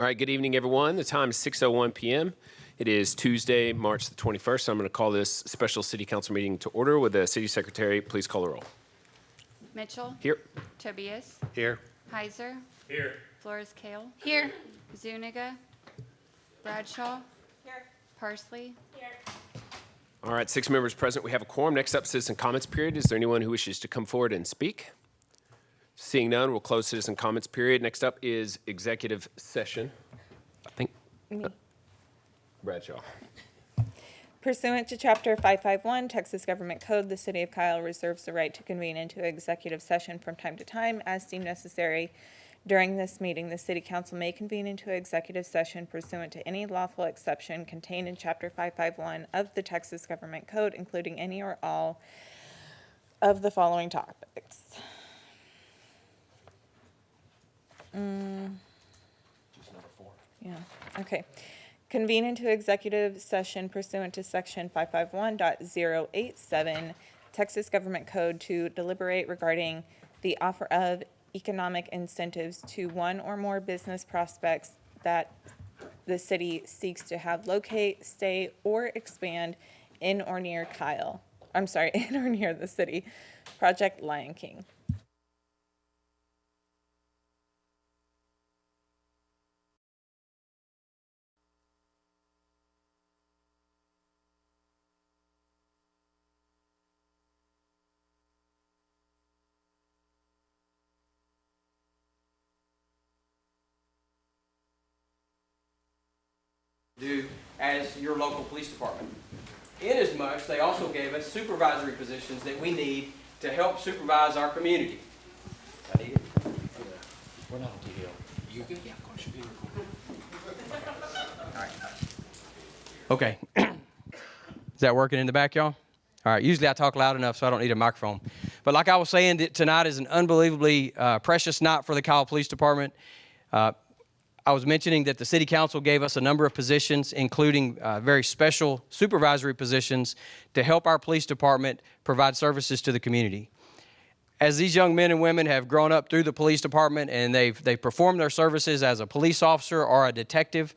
All right, good evening, everyone. The time is 6:01 p.m. It is Tuesday, March the 21st. I'm going to call this special city council meeting to order. With the city secretary, please call the roll. Mitchell. Here. Tobias. Here. Heiser. Here. Flores-Cale. Here. Zuniga. Bradshaw. Here. Parsley. Here. All right, 6 members present. We have a quorum. Next up, citizen comments period. Is there anyone who wishes to come forward and speak? Seeing none, we'll close citizen comments period. Next up is executive session. I think Bradshaw. Pursuant to Chapter 551, Texas Government Code, the City of Kyle reserves the right to convene into executive session from time to time as deemed necessary. During this meeting, the City Council may convene into executive session pursuant to any lawful exception contained in Chapter 551 of the Texas Government Code, including any or all of the following topics. Just number 4. Yeah, okay. Convene into executive session pursuant to Section 551.087 Texas Government Code to deliberate regarding the offer of economic incentives to one or more business prospects that the city seeks to have locate, stay, or expand in or near Kyle. I'm sorry, in or near the city. Project Lion King. Do as your local police department. Inasmuch, they also gave us supervisory positions that we need to help supervise our community. I need it. We're not on TV. You good? Yeah, of course you're being recorded. All right. Okay. Is that working in the back, y'all? All right. Usually I talk loud enough so I don't need a microphone. But like I was saying, tonight is an unbelievably precious night for the Kyle Police Department. I was mentioning that the City Council gave us a number of positions, including very special supervisory positions to help our police department provide services to the community. As these young men and women have grown up through the police department and they've performed their services as a police officer or a detective,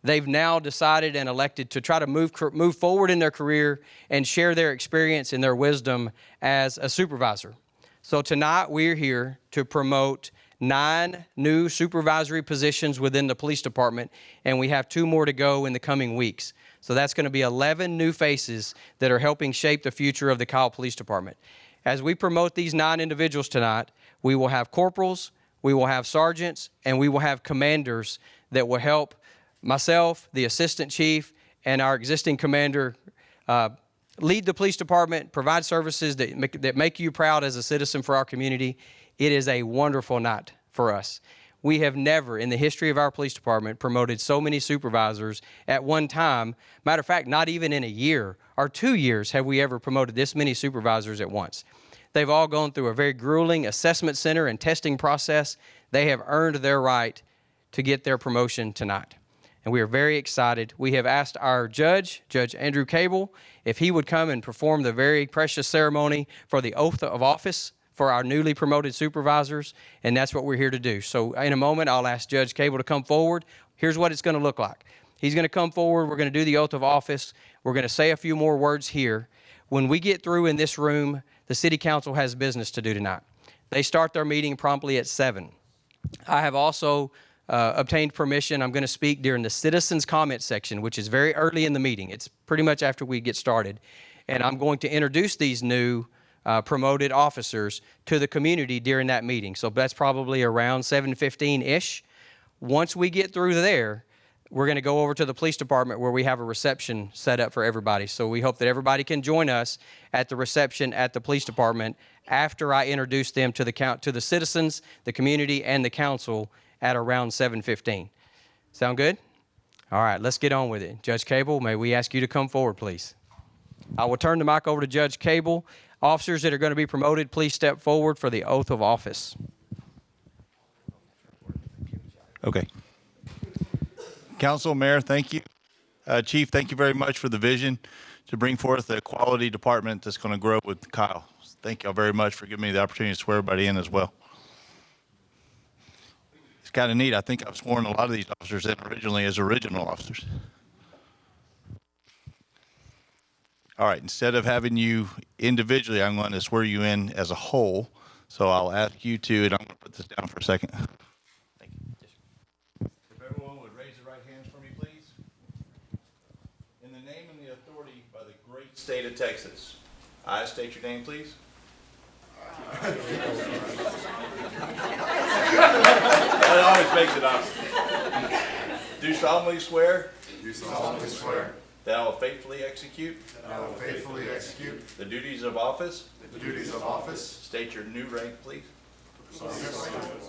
they've now decided and elected to try to move forward in their career and share their experience and their wisdom as a supervisor. So tonight we're here to promote 9 new supervisory positions within the police department, and we have 2 more to go in the coming weeks. So that's going to be 11 new faces that are helping shape the future of the Kyle Police Department. As we promote these 9 individuals tonight, we will have corporals, we will have sergeants, and we will have commanders that will help myself, the assistant chief, and our existing commander lead the police department, provide services that make you proud as a citizen for our community. It is a wonderful night for us. We have never in the history of our police department promoted so many supervisors at one time. Matter of fact, not even in a year or 2 years have we ever promoted this many supervisors at once. They've all gone through a very grueling assessment center and testing process. They have earned their right to get their promotion tonight. And we are very excited. We have asked our judge, Judge Andrew Cable, if he would come and perform the very precious ceremony for the oath of office for our newly promoted supervisors, and that's what we're here to do. So in a moment, I'll ask Judge Cable to come forward. Here's what it's going to look like. He's going to come forward. We're going to do the oath of office. We're going to say a few more words here. When we get through in this room, the City Council has business to do tonight. They start their meeting promptly at 7. I have also obtained permission. I'm going to speak during the citizens' comment section, which is very early in the meeting. It's pretty much after we get started. And I'm going to introduce these new promoted officers to the community during that meeting. So that's probably around 7:15-ish. Once we get through there, we're going to go over to the police department where we have a reception set up for everybody. So we hope that everybody can join us at the reception at the police department after I introduce them to the citizens, the community, and the council at around 7:15. Sound good? All right, let's get on with it. Judge Cable, may we ask you to come forward, please? I will turn the mic over to Judge Cable. Officers that are going to be promoted, please step forward for the oath of office. Okay. Council, Mayor, thank you. Chief, thank you very much for the vision to bring forth a quality department that's going to grow with Kyle. Thank you all very much for giving me the opportunity to swear everybody in as well. It's kind of neat. I think I've sworn a lot of these officers in originally as original officers. All right, instead of having you individually, I'm going to swear you in as a whole. So I'll ask you to, and I'm going to put this down for a second. Thank you. If everyone would raise their right hands for me, please. In the name and the authority by the great state of Texas, I state your name, please. That always makes it opposite. Do solemnly swear. Do solemnly swear That I will faithfully execute that I will faithfully execute the duties of office. the duties of office State your new rank, please. of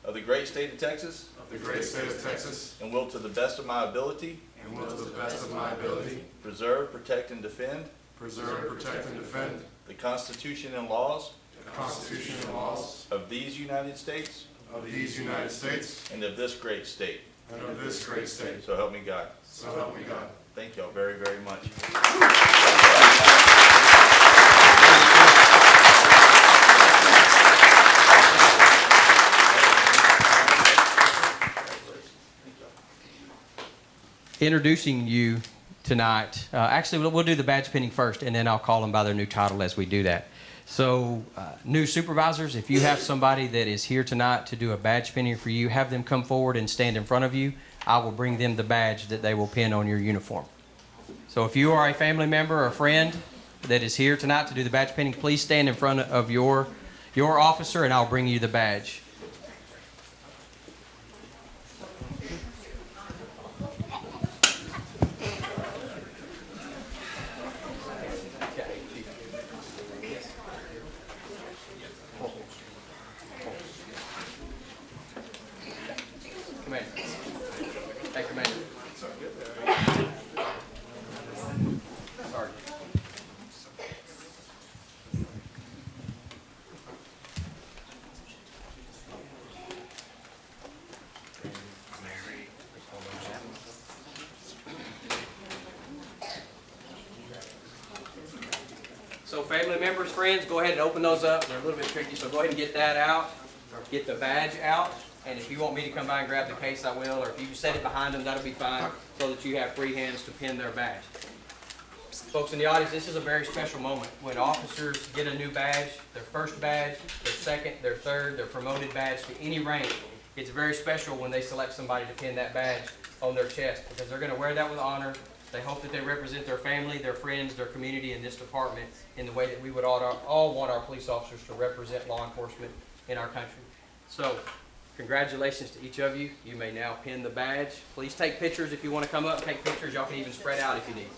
Of the great state of Texas, the great state of Texas, and will to the best of my ability and will to the best of my ability preserve, protect, and defend preserve, protect, and defend the Constitution and laws the Constitution and laws of these United States of these United States and of this great state. and of this great state. So help me God. So help me God. Thank y'all very, very much. Introducing you tonight. Actually, we'll do the badge pinning first, and then I'll call them by their new title as we do that. So, new supervisors, if you have somebody that is here tonight to do a badge pinning for you, have them come forward and stand in front of you. I will bring them the badge that they will pin on your uniform. So if you are a family member or a friend that is here tonight to do the badge pinning, please stand in front of your officer, and I'll bring you the badge. Commander. Hey, Commander. Sergeant. So family members, friends, go ahead and open those up. They're a little bit tricky, so go ahead and get that out, or get the badge out. And if you want me to come by and grab the case, I will, or if you set it behind them, that'll be fine, so that you have free hands to pin their badge. Folks in the audience, this is a very special moment. When officers get a new badge, their first badge, their second, their third, their promoted badge to any rank, it's very special when they select somebody to pin that badge on their chest, because they're gonna wear that with honor. They hope that they represent their family, their friends, their community, and this department in the way that we would all want our police officers to represent law enforcement in our country. So, congratulations to each of you. You may now pin the badge. Please take pictures if you want to come up and take pictures. Y'all can even spread out if you need.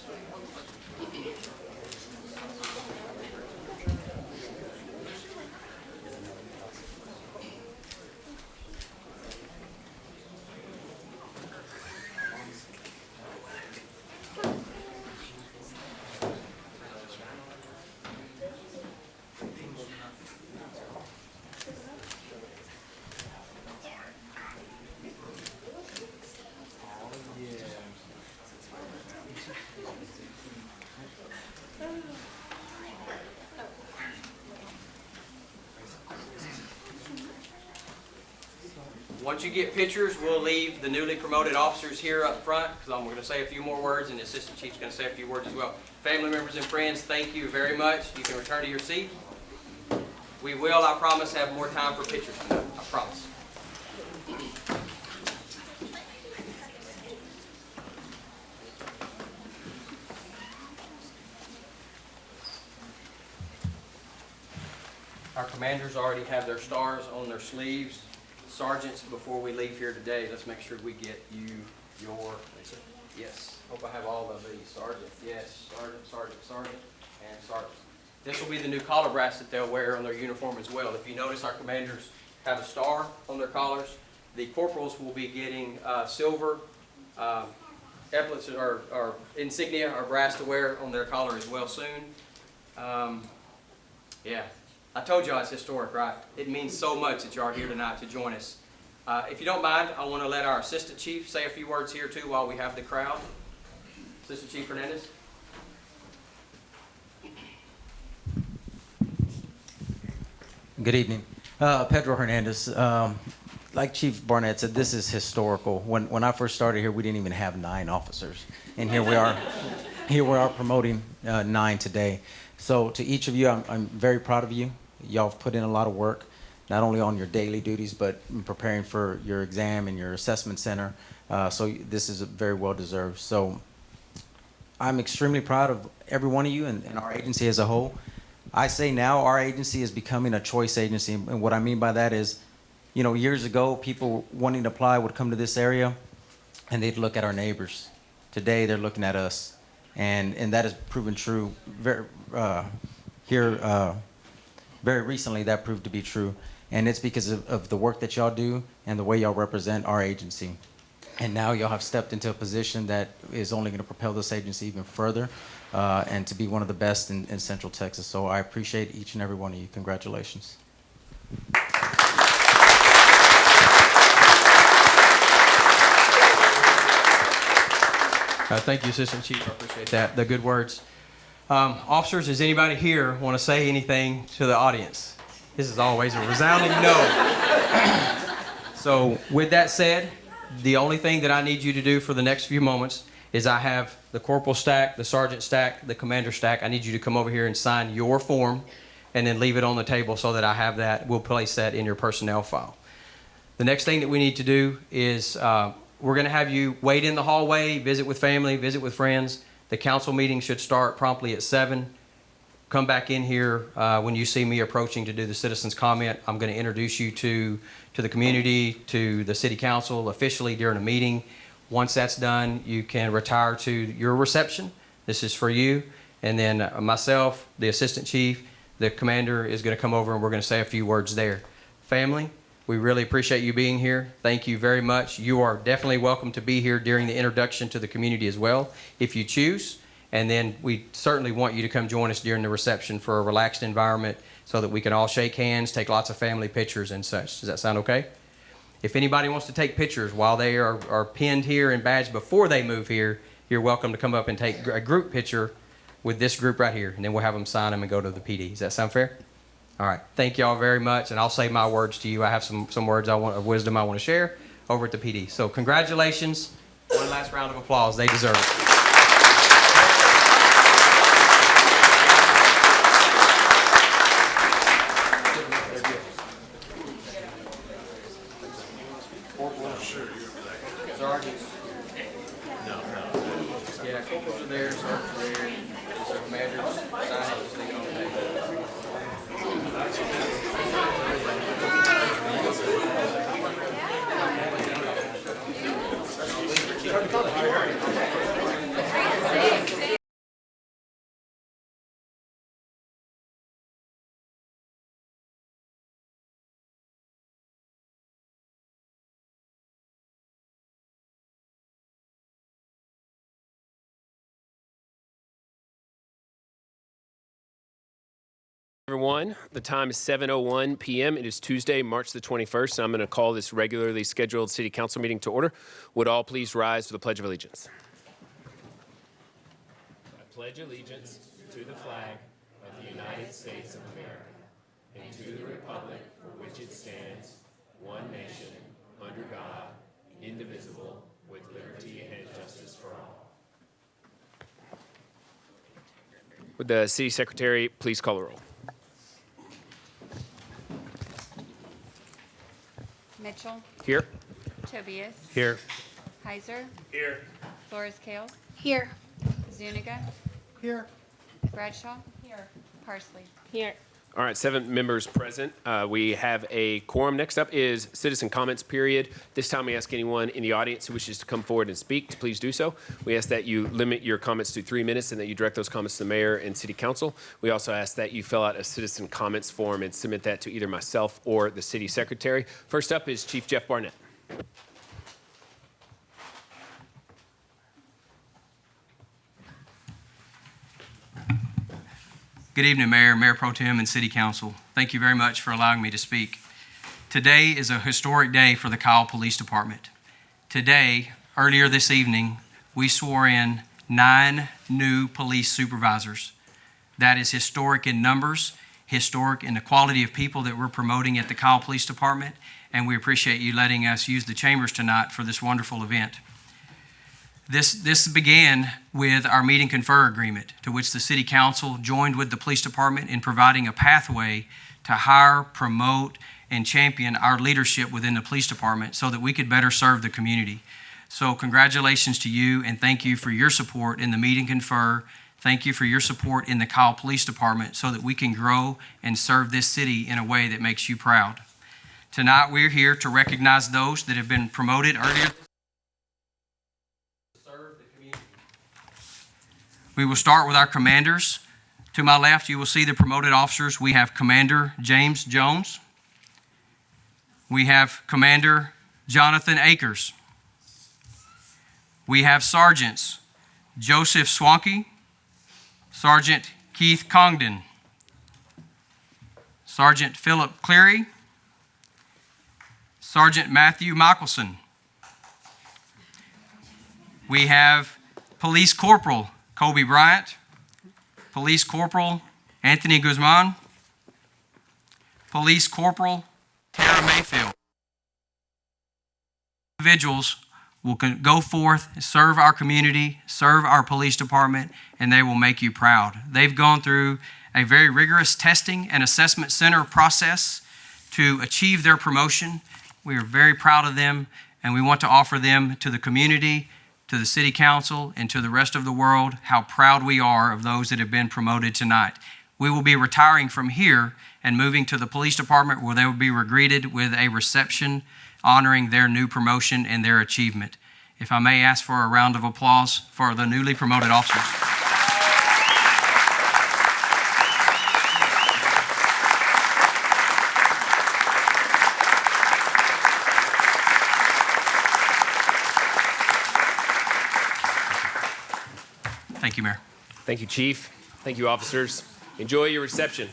Once you get pictures, we'll leave the newly promoted officers here up front, because I'm going to say a few more words, and the assistant chief's going to say a few words as well. Family members and friends, thank you very much. You can return to your seat. We will, I promise, have more time for pictures tonight. I promise. Our commanders already have their stars on their sleeves. Sergeants, before we leave here today, let's make sure we get you your, yes, hope I have all of these. Sergeant, yes, sergeant, sergeant, sergeant, and sergeant. This will be the new collar brass that they'll wear on their uniform as well. If you notice, our commanders have a star on their collars. The corporals will be getting silver epaulets or insignia or brass to wear on their collar as well soon. Yeah. I told y'all it's historic, right? It means so much that you are here tonight to join us. If you don't mind, I want to let our Assistant Chief say a few words here too while we have the crowd. Assistant Chief Hernandez. Good evening. Pedro Hernandez. like Chief Barnett said, this is historical. When I first started here, we didn't even have 9 officers, and here we are. Here we are promoting 9 today. So to each of you, I'm very proud of you. Y'all have put in a lot of work, not only on your daily duties, but in preparing for your exam and your assessment center. So this is very well deserved. So I'm extremely proud of every one of you and our agency as a whole. I say now our agency is becoming a choice agency, and what I mean by that is, you know, years ago, people wanting to apply would come to this area, and they'd look at our neighbors. Today, they're looking at us, and that has proven true. Very recently, that proved to be true, and it's because of the work that y'all do and the way y'all represent our agency. And now y'all have stepped into a position that is only going to propel this agency even further, and to be one of the best in Central Texas. So I appreciate each and every one of you. Congratulations. Thank you, Assistant Chief. I appreciate that. The good words. Officers, does anybody here want to say anything to the audience? This is always a resounding no. So with that said, the only thing that I need you to do for the next few moments is I have the corporal stack, the sergeant stack, the commander stack. I need you to come over here and sign your form and then leave it on the table so that I have that. We'll place that in your personnel file. The next thing that we need to do is we're going to have you wait in the hallway, visit with family, visit with friends. The council meeting should start promptly at 7. Come back in here when you see me approaching to do the citizens' comment. I'm going to introduce you to the community, to the city council officially during a meeting. Once that's done, you can retire to your reception. This is for you. And then myself, the assistant chief, the commander is going to come over and we're going to say a few words there. Family, we really appreciate you being here. Thank you very much. You are definitely welcome to be here during the introduction to the community as well, if you choose. And then we certainly want you to come join us during the reception for a relaxed environment so that we can all shake hands, take lots of family pictures and such. Does that sound okay? If anybody wants to take pictures while they are pinned here and badged before they move here, you're welcome to come up and take a group picture with this group right here, and then we'll have them sign them and go to the PD. Does that sound fair? All right. Thank you all very much, and I'll say my words to you. I have some words of wisdom I want to share over at the PD. So congratulations. One last round of applause. They deserve it. Yeah, corporals are there, sergeants are there, the commanders, sign this thing on the table. Everyone, the time is 7:01 p.m. It is Tuesday, March the 21st, and I'm going to call this regularly scheduled City Council meeting to order. Would all please rise for the Pledge of Allegiance? I pledge allegiance to the flag of the United States of America and to the republic for which it stands, one nation, under God, indivisible, with liberty and justice for all. Would the City Secretary please call the roll? Mitchell, Here. Tobias, Here. Heiser, Here. Flores-Cale, Here. Zuniga, Here. Bradshaw, here, Parsley. Here. All right, 7 members present. We have a quorum. Next up is citizen comments period. This time we ask anyone in the audience who wishes to come forward and speak to please do so. We ask that you limit your comments to 3 minutes and that you direct those comments to the mayor and city council. We also ask that you fill out a citizen comments form and submit that to either myself or the city secretary. First up is Chief Jeff Barnett. Good evening, Mayor, Mayor Pro Tem, and City Council. Thank you very much for allowing me to speak. Today is a historic day for the Kyle Police Department. Today, earlier this evening, we swore in 9 new police supervisors. That is historic in numbers, historic in the quality of people that we're promoting at the Kyle Police Department, and we appreciate you letting us use the chambers tonight for this wonderful event. This began with our meet and confer agreement, to which the City Council joined with the Police Department in providing a pathway to hire, promote, and champion our leadership within the Police Department so that we could better serve the community. So congratulations to you, and thank you for your support in the meet and confer. Thank you for your support in the Kyle Police Department so that we can grow and serve this city in a way that makes you proud. Tonight, we're here to recognize those that have been promoted earlier. We will start with our commanders. To my left, you will see the promoted officers. We have Commander James Jones. We have Commander Jonathan Akers. We have Sergeants Joseph Swanky, Sergeant Keith Congdon, Sergeant Philip Cleary, Sergeant Matthew Michelson. We have Police Corporal Kobe Bryant, Police Corporal Anthony Guzman, Police Corporal Tara Mayfield. Individuals will go forth, serve our community, serve our police department, and they will make you proud. They've gone through a very rigorous testing and assessment center process to achieve their promotion. We are very proud of them, and we want to offer them to the community, to the City Council, and to the rest of the world how proud we are of those that have been promoted tonight. We will be retiring from here and moving to the police department, where they will be greeted with a reception honoring their new promotion and their achievement. If I may ask for a round of applause for the newly promoted officers. Thank you, Mayor. Thank you, Chief. Thank you, officers. Enjoy your reception.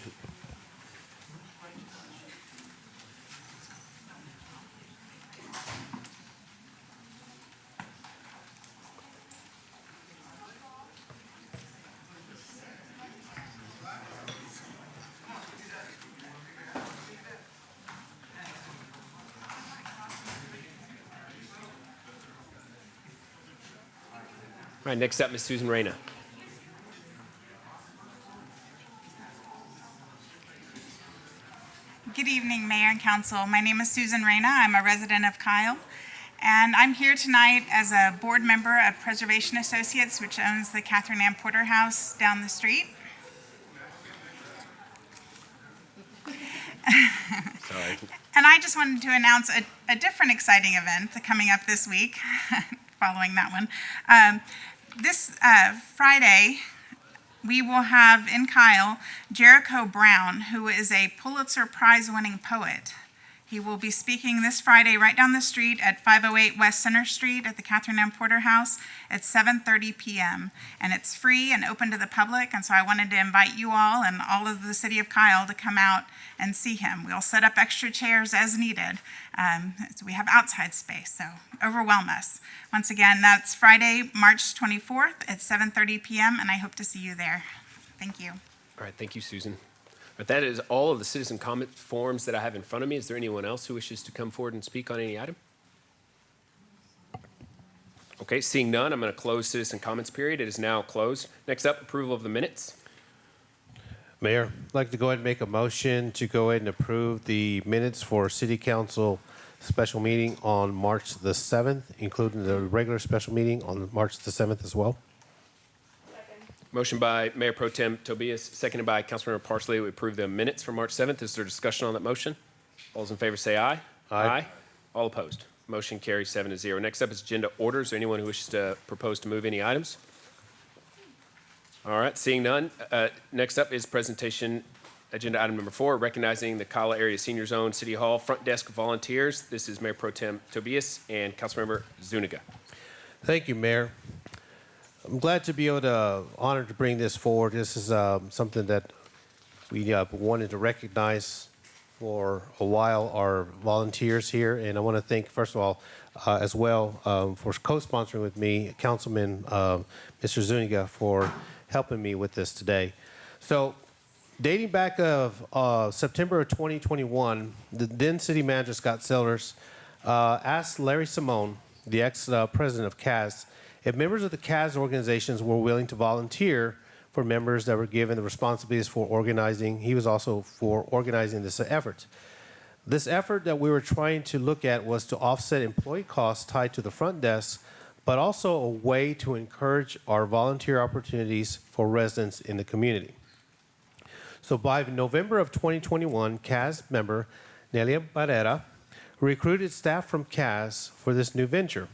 All right, next up, Ms. Susan Reyna. Good evening, Mayor and Council. My name is Susan Reyna. I'm a resident of Kyle, and I'm here tonight as a board member of Preservation Associates, which owns the Catherine Ann Porter House down the street. Sorry. And I just wanted to announce a different exciting event coming up this week, following that one. This Friday, we will have in Kyle Jericho Brown, who is a Pulitzer Prize-winning poet. He will be speaking this Friday right down the street at 508 West Center Street at the Catherine Ann Porter House at 7:30 p.m. And it's free and open to the public, and so I wanted to invite you all and all of the city of Kyle to come out and see him. We'll set up extra chairs as needed, so we have outside space, so overwhelm us. Once again, that's Friday, March 24th at 7:30 p.m., and I hope to see you there. Thank you. All right, thank you, Susan. But that is all of the citizen comment forms that I have in front of me. Is there anyone else who wishes to come forward and speak on any item? Okay, seeing none, I'm going to close citizen comments period. It is now closed. Next up, approval of the minutes. Mayor, I'd like to go ahead and make a motion to go ahead and approve the minutes for City Council special meeting on March the 7th, including the regular special meeting on March the 7th as well. Motion by Mayor Pro Tem Tobias, seconded by Councilmember Parsley. We approve the minutes for March 7th. Is there discussion on that motion? All those in favor say aye. Aye. All opposed. Motion carries 7-0. Next up is agenda orders. Is there anyone who wishes to propose to move any items? All right, seeing none. Next up is presentation, agenda item number 4, recognizing the Kyle Area Senior Zone City Hall Front Desk Volunteers. This is Mayor Pro Tem Tobias and Councilmember Zuniga. Thank you, Mayor. I'm glad to be honored to bring this forward. This is something that we wanted to recognize for a while, our volunteers here. And I want to thank, first of all, as well, for co-sponsoring with me, Councilman Mr. Zuniga, for helping me with this today. So Dating back of September of 2021, the then city manager Scott Sellers asked Larry Simone, the ex-president of KASZ, if members of the KASZ organizations were willing to volunteer for members that were given the responsibilities for organizing. He was also for organizing this effort. This effort that we were trying to look at was to offset employee costs tied to the front desk, but also a way to encourage our volunteer opportunities for residents in the community. So by November of 2021, KASZ member Nelia Barrera recruited staff from KASZ for this new venture.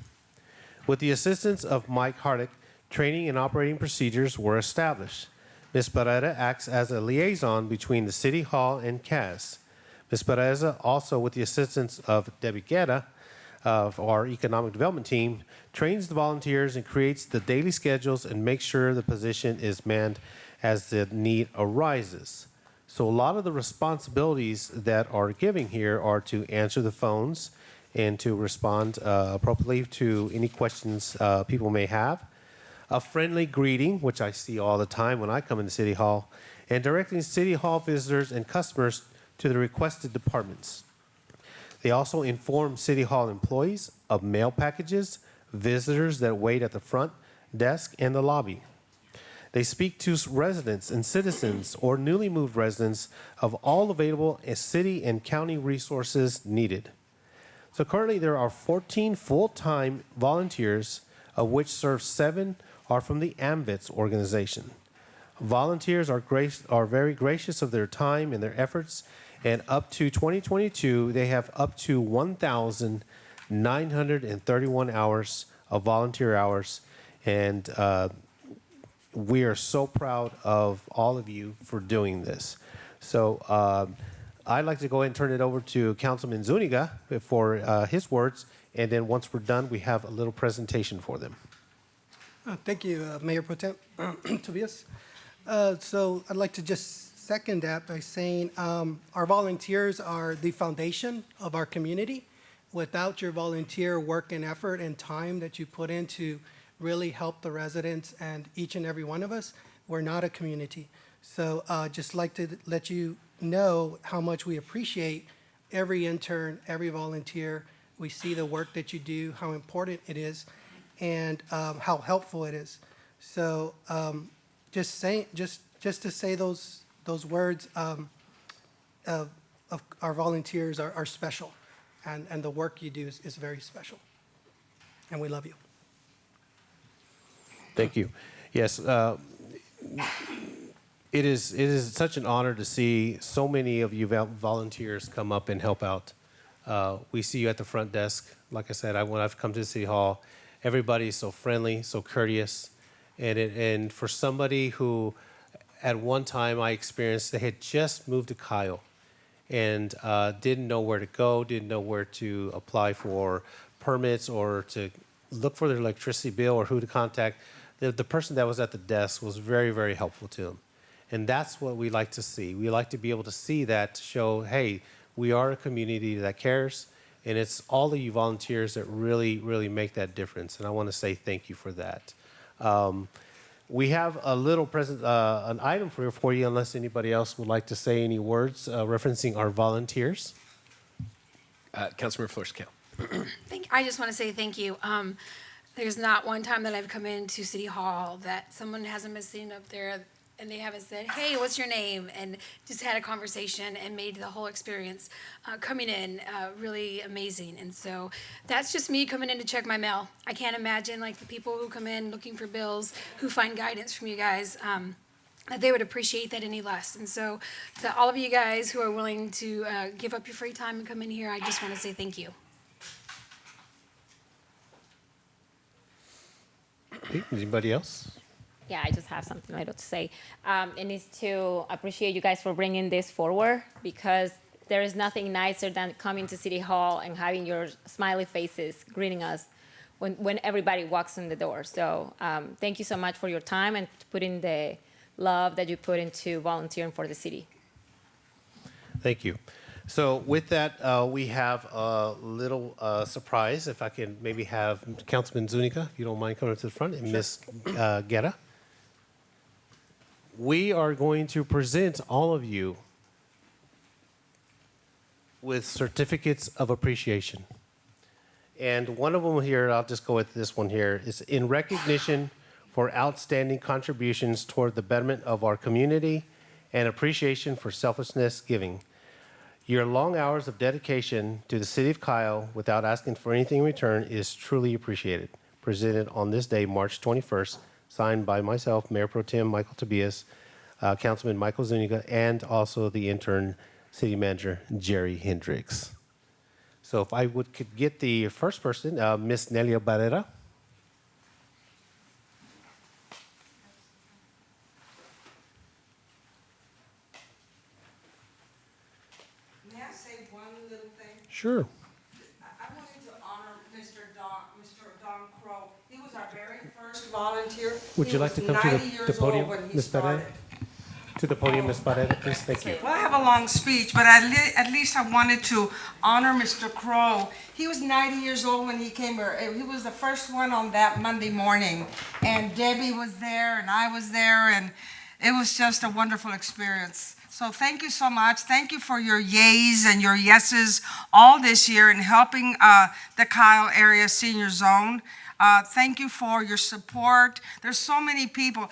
With the assistance of Mike Hardick, training and operating procedures were established. Ms. Barrera acts as a liaison between the City Hall and KASZ. Ms. Barrera, also with the assistance of Debbie Guerra of our economic development team, trains the volunteers and creates the daily schedules and makes sure the position is manned as the need arises. So a lot of the responsibilities that are given here are to answer the phones and to respond appropriately to any questions people may have. A friendly greeting, which I see all the time when I come into City Hall, and directing City Hall visitors and customers to the requested departments. They also inform City Hall employees of mail packages, visitors that wait at the front desk and the lobby. They speak to residents and citizens or newly moved residents of all available city and county resources needed. So currently there are 14 full-time volunteers, of which 7 are from the AMVITS organization. Volunteers are very gracious of their time and their efforts, and up to 2022, they have up to 1,931 hours of volunteer hours, and we are so proud of all of you for doing this. So I'd like to go ahead and turn it over to Councilman Zuniga for his words, and then once we're done, we have a little presentation for them. Thank you, Mayor Pro Tem Tobias. So I'd like to just second that by saying our volunteers are the foundation of our community. Without your volunteer work and effort and time that you put in to really help the residents and each and every one of us, we're not a community. So just like to let you know how much we appreciate every intern, every volunteer. We see the work that you do, how important it is, and how helpful it is. So just to say those words of our volunteers are special, and the work you do is very special, and we love you. Thank you. Yes, it is such an honor to see so many of you volunteers come up and help out. We see you at the front desk. Like I said, when I've come to City Hall, everybody's so friendly, so courteous, and for somebody who, at one time I experienced, they had just moved to Kyle, and didn't know where to go, didn't know where to apply for permits or to look for their electricity bill or who to contact. The person that was at the desk was very, very helpful to them. And that's what we like to see. We like to be able to see that, to show, hey, we are a community that cares, and it's all of you volunteers that really, really make that difference. And I want to say thank you for that. We have a little an item for you, unless anybody else would like to say any words referencing our volunteers. Councilmember Flores-Cale. I just want to say thank you. There's not one time that I've come into City Hall that someone hasn't been sitting up there and they haven't said, hey, what's your name? And just had a conversation and made the whole experience coming in really amazing. And so that's just me coming in to check my mail. I can't imagine like the people who come in looking for bills, who find guidance from you guys, that they would appreciate that any less. And so to all of you guys who are willing to give up your free time and come in here, I just want to say thank you. Anybody else? Yeah, I just have something little to say. And it's to appreciate you guys for bringing this forward, because there is nothing nicer than coming to City Hall and having your smiley faces greeting us when everybody walks in the door. So thank you so much for your time and putting the love that you put into volunteering for the city. Thank you. So with that, we have a little surprise. If I can maybe have Councilman Zuniga, if you don't mind coming up to the front, and Ms. Guerra. we are going to present all of you with certificates of appreciation. And one of them here, I'll just go with this one here, is in recognition for outstanding contributions toward the betterment of our community and appreciation for selflessness giving. Your long hours of dedication to the city of Kyle without asking for anything in return is truly appreciated. Presented on this day, March 21st, signed by myself, Mayor Pro Tem Michael Tobias, Councilman Michael Zuniga, and also the intern city manager, Jerry Hendrix. So if I could get the first person, Miss Nelia Barrera. May I say one little thing? Sure. I wanted to honor Mr. Don Crow. He was our very first volunteer. Would you like to come to the podium, Ms. Barrera? To the podium, Ms. Barrera, please. Thank you. Well, I have a long speech, but at least I wanted to honor Mr. Crow. He was 90 years old when he came here. He was the first one on that Monday morning. And Debbie was there, and I was there, and it was just a wonderful experience. So thank you so much. Thank you for your yays and your yeses all this year in helping the Kyle Area Senior Zone. Thank you for your support. There's so many people.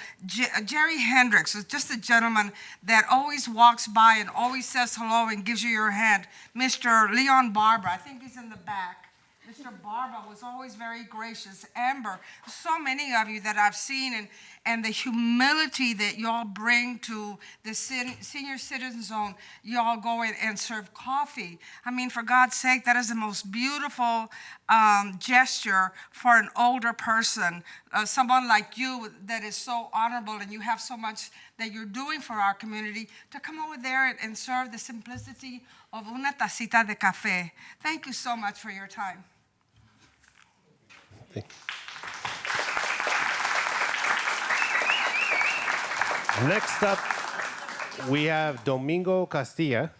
Jerry Hendrix is just a gentleman that always walks by and always says hello and gives you your hand. Mr. Leon Barber, I think he's in the back. Mr. Barber was always very gracious. Amber, so many of you that I've seen, and the humility that y'all bring to the senior citizen zone. Y'all go in and serve coffee. I mean, for God's sake, that is the most beautiful gesture for an older person. Someone like you that is so honorable and you have so much that you're doing for our community, to come over there and serve the simplicity of una tacita de café. Thank you so much for your time. Next up, we have Domingo Castilleja.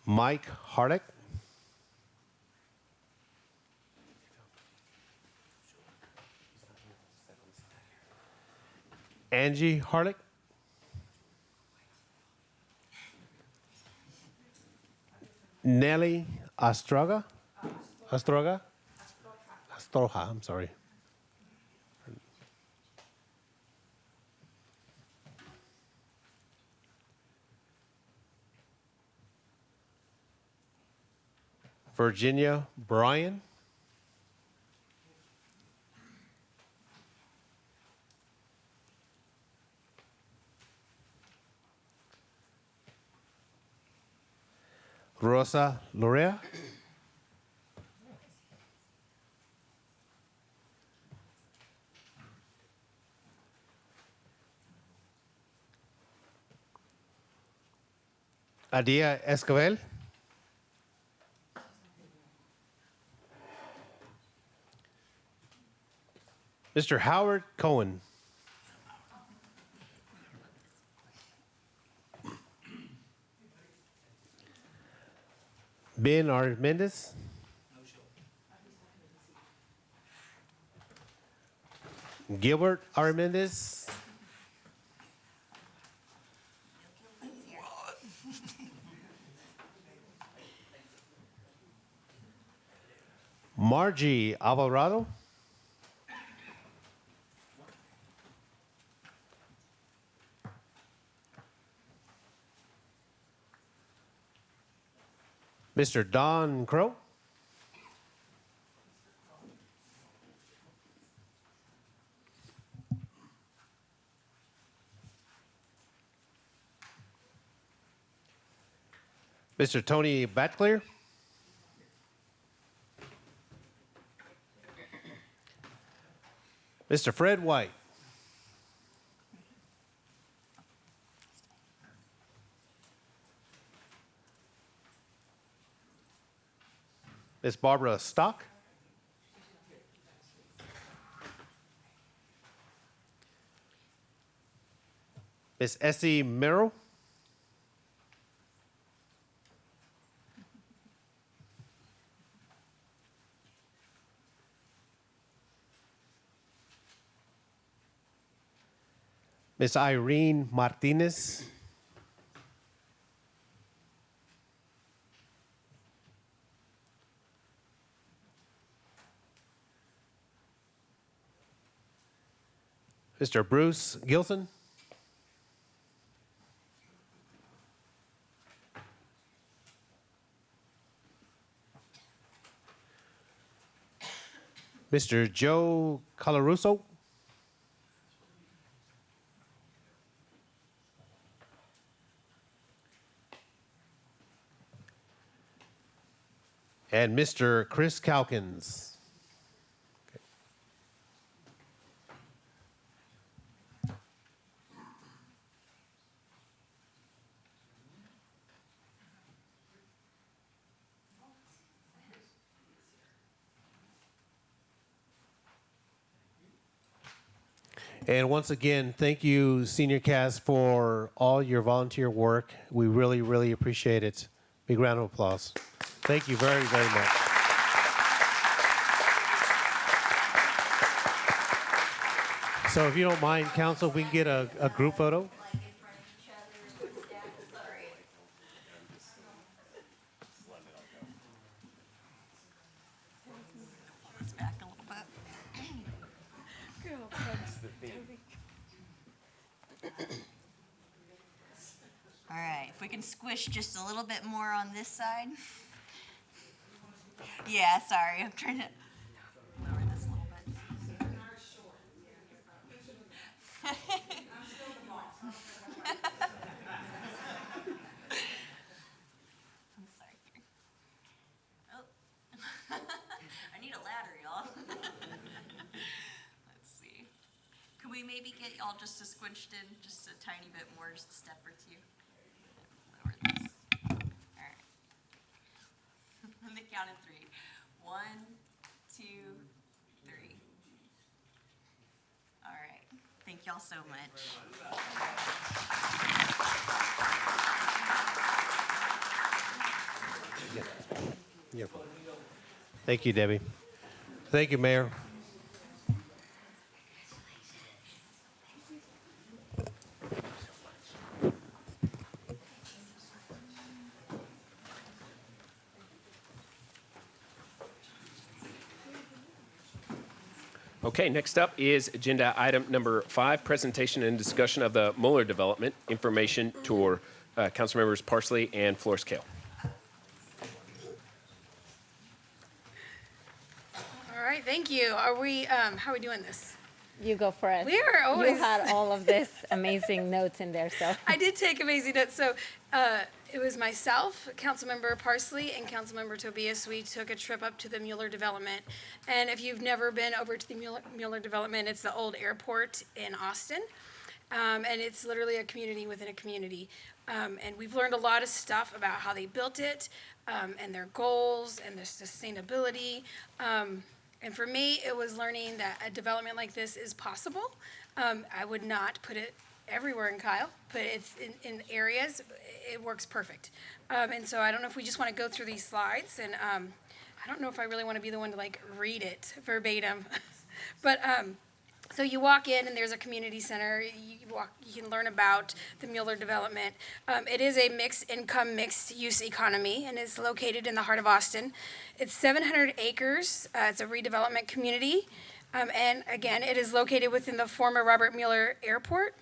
Mike Hardick. Angie Hardick. Nelly Astroja, I'm sorry. Virginia Bryan. Rosa Lorea. Adia Escovel. Mr. Howard Cohen. Ben Armendez. Gilbert Armendez. Margie Alvarado. Mr. Don Crow. Mr. Tony Batclear. Mr. Fred White. Ms. Barbara Stock. Miss Essie Merrill. Miss Irene Martinez. Mr. Bruce Gilson. Mr. Joe Colarusso. And Mr. Chris Calkins. And once again, thank you, Senior KASZ, for all your volunteer work. We really, really appreciate it. Big round of applause. Thank you very, very much. So if you don't mind, Council, if we can get a group photo. Back a little bit. All right, if we can squish just a little bit more on this side. Yeah, sorry, I'm trying to lower this a little bit. I'm sorry. Oh. I need a ladder, y'all. Let's see. Can we maybe get y'all just squinched in just a tiny bit more, just a step or two? Lower this. All right. On the count of 3. 1, 2, 3. All right. Thank y'all so much. Yeah. Thank you, Debbie. Thank you, Mayor. Okay, next up is agenda item number 5, presentation and discussion of the Mueller development information tour. Council members Parsley and Flores-Cale. All right, thank you. Are we, how are we doing this? You go for it. We are always. You had all of this amazing notes in there, so. I did take amazing notes. So it was myself, Councilmember Parsley, and Councilmember Tobias. We took a trip up to the Mueller development. And if you've never been over to the Mueller development, it's the old airport in Austin. And it's literally a community within a community. And we've learned a lot of stuff about how they built it, and their goals, and their sustainability. And for me, it was learning that a development like this is possible. I would not put it everywhere in Kyle, but it's in areas, it works perfect. And so I don't know if we just want to go through these slides, and I don't know if I really want to be the one to like read it verbatim. But so you walk in and there's a community center. You can learn about the Mueller development. It is a mixed income, mixed use economy, and is located in the heart of Austin. It's 700 acres. It's a redevelopment community. And again, it is located within the former Robert Mueller Airport.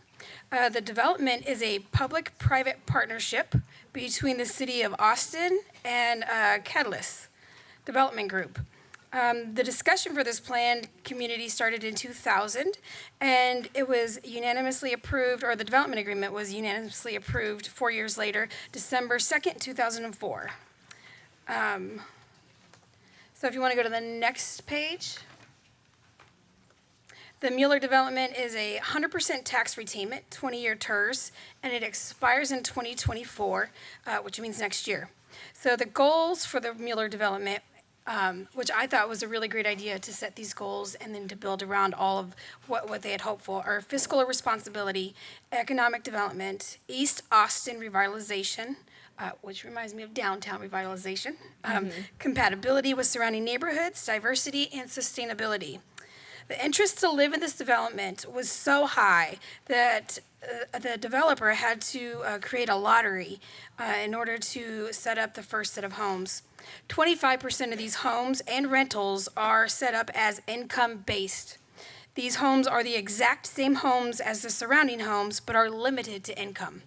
The development is a public-private partnership between the city of Austin and KASZ Development Group. The discussion for this planned community started in 2000, and it was unanimously approved, or the development agreement was unanimously approved 4 years later, December 2nd, 2004. So if you want to go to the next page. The Mueller development is a 100% tax retainment, 20-year TERS, and it expires in 2024, which means next year. So the goals for the Mueller development which I thought was a really great idea to set these goals and then to build around all of what they had hoped for, are fiscal responsibility, economic development, East Austin revitalization, which reminds me of downtown revitalization, compatibility with surrounding neighborhoods, diversity, and sustainability. The interest to live in this development was so high that the developer had to create a lottery in order to set up the first set of homes. 25% of these homes and rentals are set up as income-based. These homes are the exact same homes as the surrounding homes, but are limited to income.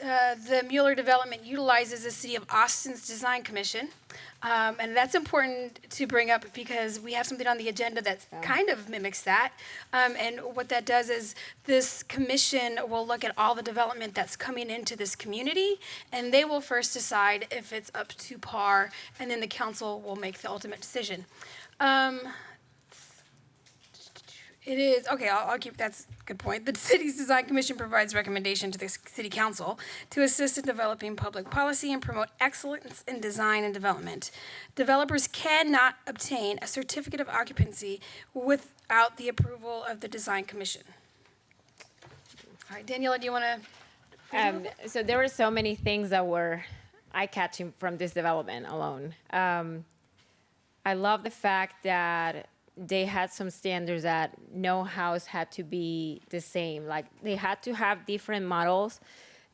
The Mueller development utilizes the City of Austin's Design Commission. And that's important to bring up because we have something on the agenda that kind of mimics that. And what that does is this commission will look at all the development that's coming into this community, and they will first decide if it's up to par, and then the council will make the ultimate decision. It is, okay, I'll keep, that's a good point. The city's design commission provides recommendation to the city council to assist in developing public policy and promote excellence in design and development. Developers cannot obtain a certificate of occupancy without the approval of the design commission. All right, Daniela, do you want to? So there were so many things that were eye-catching from this development alone. I love the fact that they had some standards that no house had to be the same. Like they had to have different models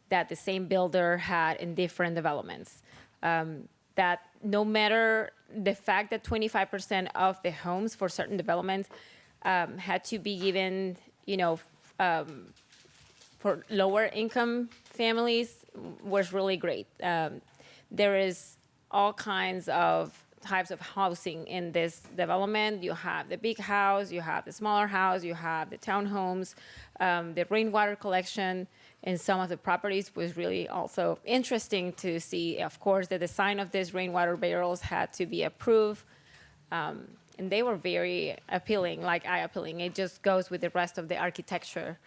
that the same builder had in different developments. That no matter the fact that 25% of the homes for certain developments had to be given, for lower income families was really great. There is all kinds of types of housing in this development. You have the big house, you have the smaller house, you have the townhomes, the rainwater collection in some of the properties was really also interesting to see. Of course, the design of these rainwater barrels had to be approved, and they were very appealing, like eye-appealing. It just goes with the rest of the architecture.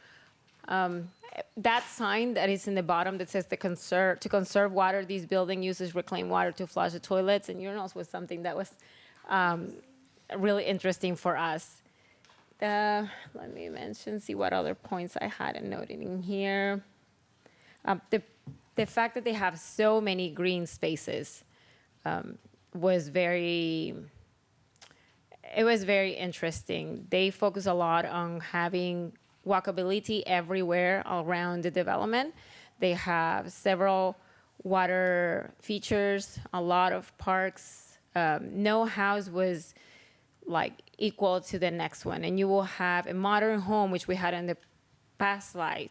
That sign that is in the bottom that says to conserve water, this building uses reclaimed water to flush the toilets and urinals was something that was really interesting for us. Let me see what other points I had noted in here. The fact that they have so many green spaces was very interesting. They focus a lot on having walkability everywhere around the development. They have several water features, a lot of parks. No house was like equal to the next one. And you will have a modern home, which we had in the past slide.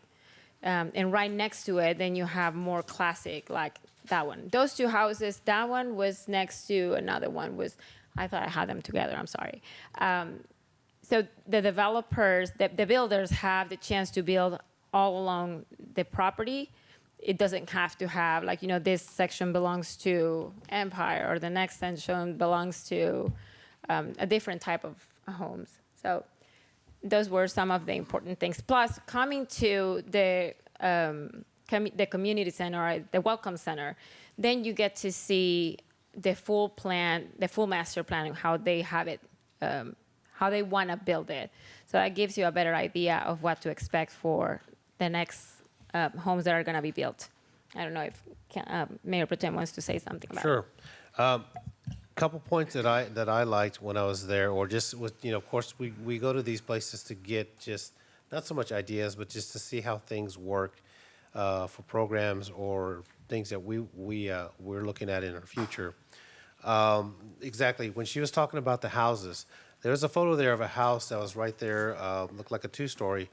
And right next to it, then you have more classic, like that one. Those two houses, that one was next to another one was, I thought I had them together, I'm sorry. So the developers, the builders have the chance to build all along the property. It doesn't have to have, like, this section belongs to Empire or the next section belongs to a different type of homes. So those were some of the important things. Plus, coming to the community center, or the welcome center, then you get to see the full plan, the full master plan, how they have it, how they want to build it. So that gives you a better idea of what to expect for the next homes that are going to be built. I don't know if Mayor Pro Tem wants to say something about it. Sure. Couple points that I liked when I was there, or just with, of course, we go to these places to get just not so much ideas, but just to see how things work for programs or things that we're looking at in our future. Exactly. When she was talking about the houses, there's a photo there of a house that was right there, looked like a two-story.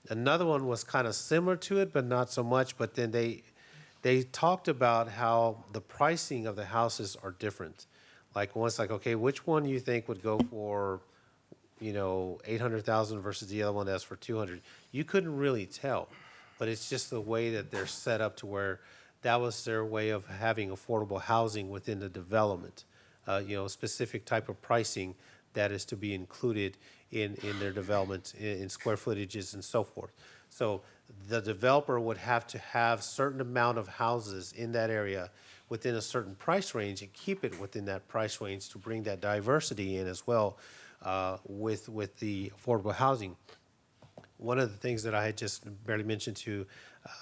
Another one was kind of similar to it, but not so much. But then they talked about how the pricing of the houses are different. Like one's like, okay, which one you think would go for, $800,000 versus the other one that's for $200,000? You couldn't really tell, but it's just the way that they're set up to where that was their way of having affordable housing within the development. Specific type of pricing that is to be included in their development, in square footages and so forth. So the developer would have to have certain amount of houses in that area within a certain price range and keep it within that price range to bring that diversity in as well with the affordable housing. One of the things that I had just barely mentioned to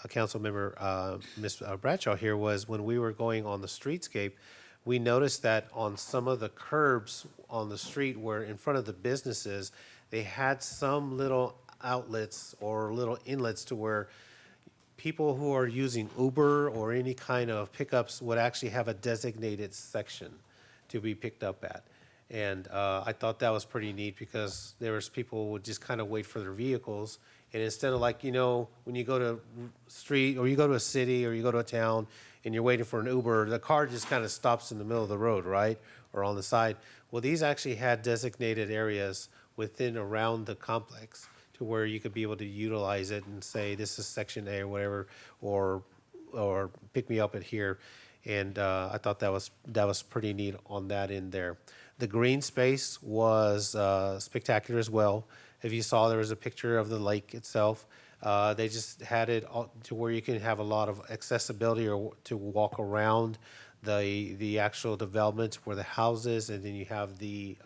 Council Member Ms. Bradshaw here was when we were going on the streetscape, we noticed that on some of the curbs on the street where in front of the businesses, they had some little outlets or little inlets to where people who are using Uber or any kind of pickups would actually have a designated section to be picked up at. And I thought that was pretty neat because there was people who would just kind of wait for their vehicles. And instead of like, you know, when you go to a street or you go to a city or you go to a town and you're waiting for an Uber, the car just kind of stops in the middle of the road, right? Or on the side. Well, these actually had designated areas within around the complex to where you could be able to utilize it and say, this is section A or whatever, or pick me up at here. And I thought that was pretty neat on that end there. The green space was spectacular as well. If you saw, there was a picture of the lake itself. They just had it to where you can have a lot of accessibility or to walk around the actual development where the houses, and then you have the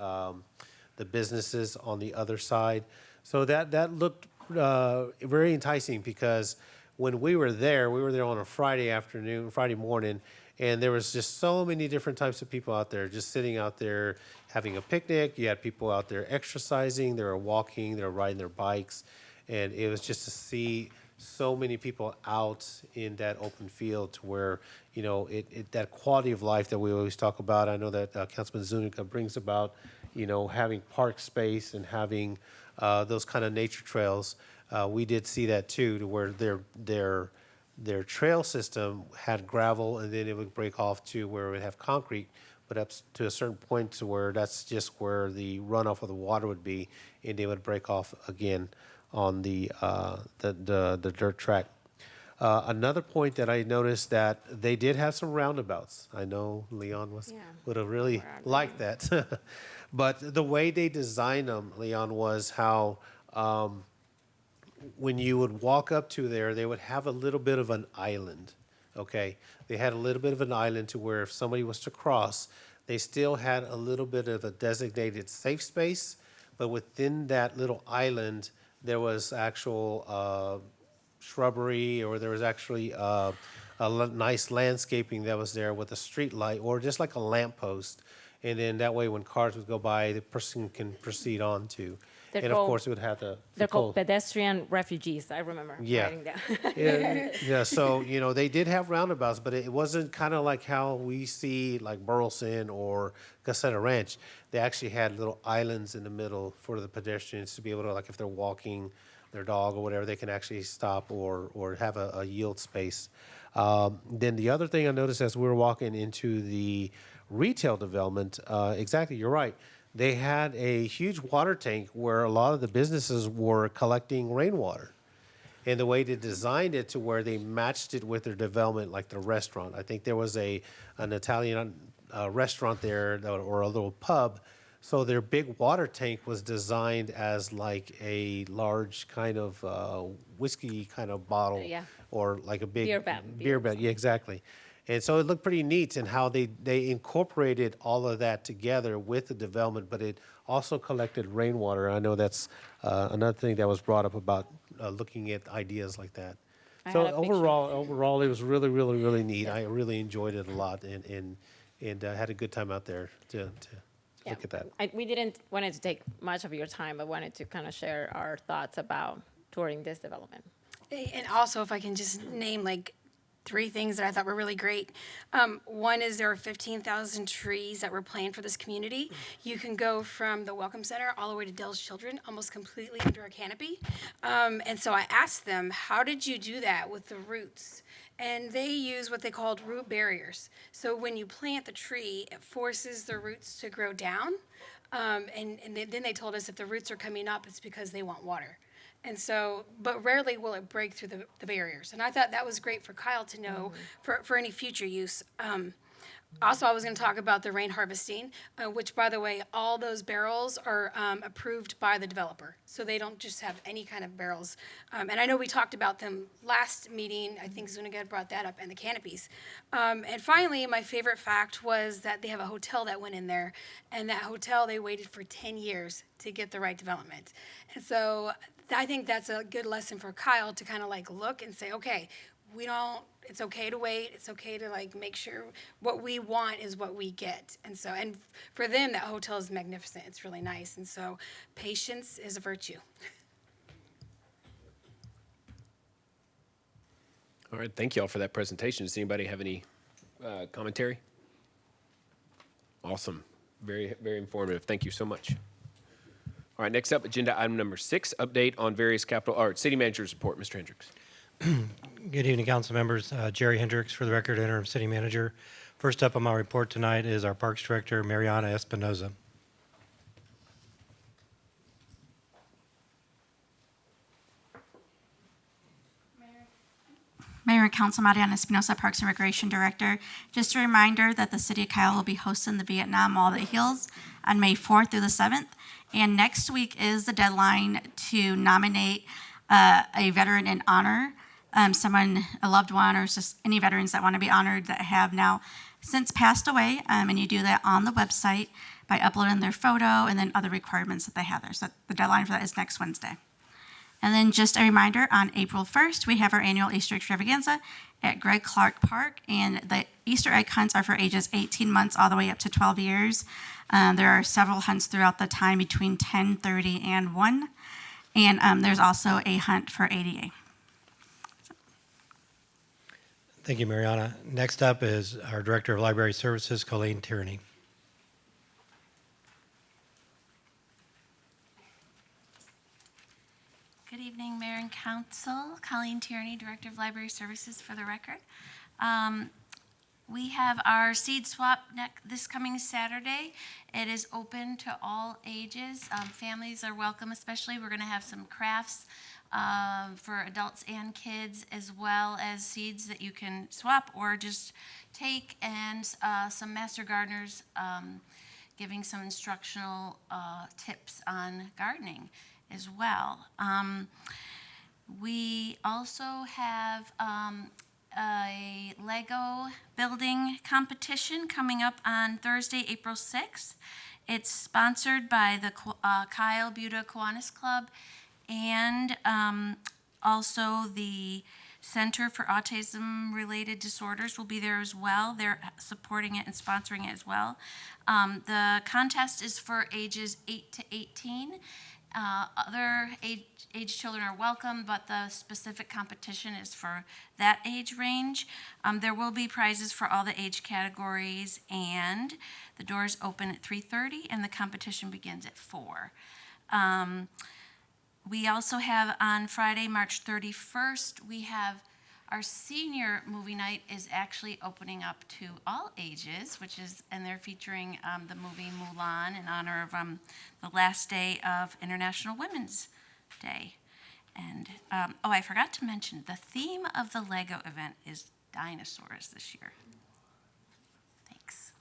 businesses on the other side. So that looked very enticing because when we were there on a Friday morning, and there was just so many different types of people out there, just sitting out there having a picnic. You had people out there exercising, they were walking, they were riding their bikes. And it was just to see so many people out in that open field to where, you know, that quality of life that we always talk about. I know that Councilman Zuniga brings about, you know, having park space and having those kind of nature trails. We did see that too, to where their trail system had gravel and then it would break off to where it would have concrete, but up to a certain point to where that's just where the runoff of the water would be, and it would break off again on the dirt track. Another point that I noticed that they did have some roundabouts. I know Leon would have really liked that. But the way they designed them, Leon, was how when you would walk up to there, they would have a little bit of an island, okay? They had a little bit of an island to where if somebody was to cross, they still had a little bit of a designated safe space, but within that little island, there was actual shrubbery, or there was actually nice landscaping that was there with a street light or just like a lamppost. And then that way when cars would go by, the person can proceed on to. And of course, it would have to. They're called pedestrian refugees. I remember writing down. Yeah. So you know they did have roundabouts, but it wasn't kind of like how we see like Burleson or Caseta Ranch. They actually had little islands in the middle for the pedestrians to be able to, like if they're walking their dog or whatever, they can actually stop or have a yield space. Then the other thing I noticed as we were walking into the retail development, exactly, you're right. They had a huge water tank where a lot of the businesses were collecting rainwater. And the way they designed it to where they matched it with their development, like the restaurant. I think there was an Italian restaurant there or a little pub. So their big water tank was designed as like a large kind of whiskey kind of bottle. Or like a big beer bed. Yeah, exactly. And so it looked pretty neat in how they incorporated all of that together with the development, but it also collected rainwater. I know that's another thing that was brought up about looking at ideas like that. So overall, it was really, really, really neat. I really enjoyed it a lot and had a good time out there to look at that. We didn't want to take much of your time, but wanted to kind of share our thoughts about touring this development. And also, if I can just name like 3 things that I thought were really great. One is there are 15,000 trees that were planted for this community. You can go from the Welcome Center all the way to Dell's Children, almost completely under a canopy. And so I asked them, how did you do that with the roots? And they use what they called root barriers. So when you plant the tree, it forces the roots to grow down. And then they told us if the roots are coming up, it's because they want water. And so, but rarely will it break through the barriers. And I thought that was great for Kyle to know for any future use. Also, I was going to talk about the rain harvesting, which, by the way, all those barrels are approved by the developer. So they don't just have any kind of barrels. And I know we talked about them last meeting. I think Zuniga had brought that up, and the canopies. And finally, my favorite fact was that they have a hotel that went in there. And that hotel, they waited for 10 years to get the right development. And so I think that's a good lesson for Kyle to kind of like look and say, okay, it's okay to wait. It's okay to like make sure what we want is what we get. And so, and for them, that hotel is magnificent. It's really nice. And so patience is a virtue. All right, thank you all for that presentation. Does anybody have any commentary? Awesome, very, very informative. Thank you so much. All right, next up, agenda item number 6, update on various city manager's report. Mr. Hendrix. Good evening, council members. Jerry Hendrix, for the record, interim city manager. First up on my report tonight is our parks director, Mariana Espinoza. Mayor and Council, Mariana Espinoza, Parks and Recreation Director. Just a reminder that the City of Kyle will be hosting the Vietnam All That Heals on May 4th through the 7th. And next week is the deadline to nominate a veteran in honor, a loved one, or just any veterans that want to be honored that have now since passed away. And you do that on the website by uploading their photo and then other requirements that they have there. So the deadline for that is next Wednesday. And then just a reminder, on April 1st, we have our annual Easter extravaganza at Greg Clark Park. And the Easter egg hunts are for ages 18 months all the way up to 12 years. There are several hunts throughout the time between 10:30 and 1. And there's also a hunt for ADA. Thank you, Mariana. Next up is our Director of Library Services, Colleen Tierney. Good evening, Mayor and Council. Colleen Tierney, Director of Library Services, for the record. We have our seed swap this coming Saturday. It is open to all ages. Families are welcome, especially. We're going to have some crafts for adults and kids, as well as seeds that you can swap or just take, and some master gardeners giving some instructional tips on gardening as well. We also have a Lego building competition coming up on Thursday, April 6th. It's sponsored by the Kyle Buda Kiwanis Club and also the Center for Autism-Related Disorders will be there as well. They're supporting it and sponsoring it as well. The contest is for ages 8 to 18. Other age children are welcome, but the specific competition is for that age range. There will be prizes for all the age categories, and the doors open at 3:30 and the competition begins at 4. We also have on Friday, March 31st, we have our senior movie night is actually opening up to all ages, and they're featuring the movie Mulan in honor of the last day of International Women's Day. And, I forgot to mention, the theme of the Lego event is dinosaurs this year. Thanks.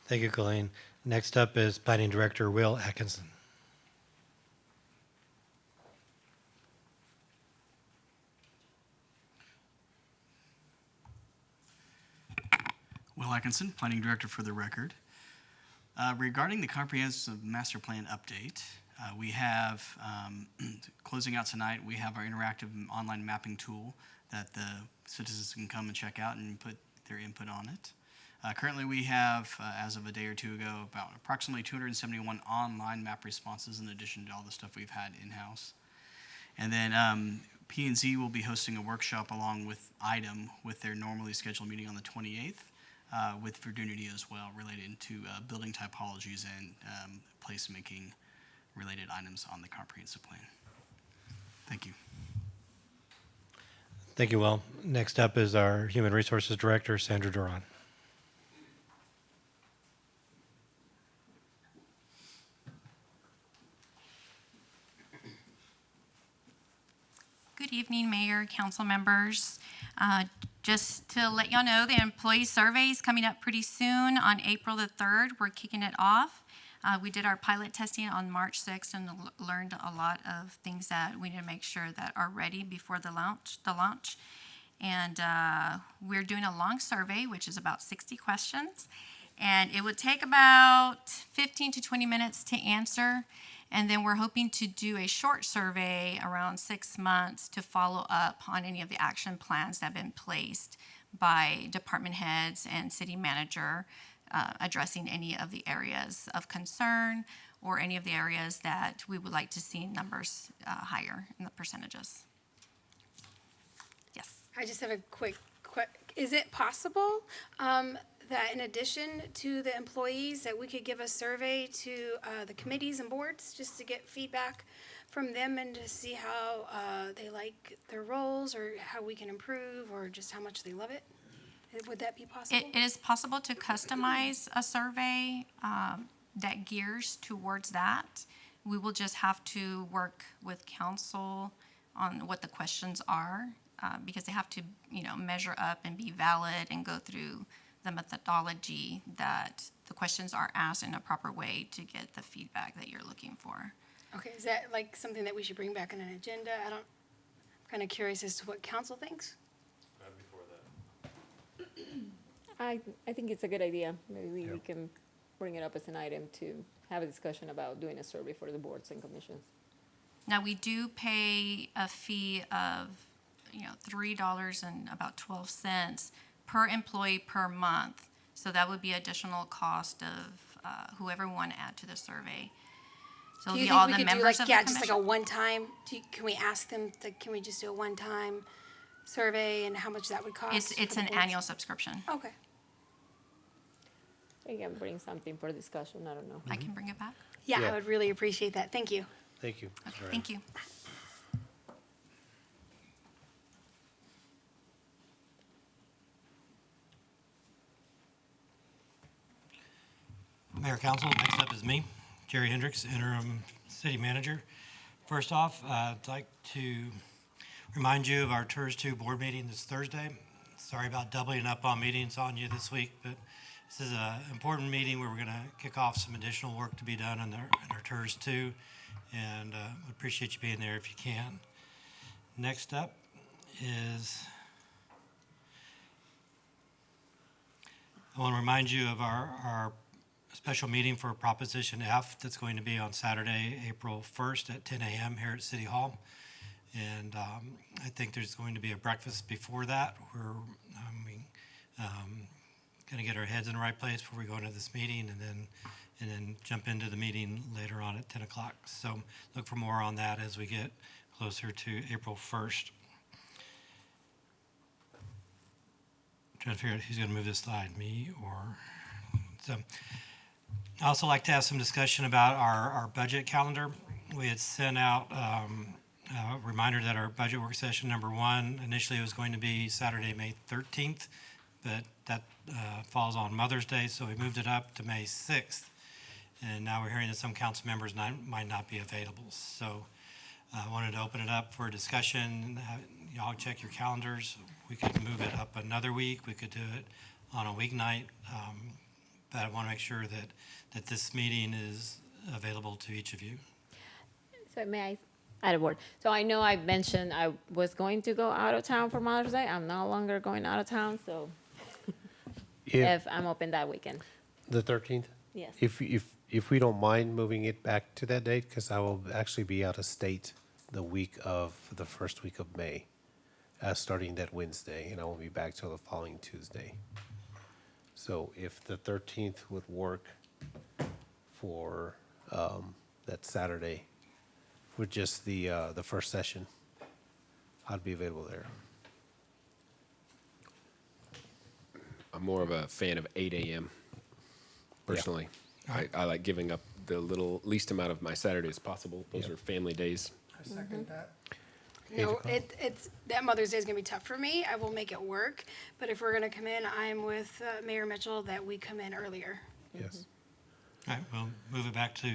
Thank you, Colleen. Next up is Planning Director Will Atkinson. Will Atkinson, Planning Director, for the record. Regarding the Comprehensive Master Plan update, we have, closing out tonight, we have our interactive online mapping tool that the citizens can come and check out and put their input on it. Currently we have, as of a day or two ago, about approximately 271 online map responses in addition to all the stuff we've had in-house. And then P&Z will be hosting a workshop along with ITEM with their normally scheduled meeting on the 28th. With Virginity as well, related to building typologies and placemaking related items on the comprehensive plan. Thank you. Thank you, Will. Next up is our Human Resources Director, Sandra Duran. Good evening, Mayor, council members. Just to let y'all know, the employee survey is coming up pretty soon on April the 3rd. We're kicking it off. We did our pilot testing on March 6th and learned a lot of things that we need to make sure that are ready before the launch. And we're doing a long survey, which is about 60 questions. And it would take about 15 to 20 minutes to answer. And then we're hoping to do a short survey around 6 months to follow up on any of the action plans that have been placed by department heads and city manager, addressing any of the areas of concern or any of the areas that we would like to see numbers higher in the percentages. Yes. I just have a quick, is it possible that in addition to the employees, that we could give a survey to the committees and boards just to get feedback from them and to see how they like their roles or how we can improve or just how much they love it? Would that be possible? It is possible to customize a survey that gears towards that. We will just have to work with council on what the questions are because they have to, measure up and be valid and go through the methodology that the questions are asked in a proper way to get the feedback that you're looking for. Okay, is that like something that we should bring back on an agenda? I'm kind of curious as to what council thinks. I think it's a good idea. Maybe we can bring it up as an item to have a discussion about doing a survey for the boards and commissions. Now, we do pay a fee of, $3.12 per employee per month. So that would be additional cost of whoever we want to add to the survey. So Do you it'll be think all we the could members do of like, the just like a commission. one-time, can we ask them, can we just do a one-time survey and how much that would cost? It's for the an boards? annual subscription. Okay. I can bring something for discussion, I don't know. I can bring it back. Yeah, Yeah. I would really appreciate that. Thank you. Thank you. Okay, thank you. Mayor, Council, next up is me, Jerry Hendrix, Interim City Manager. First off, I'd like to remind you of our TERS 2 board meeting this Thursday. Sorry about doubling up on meetings on you this week, but this is an important meeting where we're going to kick off some additional work to be done in our TERS 2, and would appreciate you being there if you can. Next up is, I want to remind you of our special meeting for Proposition F that's going to be on Saturday, April 1st at 10 a.m. here at City Hall. And I think there's going to be a breakfast before that. We're going to get our heads in the right place before we go into this meeting and then jump into the meeting later on at 10 o'clock. So look for more on that as we get closer to April 1st. Trying to figure out who's going to move this slide, me or... So I also like to have some discussion about our budget calendar. We had sent out a reminder that our budget work session number 1, initially it was going to be Saturday, May 13th, but that falls on Mother's Day, so we moved it up to May 6th. And now we're hearing that some council members might not be available. So I wanted to open it up for a discussion. Y'all check your calendars. We could move it up another week. We could do it on a weeknight. But I want to make sure that this meeting is available to each of you. So may I add a word? So I know I mentioned I was going to go out of town for Mother's Day. I'm no longer going out of town, so if I'm open that weekend. The 13th? Yes. If we don't mind moving it back to that date, because I will actually be out of state the week of the first week of May, starting that Wednesday, and I won't be back till the following Tuesday. So if the 13th would work for that Saturday, with just the first session, I'd be available there. I'm more of a fan of 8 a.m. personally. Yeah. I like giving up the least amount of my Saturdays possible. Those are family days. I second that. No, it's that Mother's Day is going to be tough for me. I will make it work. But if we're going to come in, I'm with Mayor Mitchell that we come in earlier. Yes. All right, we'll move it back to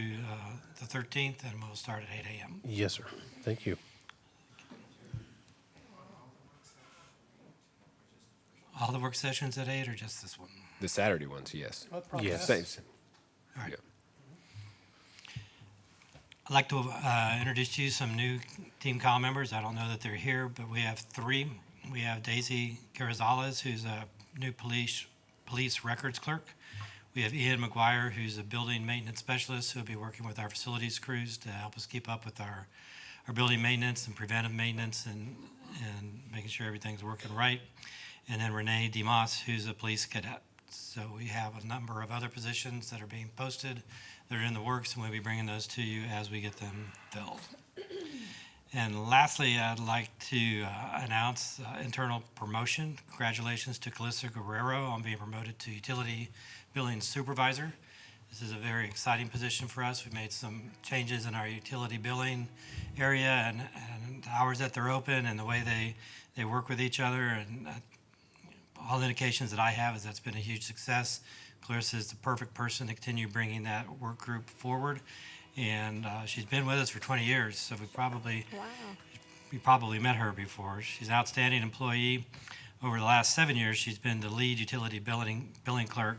the 13th, and we'll start at 8 a.m. Yes, sir. Thank you. all the work sessions at 8 or just this one? The Saturday ones, yes. Yes. Thanks. All right. Yeah. I'd like to introduce to you some new Team Kyle members. I don't know that they're here, but we have 3. We have Daisy Carrizales, who's a new police records clerk. We have Ian McGuire, who's a building maintenance specialist, who will be working with our facilities crews to help us keep up with our building maintenance and preventive maintenance and making sure everything's working right. And then Renee DeMoss, who's a police cadet. So we have a number of other positions that are being posted that are in the works, and we'll be bringing those to you as we get them filled. And lastly, I'd like to announce internal promotion. Congratulations to Calissa Guerrero on being promoted to Utility Billing Supervisor. This is a very exciting position for us. We've made some changes in our utility billing area and the hours that they're open and the way they work with each other. And all the indications that I have is that's been a huge success. Clarissa is the perfect person to continue bringing that work group forward. And she's been with us for 20 years, so we probably met her before. She's an outstanding employee. Over the last 7 years, she's been the lead utility billing clerk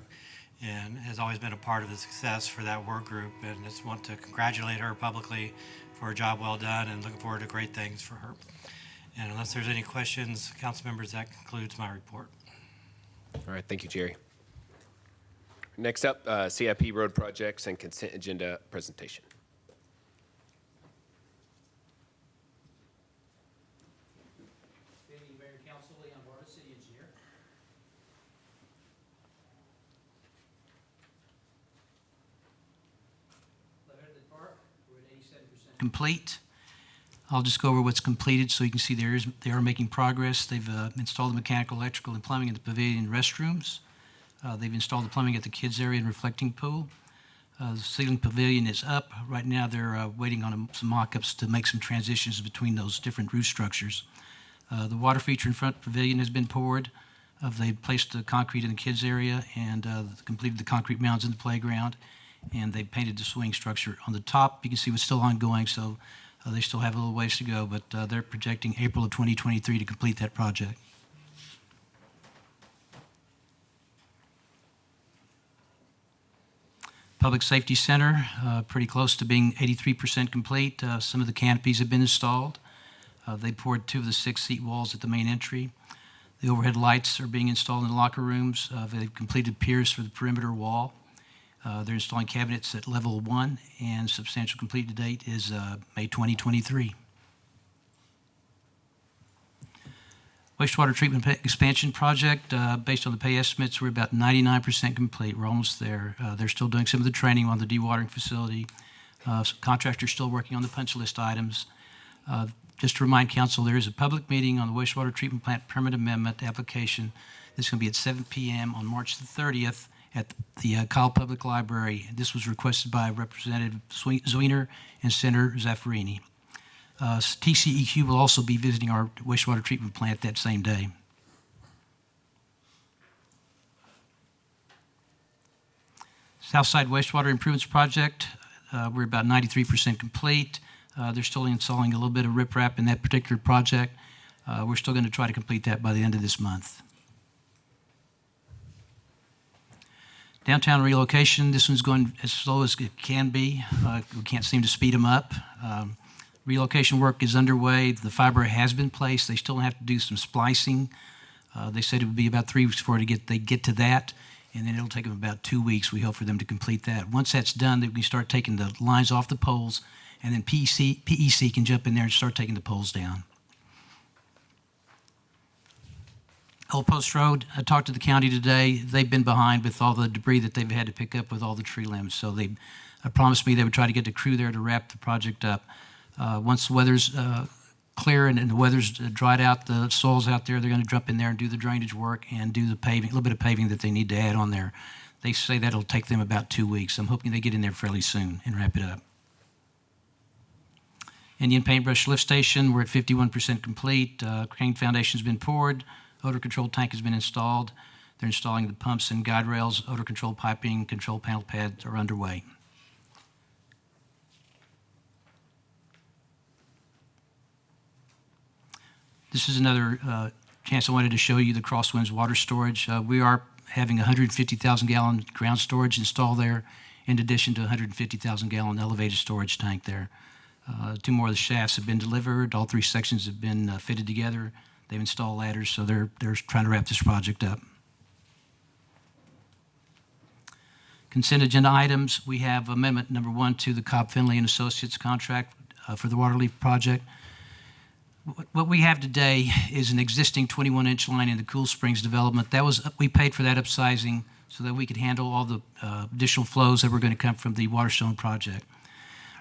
and has always been a part of the success for that work group. And just want to congratulate her publicly for a job well done and looking forward to great things for her. And unless there's any questions, council members, that concludes my report. All right, thank you, Jerry. Next up, CIP road projects and consent agenda presentation. Mayor, Council, Leon Barta, City Engineer. Park, we're at 87% complete. I'll just go over what's completed so you can see they are making progress. They've installed the mechanical, electrical, and plumbing in the pavilion and restrooms. They've installed the plumbing at the kids' area and reflecting pool. The ceiling pavilion is up. Right now, they're waiting on some mock-ups to make some transitions between those different roof structures. The water feature in front pavilion has been poured. They've placed the concrete in the kids' area and completed the concrete mounds in the playground. And they painted the swing structure. On the top, you can see what's still ongoing, so they still have a little ways to go, but they're projecting April of 2023 to complete that project. Public Safety Center, pretty close to being 83% complete. Some of the canopies have been installed. They poured 2 of the 6 seat walls at the main entry. The overhead lights are being installed in the locker rooms. They've completed piers for the perimeter wall. They're installing cabinets at level 1, and substantial complete to date is May 2023. Wastewater treatment expansion project, based on the pay estimates, we're about 99% complete. We're almost there. They're still doing some of the training on the dewatering facility. Contractor's still working on the punch list items. Just to remind council, there is a public meeting on the wastewater treatment plant permit amendment application. This is going to be at 7 p.m. on March the 30th at the Kyle Public Library. This was requested by Representative Zwiener and Senator Zaffarini. TCEQ will also be visiting our wastewater treatment plant that same day. Southside Wastewater Improvements Project, we're about 93% complete. They're still installing a little bit of riprap in that particular project. We're still going to try to complete that by the end of this month. Downtown relocation, this one's going as slow as it can be. We can't seem to speed them up. Relocation work is underway. The fiber has been placed. They still have to do some splicing. They said it would be about 3 weeks before they get to that, and then it'll take them about 2 weeks, we hope, for them to complete that. Once that's done, they can start taking the lines off the poles, and then PEC can jump in there and start taking the poles down. Old Post Road, I talked to the county today. They've been behind with all the debris that they've had to pick up with all the tree limbs, so they promised me they would try to get the crew there to wrap the project up. Once the weather's clear and the weather's dried out, the soil's out there, they're going to jump in there and do the drainage work and do the paving, a little bit of paving that they need to add on there. They say that'll take them about 2 weeks. I'm hoping they get in there fairly soon and wrap it up. Indian Paintbrush Lift Station, we're at 51% complete. Crane foundation's been poured. Odor control tank has been installed. They're installing the pumps and guide rails. Odor control piping, control panel pads are underway. This is another chance I wanted to show you the Crosswinds water storage. We are having 150,000 gallon ground storage installed there, in addition to 150,000 gallon elevated storage tank there. 2 more of the shafts have been delivered. All 3 sections have been fitted together. They've installed ladders, so they're trying to wrap this project up. Consent agenda items, we have amendment number 1 to the Cobb Finley and Associates contract for the Waterleaf project. What we have today is an existing 21-inch line in the Cool Springs development. We paid for that upsizing so that we could handle all the additional flows that were going to come from the Waterstone project.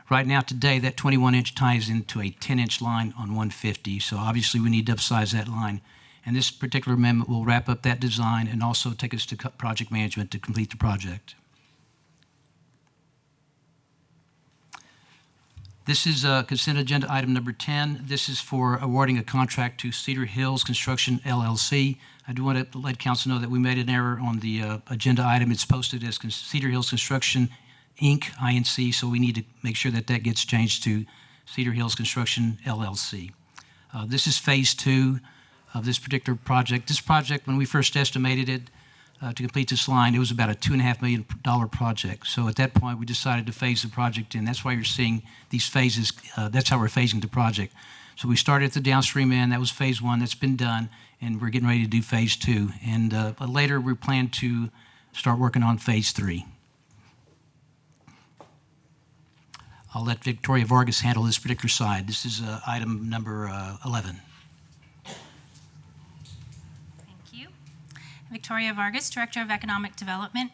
Right now, today, that 21-inch ties into a 10-inch line on 150, so obviously we need to upsize that line. And this particular amendment will wrap up that design and also take us to project management to complete the project. This is consent agenda item number 10. This is for awarding a contract to Cedar Hills Construction LLC. I do want to let council know that we made an error on the agenda item. It's posted as Cedar Hills Construction Inc., INC, so we need to make sure that that gets changed to Cedar Hills Construction LLC. This is phase 2 of this particular project. This project, when we first estimated it to complete this line, it was about a $2.5 million project. So at that point, we decided to phase the project in. That's why you're seeing these phases. That's how we're phasing the project. So we started at the downstream end. That was phase 1. That's been done, and we're getting ready to do phase 2. And later, we plan to start working on phase 3. I'll let Victoria Vargas handle this particular side. This is item number 11. Thank you. Victoria Vargas, Director of Economic Development.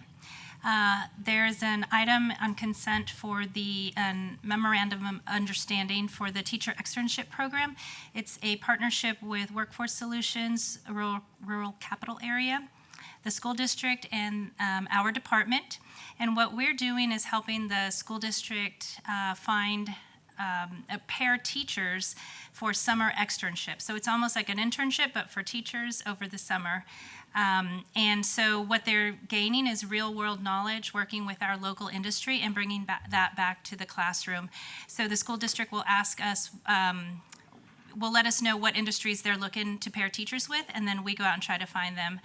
There's an item on consent for the Memorandum of Understanding for the Teacher Externship Program. It's a partnership with Workforce Solutions, Rural Capital Area, the school district, and our department. And what we're doing is helping the school district find pair teachers for summer externships. So it's almost like an internship, but for teachers over the summer. And so what they're gaining is real-world knowledge, working with our local industry and bringing that back to the classroom. So the school district will ask us, will let us know what industries they're looking to pair teachers with, and then we go out and try to find them.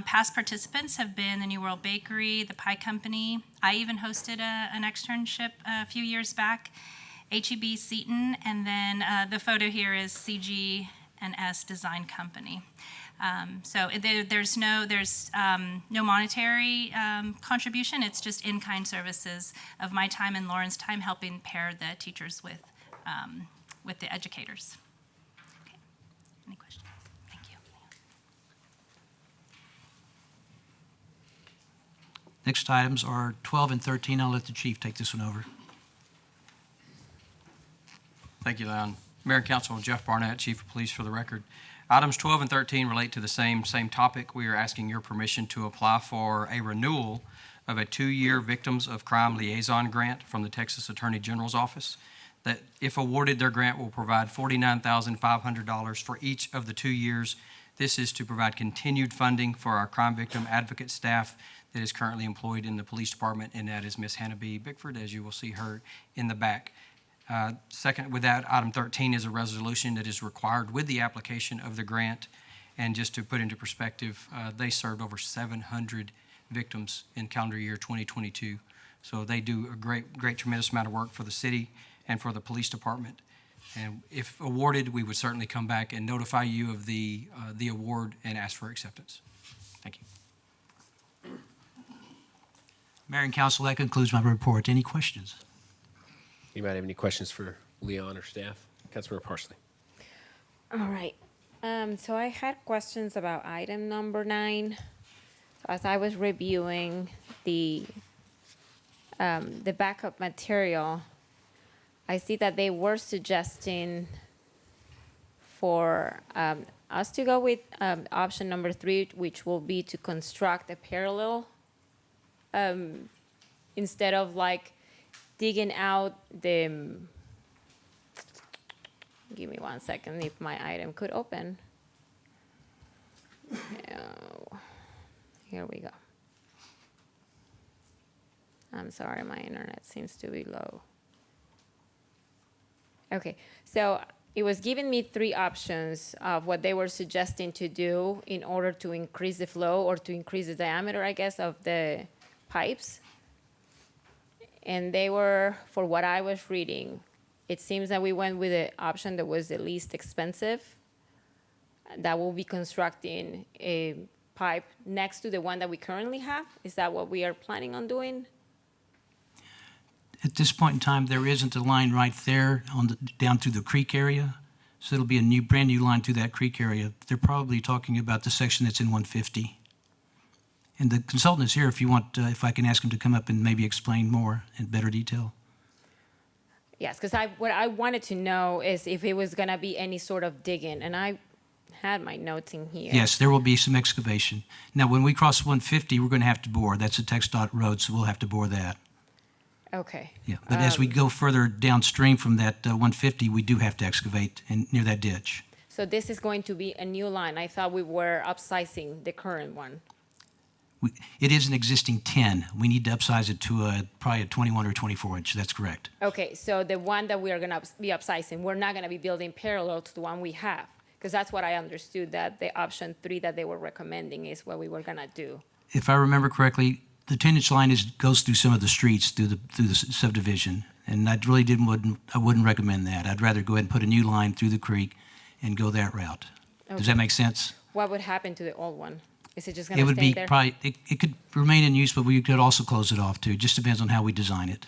Past participants have been the New World Bakery, the Pie Company. I even hosted an externship a few years back, HEB Seton, and then the photo here is CG&S Design Company. So there's no monetary contribution. It's just in-kind services of my time and Lauren's time helping pair the teachers with the educators. Okay. Any questions? Thank you. Next items are 12 and 13. I'll let the chief take this one over. Thank you, Leon. Mayor and Council, Jeff Barnett, Chief of Police for the record. Items 12 and 13 relate to the same topic. We are asking your permission to apply for a renewal of a 2-year Victims of Crime Liaison Grant from the Texas Attorney General's Office. That, if awarded, their grant will provide $49,500 for each of the 2 years. This is to provide continued funding for our crime victim advocate staff that is currently employed in the police department, and that is Ms. Hannah B. Bickford, as you will see her in the back. Second, with that, item 13 is a resolution that is required with the application of the grant. And just to put into perspective, they served over 700 victims in calendar year 2022. So they do a great, tremendous amount of work for the city and for the police department. And if awarded, we would certainly come back and notify you of the award and ask for acceptance. Thank you. Mayor and Council, that concludes my report. Any questions? Anybody have any questions for Leon or staff? Councilmember Parsley. All right. So I had questions about item number 9. As I was reviewing the backup material, I see that they were suggesting for us to go with option number 3, which will be to construct a parallel instead of like digging out the, give me 1 second if my item could open. Oh, here we go. I'm sorry, my internet seems to be low. Okay, so it was giving me three options of what they were suggesting to do in order to increase the flow or to increase the diameter, I guess, of the pipes. And they were, for what I was reading, it seems that we went with the option that was the least expensive. That will be constructing a pipe next to the one that we currently have. Is that what we are planning on doing? At this point in time, there isn't a line right there down through the creek area. So it'll be a brand new line through that creek area. They're probably talking about the section that's in 150. And the consultant is here if you want, if I can ask him to come up and maybe explain more in better detail. Yes, because what I wanted to know is if it was going to be any sort of digging, and I had my notes in here. Yes, there will be some excavation. Now, when we cross 150, we're going to have to bore. That's a TxDOT road, so we'll have to bore that. Okay. Yeah, but as we go further downstream from that 150, we do have to excavate near that ditch. So this is going to be a new line. I thought we were upsizing the current one. It is an existing 10. We need to upsize it to probably a 21 or 24 inch. That's correct. Okay, so the one that we are going to be upsizing, we're not going to be building parallel to the one we have, because that's what I understood, that the option 3 that they were recommending is what we were going to do. If I remember correctly, the 10-inch line goes through some of the streets through the subdivision, and I really wouldn't recommend that. I'd rather go ahead and put a new line through the creek and go that route. Okay. Does that make sense? What would happen to the old one? Is it just It going to would stay be there? probably, it could remain in use, but we could also close it off too. It just depends on how we design it.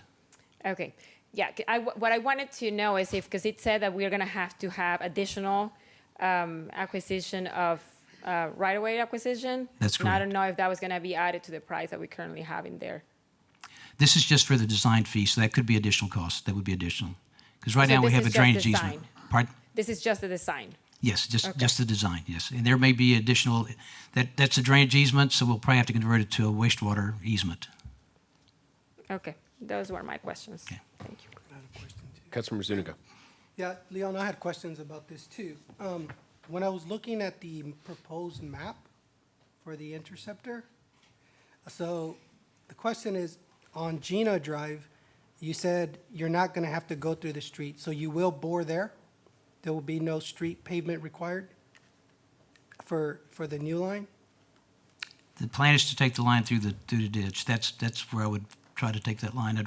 Okay, yeah, what I wanted to know is if, because it said that we're going to have additional acquisition of right-of-way acquisition. That's And I correct. don't know if that was going to be added to the price that we currently have in there. This is just for the design fee, so that could be additional cost. That would be additional. Because right So now we this have a is just drainage design. easement. Pardon? This is just the design. Yes, Okay. just the design, yes. And there may be additional, that's a drainage easement, so we'll probably have to convert it to a wastewater easement. Okay, those were my questions. Thank you. Councilmember Zuniga. Yeah, Leon, I had questions about this too. When I was looking at the proposed map for the interceptor, so the question is, on Gina Drive, you said you're not going to have to go through the street, so you will bore there? There will be no street pavement required for the new line? The plan is to take the line through the ditch. That's where I would try to take that line. I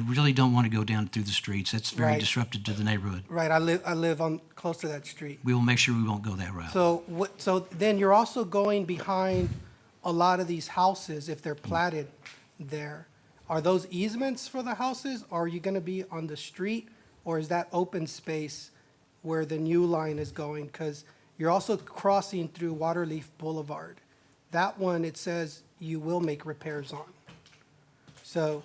really don't want to go down through the streets. That's very Right. disruptive to the neighborhood. Right, I live on, close to that street. We will make sure we won't go that route. So then you're also going behind a lot of these houses, if they're platted there. Are those easements for the houses, or are you gonna be on the street, or is that open space where the new line is going? Because you're also crossing through Waterleaf Boulevard. That one, it says you will make repairs on. So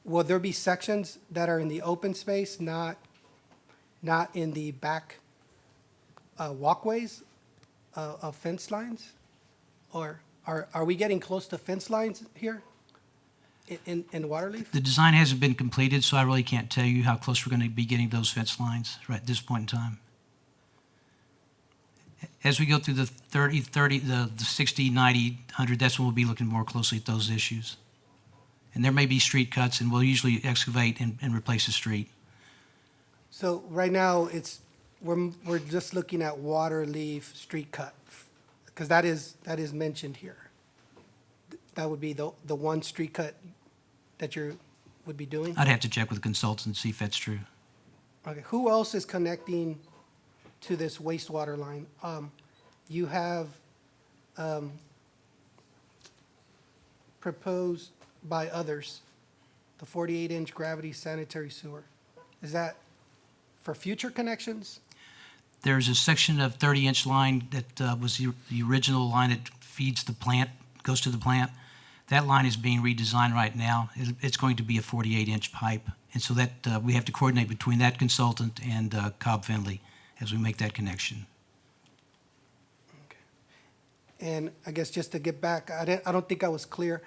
will there be sections that are in the open space, not in the back walkways of fence lines? Or are we getting close to fence lines here in Waterleaf? The design hasn't been completed, so I really can't tell you how close we're going to be getting those fence lines right at this point in time. As we go through the 60, 90, 100, that's when we'll be looking more closely at those issues. And there may be street cuts, and we'll usually excavate and replace the street. So right now, we're just looking at Waterleaf street cut, because that is mentioned here. That would be the one street cut that you would be doing? I'd have to check with the consultant and see if that's true. Okay, who else is connecting to this wastewater line? You have proposed by others, the 48-inch gravity sanitary sewer. Is that for future connections? There's a section of 30-inch line that was the original line that feeds the plant, goes to the plant. That line is being redesigned right now. It's going to be a 48-inch pipe. And so that we have to coordinate between that consultant and Cobb Finley as we make that connection. And I guess just to get back, I don't think I was clear.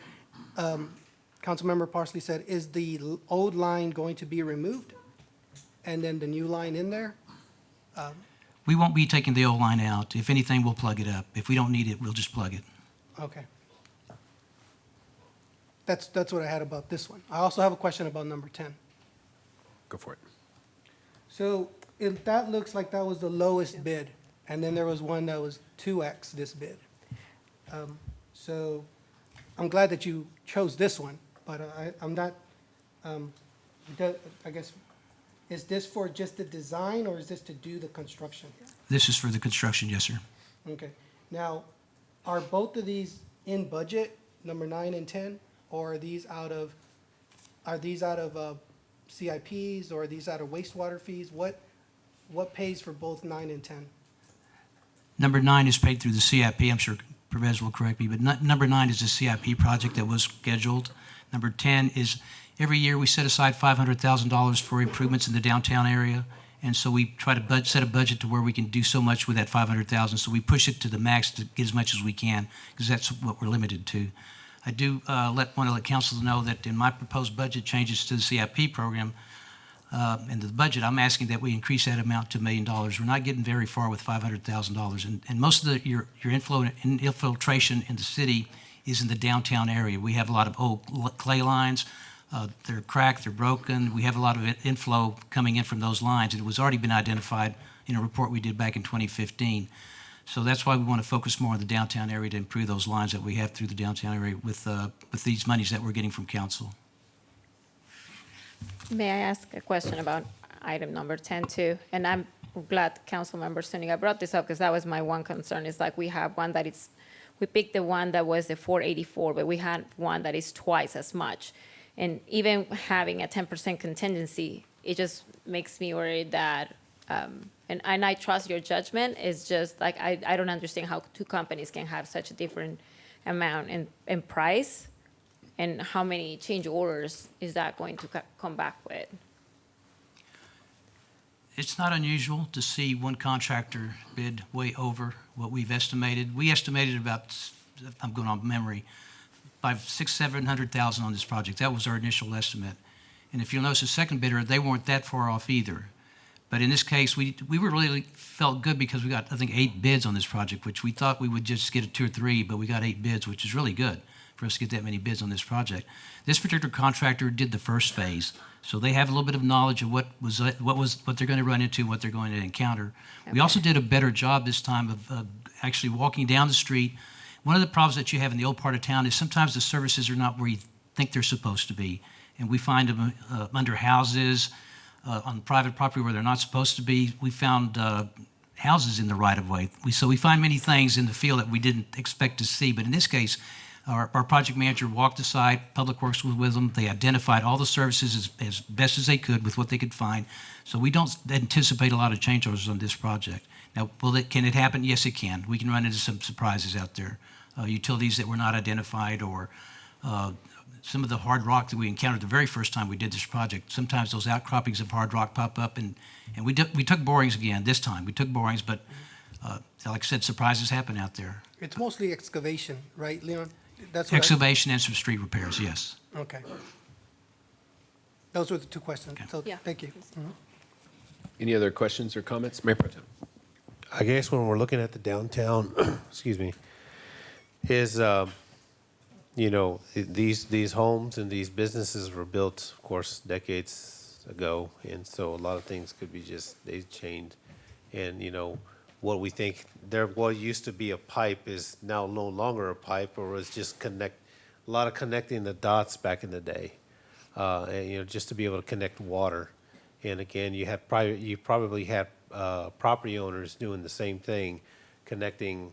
Councilmember Parsley said, is the old line going to be removed and then the new line in there? We won't be taking the old line out. If anything, we'll plug it up. If we don't need it, we'll just plug it. Okay. That's what I had about this one. I also have a question about number 10. Go for it. So that looks like that was the lowest bid, and then there was one that was 2x this bid. So I'm glad that you chose this one, but I'm not, I guess, is this for just the design, or is this to do the construction? This is for the construction, yes, sir. Okay. Now, are both of these in budget, number 9 and 10, or are these out of CIPs, or are these out of wastewater fees? What pays for both 9 and 10? Number 9 is paid through the CIP. I'm sure Pervez will correct me, but number 9 is a CIP project that was scheduled. Number 10 is every year we set aside $500,000 for improvements in the downtown area. And so we try to set a budget to where we can do so much with that $500,000. So we push it to the max to get as much as we can, because that's what we're limited to. I do want to let council know that in my proposed budget changes to the CIP program and the budget, I'm asking that we increase that amount to $1 million. We're not getting very far with $500,000. And most of your infiltration in the city is in the downtown area. We have a lot of old clay lines. They're cracked, they're broken. We have a lot of inflow coming in from those lines, and it was already been identified in a report we did back in 2015. So that's why we want to focus more on the downtown area to improve those lines that we have through the downtown area with these monies that we're getting from council. May I ask a question about item number 10 too? And I'm glad Councilmember Zuniga brought this up, because that was my one concern. It's like we have one that we picked the one that was the 484, but we had one that is twice as much. And even having a 10% contingency, it just makes me worried that, and I trust your judgment, it's just like, I don't understand how two companies can have such a different amount in price, and how many change orders is that going to come back with? It's not unusual to see one contractor bid way over what we've estimated. We estimated about, I'm going on memory, $700,000 on this project. That was our initial estimate. And if you'll notice, the second bidder, they weren't that far off either. But in this case, we really felt good because we got, I think, 8 bids on this project, which we thought we would just get 2 or 3, but we got 8 bids, which is really good for us to get that many bids on this project. This particular contractor did the first phase, so they have a little bit of knowledge of what they're going to run into, what they're going to encounter. Okay. We also did a better job this time of actually walking down the street. One of the problems that you have in the old part of town is sometimes the services are not where you think they're supposed to be. And we find them under houses, on private property where they're not supposed to be. We found houses in the right-of-way. So we find many things in the field that we didn't expect to see. But in this case, our project manager walked the site, Public Works was with them. They identified all the services as best as they could with what they could find. So we don't anticipate a lot of change orders on this project. Now, can it happen? Yes, it can. We can run into some surprises out there. Utilities that were not identified, or some of the hard rock that we encountered the very first time we did this project. Sometimes those outcroppings of hard rock pop up, and we took borings again this time. We took borings, but like I said, surprises happen out there. It's mostly excavation, right, Leon? That's excavation and some street repairs, yes. Okay. Those were the 2 questions. Okay. So yeah. Thank you. Mm-hmm. Any other questions or comments? Mayor Pro Tem. I guess when we're looking at the downtown, excuse me, is these homes and these businesses were built, of course, decades ago, and so a lot of things could be they changed, and what we think what used to be a pipe is now no longer a pipe, or was just a lot of connecting the dots back in the day, and just to be able to connect water, and again you probably had property owners doing the same thing, connecting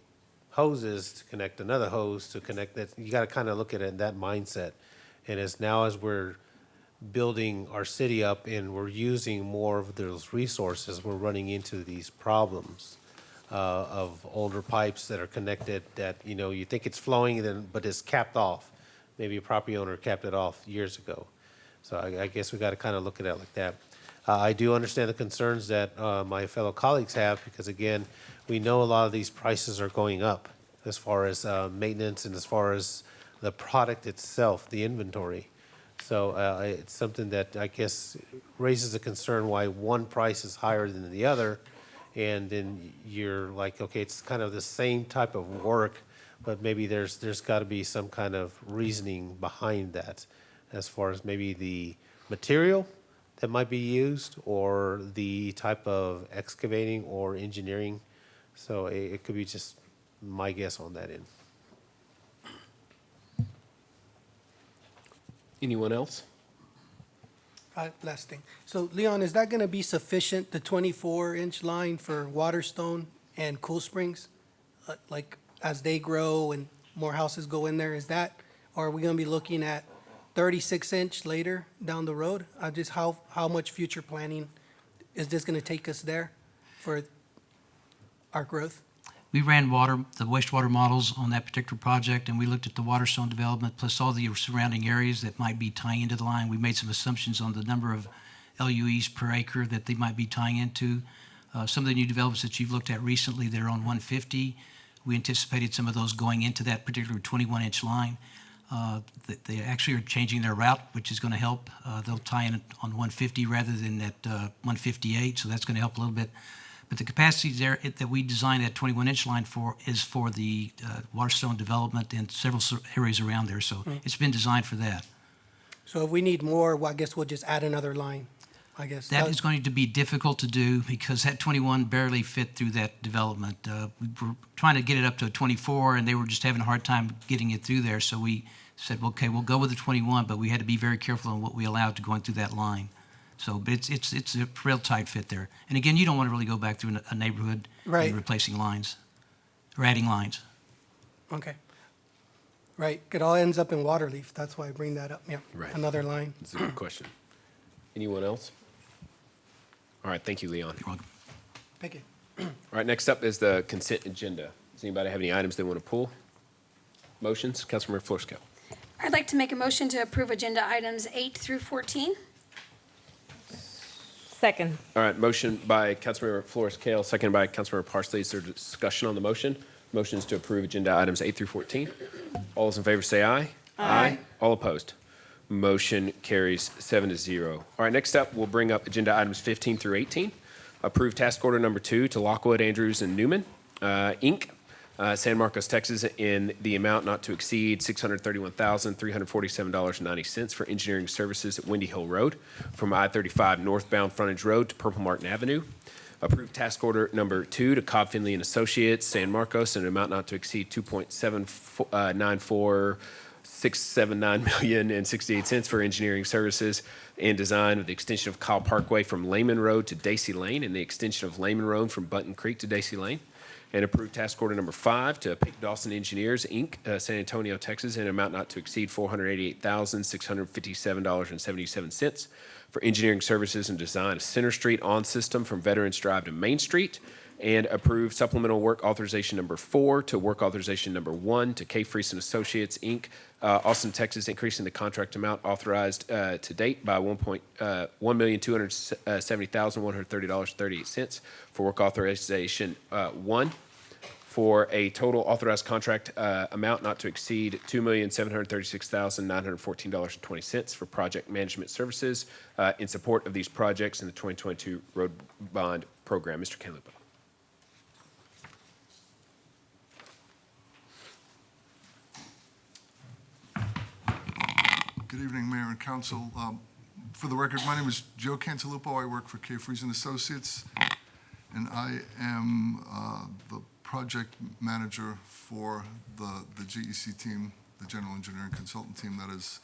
hoses to connect another hose to connect that. You got to kind of look at it in that mindset. And as we're building our city up and we're using more of those resources, we're running into these problems of older pipes that are connected that, you think it's flowing, but it's capped off. Maybe a property owner capped it off years ago. So I guess we got to kind of look at it like that. I do understand the concerns that my fellow colleagues have, because again, we know a lot of these prices are going up as far as maintenance and as far as the product itself, the inventory. So it's something that I guess raises a concern why one price is higher than the other, and then you're like, okay, it's kind of the same type of work, but maybe there's got to be some kind of reasoning behind that, as far as maybe the material that might be used or the type of excavating or engineering. So it could be just my guess on that end. Anyone else? Last thing. So Leon, is that going to be sufficient, the 24-inch line for Waterstone and Cool Springs? Like as they grow and more houses go in there, is that, or are we going to be looking at 36-inch later down the road? Just how much future planning is this going to take us there for our growth? We ran the wastewater models on that particular project, and we looked at the Waterstone development plus all the surrounding areas that might be tying into the line. We made some assumptions on the number of LUEs per acre that they might be tying into. Some of the new developments that you've looked at recently, they're on 150. We anticipated some of those going into that particular 21-inch line. They actually are changing their route, which is going to help. They'll tie in on 150 rather than at 158, so that's going to help a little bit. But the capacity there that we designed that 21-inch line for is for the Waterstone development and several areas around there. So it's been designed for that. So if we need more, well, I guess we'll just add another line, I guess. That is going to be difficult to do because that 21 barely fit through that development. We were trying to get it up to a 24, and they were just having a hard time getting it through there. So we said, okay, we'll go with the 21, but we had to be very careful on what we allowed to going through that line. So, but it's a real tight fit there. And again, you don't want to really go back through a neighborhood and replacing lines or adding lines. Okay. Right. It all ends up in Waterleaf. That's why I bring that up. Yeah. Right. Another line. That's a good question. Anyone else? All right, thank you, Leon. You're welcome. Thank you. All right, next up is the consent agenda. Does anybody have any items they want to pull? Motions? Councilmember Flores-Cale. I'd like to make a motion to approve agenda items 8 through 14. Second. All right, motion by Councilmember Flores-Cale, seconded by Councilmember Parsley. Is there discussion on the motion? Motions to approve agenda items 8 through 14. All those in favor say aye. Aye. All opposed. Motion carries 7-0. All right, next up, we'll bring up agenda items 15 through 18. Approve task order number 2 to Lockwood, Andrews, and Newman, Inc., San Marcos, Texas, in the amount not to exceed $631,347.90 for engineering services at Windy Hill Road from I-35 northbound frontage road to Purple Martin Avenue. Approve task order number 2 to Cobb Finley and Associates, San Marcos, in an amount not to exceed $2.79679,068 for engineering services and design of the extension of Kyle Parkway from Lehman Road to Dacey Lane and the extension of Lehman Road from Button Creek to Dacey Lane. And approve task order number 5 to Pick Dawson Engineers, Inc., San Antonio, Texas, in an amount not to exceed $488,657.77 for engineering services and design of Center Street on system from Veterans Drive to Main Street. And approve supplemental work authorization number 4 to work authorization number 1 to K. Freese and Associates, Inc., Austin, Texas, increasing the contract amount authorized to date by $1,270,130.38 for work authorization 1 for a total authorized contract amount not to exceed $2,736,914.20 for project management services in support of these projects in the 2022 road bond program. Mr. Canlupa. Good evening, Mayor and Council. For the record, my name is Joe Cantalupo. I work for K. Freese and Associates, and I am the project manager for the GEC team, the General Engineering Consultant team that is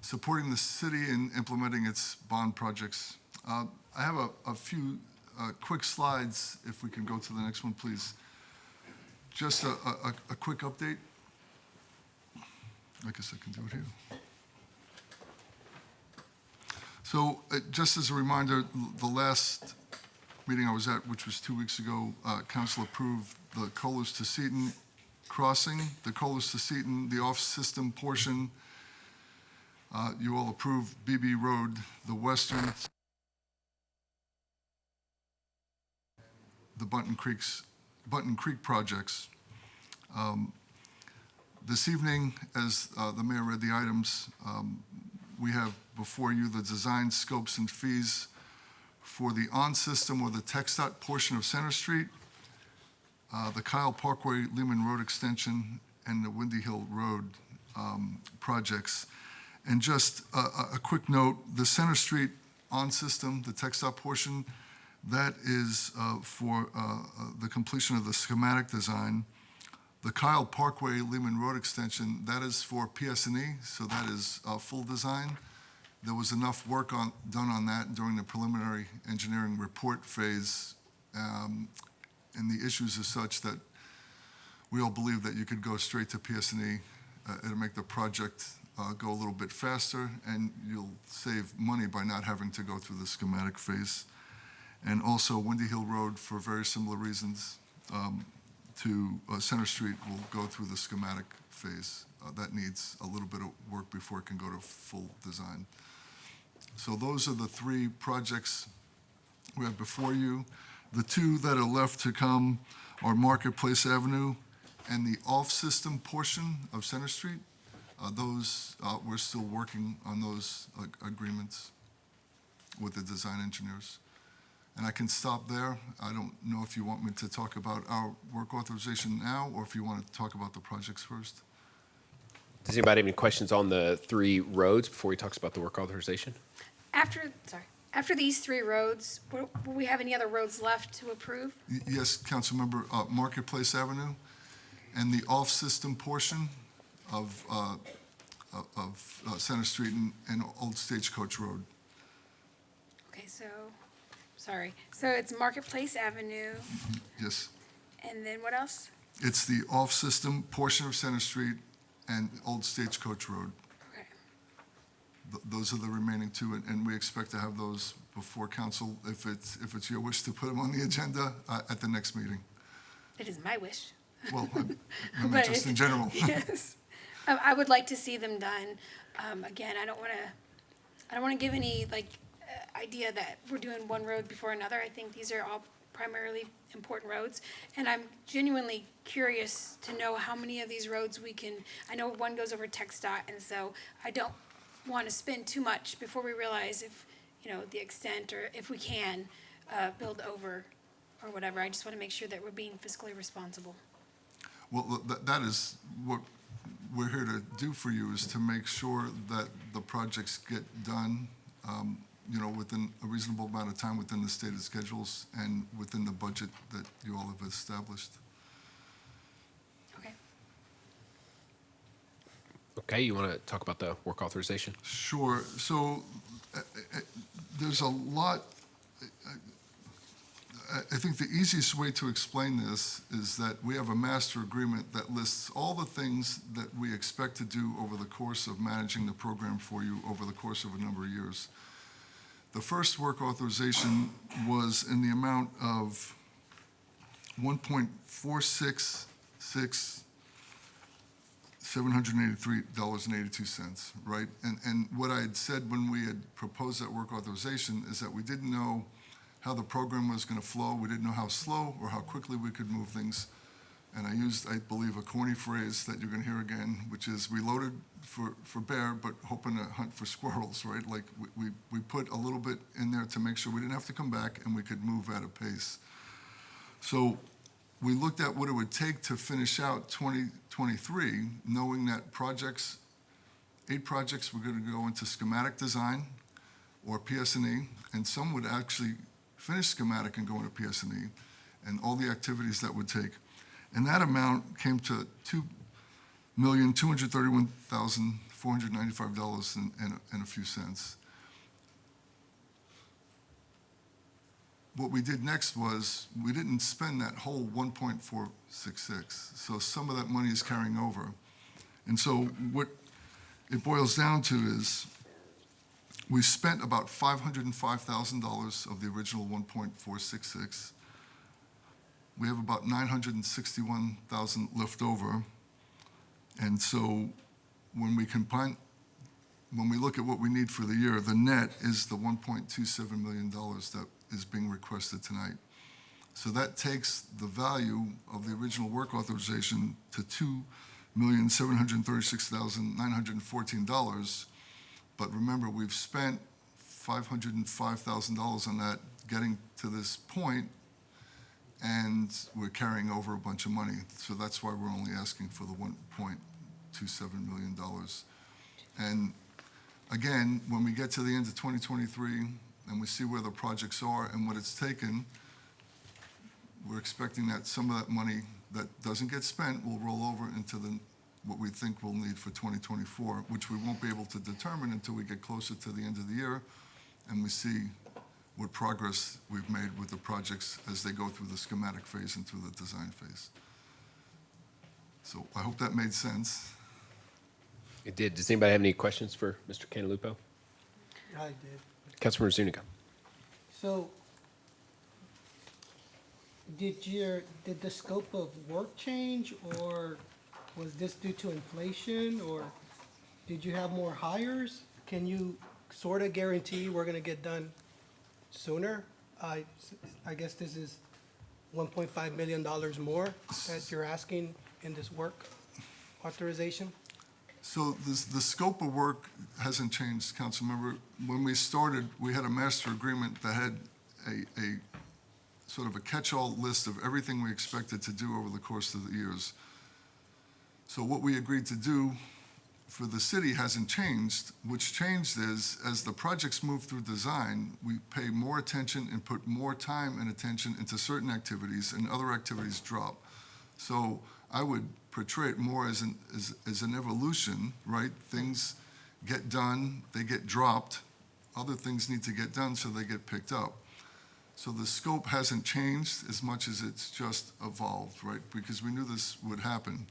supporting the city in implementing its bond projects. I have a few quick slides, if we can go to the next one, please. Just a quick update. I guess I can do it here. So just as a reminder, the last meeting I was at, which was 2 weeks ago, Council approved the Colas to Seton crossing, the Colas to Seton, the off-system portion. You all approved BB Road, the western, the Button Creek projects. This evening, as the mayor read the items, we have before you the design scopes and fees for the on-system or the TxDOT portion of Center Street, the Kyle Parkway Lehman Road extension, and the Windy Hill Road projects. And just a quick note, the Center Street on-system, the TechStop portion, that is for the completion of the schematic design. The Kyle Parkway Lehman Road extension, that is for PS&E, so that is full design. There was enough work done on that during the preliminary engineering report phase, and the issues are such that we all believe that you could go straight to PS&E. It'll make the project go a little bit faster, and you'll save money by not having to go through the schematic phase. And also Windy Hill Road, for very similar reasons, to Center Street will go through the schematic phase. That needs a little bit of work before it can go to full design. So those are the three projects we have before you. The two that are left to come are Marketplace Avenue and the off-system portion of Center Street. Those, we're still working on those agreements with the design engineers. And I can stop there. I don't know if you want me to talk about our work authorization now, or if you want to talk about the projects first. Does anybody have any questions on the three roads before he talks about the work authorization? After these three roads, will we have any other roads left to approve? Yes, Councilmember, Marketplace Avenue and the off-system portion of Center Street and Old Stagecoach Road. Okay, so it's Marketplace Avenue, Yes. and then what else? It's the off-system portion of Center Street and Old Stagecoach Road. Okay. Those are the remaining two, and we expect to have those before council, if it's your wish to put them on the agenda at the next meeting. It is my wish. Well, I'm just in general. Yes. I would like to see them done. Again, I don't want to give any idea that we're doing one road before another. I think these are all primarily important roads, and I'm genuinely curious to know how many of these roads we can. I know one goes over TxDOT, and so I don't want to spend too much before we realize if the extent, or if we can build over or whatever. I just want to make sure that we're being fiscally responsible. Well, that is what we're here to do for you, is to make sure that the projects get done, within a reasonable amount of time, within the stated schedules and within the budget that you all have established. Okay, you want to talk about the work authorization? Sure. So there's a lot. I think the easiest way to explain this is that we have a master agreement that lists all the things that we expect to do over the course of managing the program for you over the course of a number of years. The first work authorization was in the amount of $1.466,783.82, right? And what I had said when we had proposed that work authorization is that we didn't know how the program was going to flow. We didn't know how slow or how quickly we could move things. And I used, I believe, a corny phrase that you're going to hear again, which is we loaded for bear, but hoping to hunt for squirrels, right? Like we put a little bit in there to make sure we didn't have to come back and we could move at a pace. So we looked at what it would take to finish out 2023, knowing that 8 projects were going to go into schematic design or PS&E, and some would actually finish schematic and go into PS&E, and all the activities that would take. And that amount came to $2,231,495 and a few cents. What we did next was we didn't spend that whole 1.466. So some of that money is carrying over. And so what it boils down to is we spent about $505,000 of the original 1.466. We have about $961,000 left over. And so when we look at what we need for the year, the net is the $1.27 million that is being requested tonight. So that takes the value of the original work authorization to $2,736,914. But remember, we've spent $505,000 on that getting to this point, and we're carrying over a bunch of money. So that's why we're only asking for the $1.27 million. And again, when we get to the end of 2023, and we see where the projects are and what it's taken, we're expecting that some of that money that doesn't get spent will roll over into what we think we'll need for 2024, which we won't be able to determine until we get closer to the end of the year and we see what progress we've made with the projects as they go through the schematic phase and through the design phase. So I hope that made sense. It did. Does anybody have any questions for Mr. Cantalupo? I did. Councilmember Zuniga. So, did the scope of work change, or was this due to inflation, or did you have more hires? Can you sort of guarantee we're gonna get done sooner? I guess this is $1.5 million more that you're asking in this work authorization? So the scope of work hasn't changed, Councilmember. When we started, we had a master agreement that had a sort of a catch-all list of everything we expected to do over the course of the years. So what we agreed to do for the city hasn't changed. What's changed is, as the projects move through design, we pay more attention and put more time and attention into certain activities, and other activities drop. So I would portray it more as an evolution, right? Things get done, they get dropped. Other things need to get done, so they get picked up. So the scope hasn't changed as much as it's just evolved, right? Because we knew this would happen.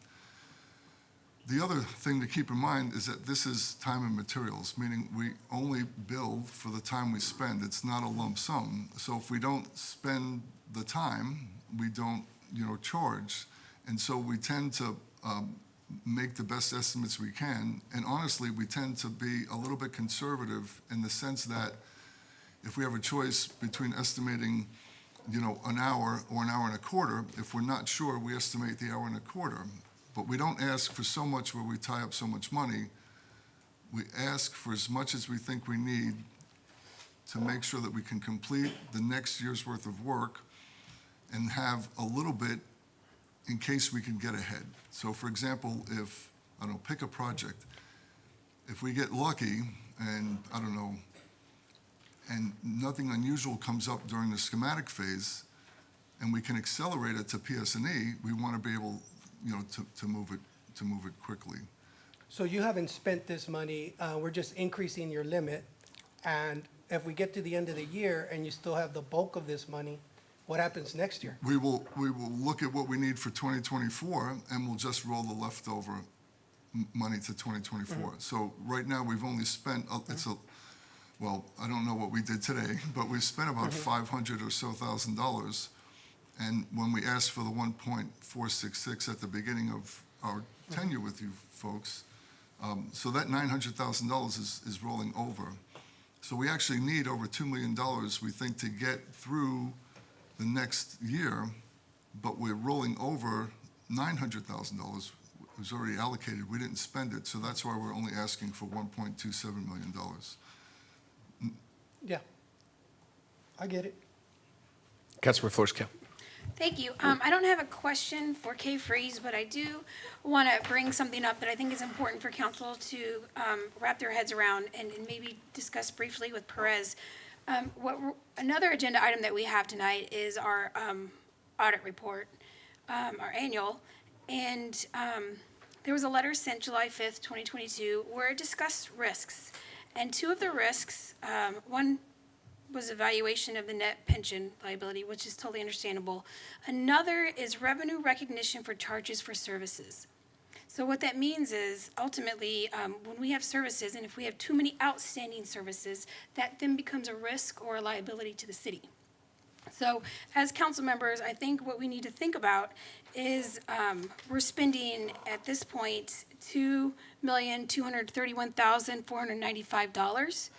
The other thing to keep in mind is that this is time and materials, meaning we only bill for the time we spend. It's not a lump sum. So if we don't spend the time, we don't, charge. And so we tend to make the best estimates we can. And honestly, we tend to be a little bit conservative in the sense that if we have a choice between estimating, an hour or an hour and a quarter, if we're not sure, we estimate the hour and a quarter. But we don't ask for so much where we tie up so much money. We ask for as much as we think we need to make sure that we can complete the next year's worth of work and have a little bit in case we can get ahead. So for example, if, pick a project. If we get lucky and, and nothing unusual comes up during the schematic phase and we can accelerate it to PS&E, we want to be able, to move it quickly. So you haven't spent this money, we're just increasing your limit, and if we get to the end of the year and you still have the bulk of this money, what happens next year? We will look at what we need for 2024, and we'll just roll the leftover money to 2024. Mm-hmm. So right now, we've only spent, well, I don't know what we did today, but we've spent about $500,000 or so. And when we asked for the 1.466 at the beginning of our tenure with you folks, so that $900,000 is rolling over. So we actually need over $2 million, we think, to get through the next year, but we're rolling over $900,000. It was already allocated. We didn't spend it, so that's why we're only asking for $1.27 million. Yeah, I get it. Councilmember Flores-Cale. Thank you. I don't have a question for Kay Freeze, but I do want to bring something up that I think is important for council to wrap their heads around and maybe discuss briefly with Perez. Another agenda item that we have tonight is our audit report, our annual. And there was a letter sent July 5th, 2022, where it discussed risks. And two of the risks, one was evaluation of the net pension liability, which is totally understandable. Another is revenue recognition for charges for services. So what that means is ultimately when we have services and if we have too many outstanding services, that then becomes a risk or a liability to the city. So as council members, I think what we need to think about is we're spending at this point $2,231,495.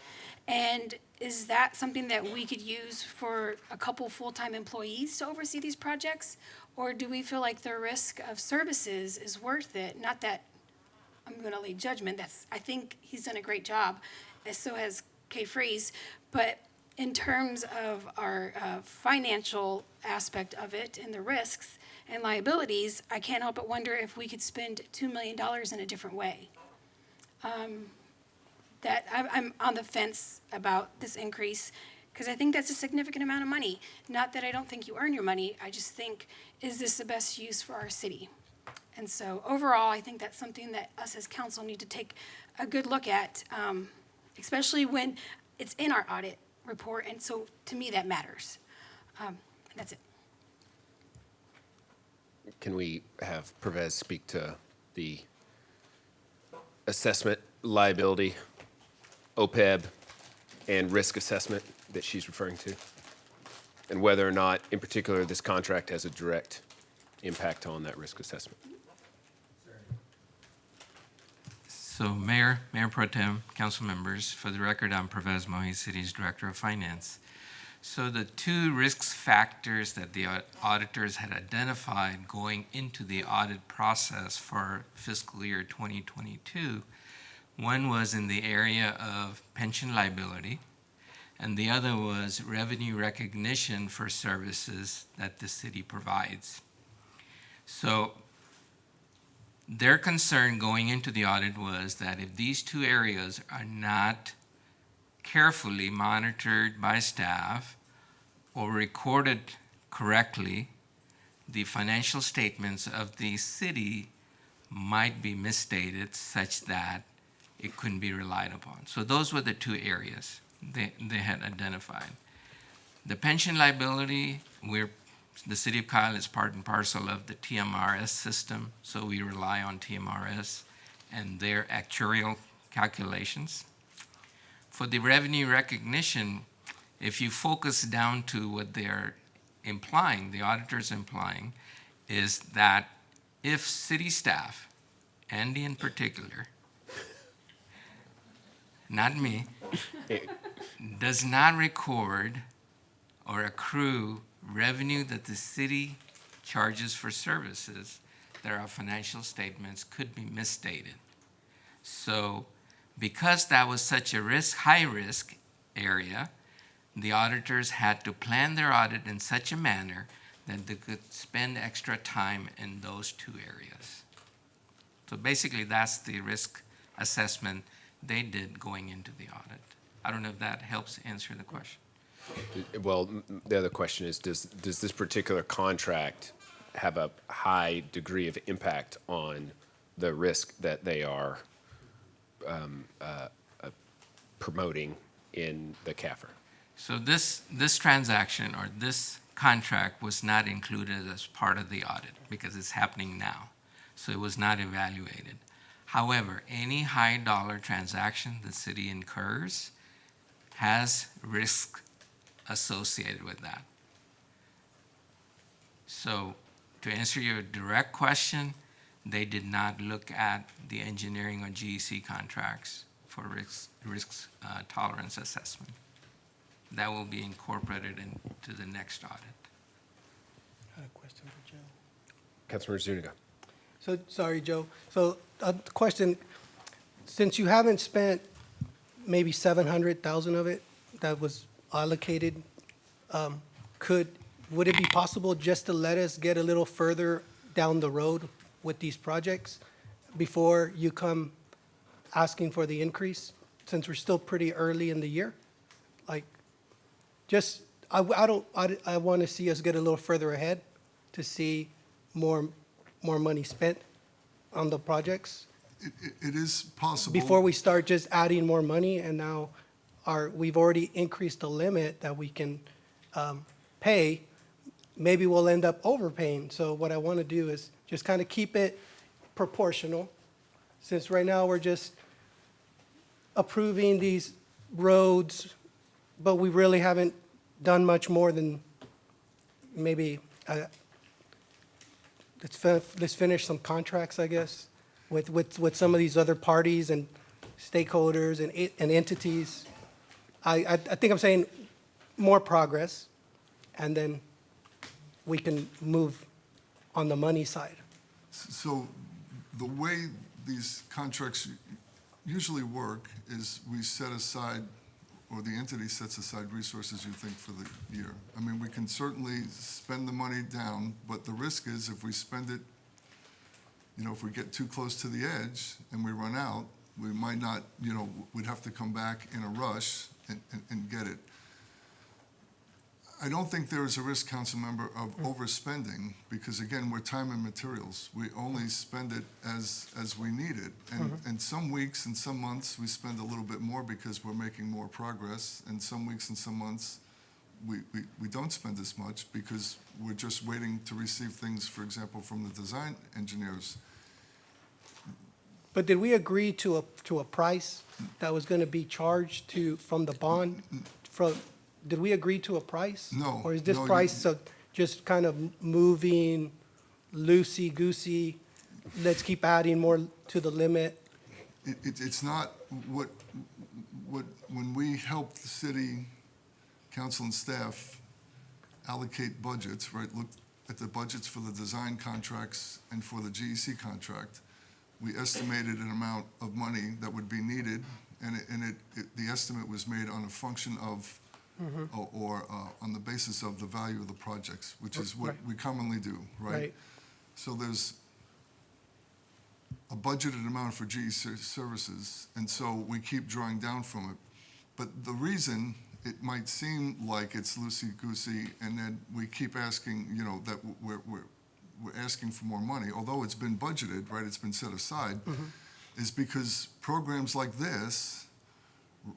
And is that something that we could use for a couple full-time employees to oversee these projects? Or do we feel like the risk of services is worth it? Not that I'm going to lay judgment. I think he's done a great job, as so has Kay Freeze. But in terms of our financial aspect of it and the risks and liabilities, I can't help but wonder if we could spend $2 million in a different way. That I'm on the fence about this increase. Because I think that's a significant amount of money. Not that I don't think you earn your money, I just think, is this the best use for our city? And so overall, I think that's something that us as council need to take a good look at, especially when it's in our audit report. And so to me, that matters. And that's it. Can we have Pervez speak to the assessment, liability, OPEB, and risk assessment that she's referring to? And whether or not, in particular, this contract has a direct impact on that risk assessment? So Mayor Pro Tem, council members, for the record, I'm Pervez Mohi, City's Director of Finance. So the two risk factors that the auditors had identified going into the audit process for fiscal year 2022, one was in the area of pension liability, and the other was revenue recognition for services that the city provides. So their concern going into the audit was that if these two areas are not carefully monitored by staff or recorded correctly, the financial statements of the city might be misstated such that it couldn't be relied upon. So those were the two areas they had identified. The pension liability, the city of Kyle is part and parcel of the TMRS system, so we rely on TMRS and their actuarial calculations. For the revenue recognition, if you focus down to what they're implying, the auditor's implying, is that if city staff, Andy in particular, not me, does not record or accrue revenue that the city charges for services, there are financial statements could be misstated. So because that was such a high risk area, the auditors had to plan their audit in such a manner that they could spend extra time in those two areas. So basically that's the risk assessment they did going into the audit. I don't know if that helps answer the question. Well, the other question is, does this particular contract have a high degree of impact on the risk that they are promoting in the CAFR? So this transaction or this contract was not included as part of the audit because it's happening now. So it was not evaluated. However, any high dollar transaction the city incurs has risk associated with that. So to answer your direct question, they did not look at the engineering or GEC contracts for risk tolerance assessment. That will be incorporated into the next audit. I had a question for Joe. Councilmember Zuniga. So, sorry, Joe. So, question, since you haven't spent maybe 700,000 of it that was allocated, would it be possible just to let us get a little further down the road with these projects before you come asking for the increase, since we're still pretty early in the year? Like, just, I want to see us get a little further ahead to see more money spent on the projects. It is possible. Before we start just adding more money, and now we've already increased the limit that we can pay, maybe we'll end up overpaying. So what I want to do is just kind of keep it proportional, since right now we're just approving these roads, but we really haven't done much more than maybe, let's finish some contracts, I guess, with some of these other parties and stakeholders and entities. I think I'm saying more progress, and then we can move on the money side. So the way these contracts usually work is we set aside, or the entity sets aside resources you think for the year. I mean, we can certainly spend the money down, but the risk is if we spend it, if we get too close to the edge and we run out, we might not, we'd have to come back in a rush and get it. I don't think there is a risk, council member, of overspending, because again, we're time and materials. We only spend it as we need it. And some weeks and some months, we spend a little bit more because we're making more progress. And some weeks and some months, we don't spend as much because we're just waiting to receive things, for example, from the design engineers. But did we agree to a price that was going to be charged from the bond? Did we agree to a price? No. Or is this no, price just kind of moving loosey-goosey? Let's keep adding more to the limit? It's not when we help the city council and staff allocate budgets, right? Look at the budgets for the design contracts and for the GEC contract. We estimated an amount of money that would be needed, and the estimate was made on a function of, or on the basis of the value of the projects, which is what we commonly do, right? So there's a budgeted amount for GEC services, and so we keep drawing down from it. But the reason it might seem like it's loosey-goosey, and then we keep asking, that we're asking for more money, although it's been budgeted, right, it's been set aside, is because programs like this,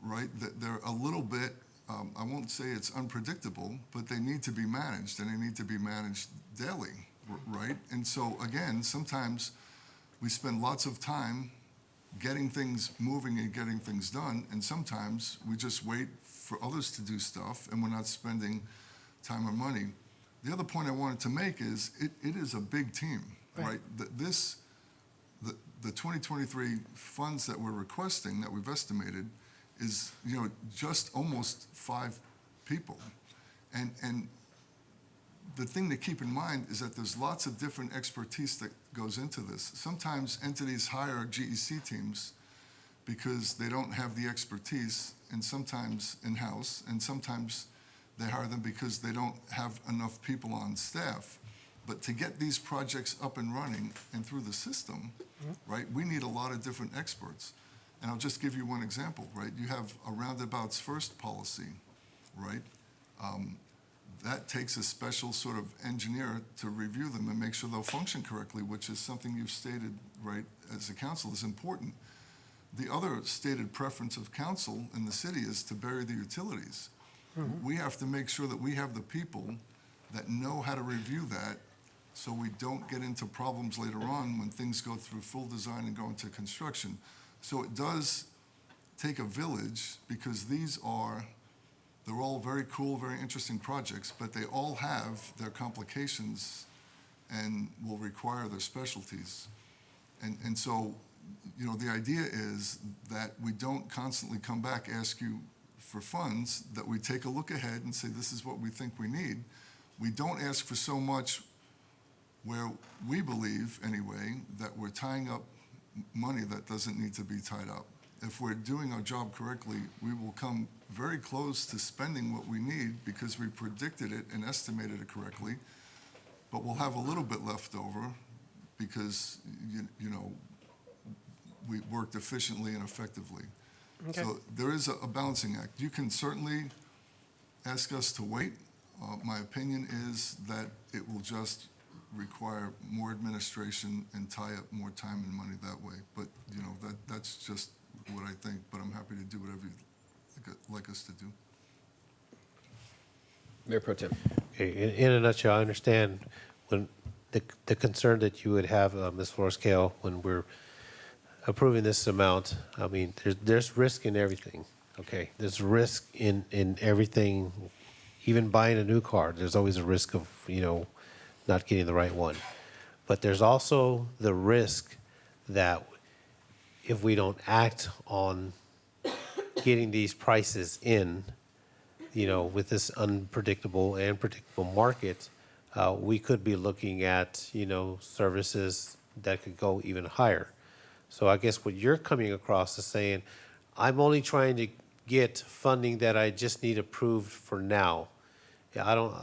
right, that they're a little bit, I won't say it's unpredictable, but they need to be managed, and they need to be managed daily, right? And so, again, sometimes we spend lots of time getting things moving and getting things done, and sometimes we just wait for others to do stuff, and we're not spending time or money. The other point I wanted to make is it is a big team, right? The 2023 funds that we're requesting, that we've estimated, is just almost 5 people, and the thing to keep in mind is that there's lots of different expertise that goes into this. Sometimes entities hire GEC teams because they don't have the expertise, and sometimes in-house, and sometimes they hire them because they don't have enough people on staff. But to get these projects up and running and through the system, right, we need a lot of different experts. And I'll just give you one example, right? You have a roundabouts first policy, right? That takes a special sort of engineer to review them and make sure they'll function correctly, which is something you've stated, right, as a council is important. The other stated preference of council in the city is to bury the utilities. We have to make sure that we have the people that know how to review that, so we don't get into problems later on when things go through full design and go into construction. So it does take a village, because they're all very cool, very interesting projects, but they all have their complications and will require their specialties. And so, the idea is that we don't constantly come back, ask you for funds, that we take a look ahead and say, this is what we think we need. We don't ask for so much where we believe, anyway, that we're tying up money that doesn't need to be tied up. If we're doing our job correctly, we will come very close to spending what we need because we predicted it and estimated it correctly, but we'll have a little bit left over because, we worked efficiently and effectively. Okay. So there is a balancing act. You can certainly ask us to wait. My opinion is that it will just require more administration and tie up more time and money that way. But, that's just what I think, but I'm happy to do whatever you'd like us to do. Mayor Pro Tem. Okay, in a nutshell, I understand when the concern that you would have, Ms. Flores-Cale, when we're approving this amount. I mean, there's risk in everything, okay? There's risk in everything, even buying a new car. There's always a risk of, not getting the right one. But there's also the risk that if we don't act on getting these prices in, with this unpredictable and predictable market, we could be looking at, services that could go even higher. So I guess what you're coming across is saying, I'm only trying to get funding that I just need approved for now. Yeah, I don't,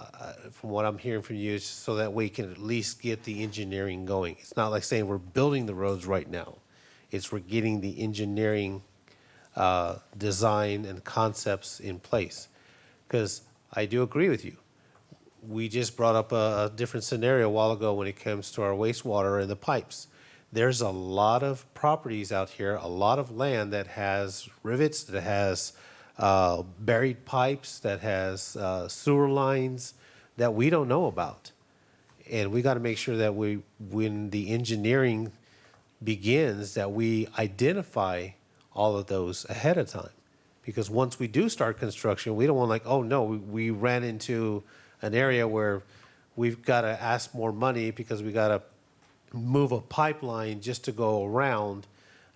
from what I'm hearing from you, it's so that we can at least get the engineering going. It's not like saying we're building the roads right now. It's we're getting the engineering design and concepts in place. Because I do agree with you. we just brought up a different scenario a while ago when it comes to our wastewater and the pipes. There's a lot of properties out here, a lot of land that has rivets, that has buried pipes, that has sewer lines that we don't know about. And we got to make sure that when the engineering begins, that we identify all of those ahead of time. Because once we do start construction, we don't want oh no, we ran into an area where we've got to ask more money because we got to move a pipeline just to go around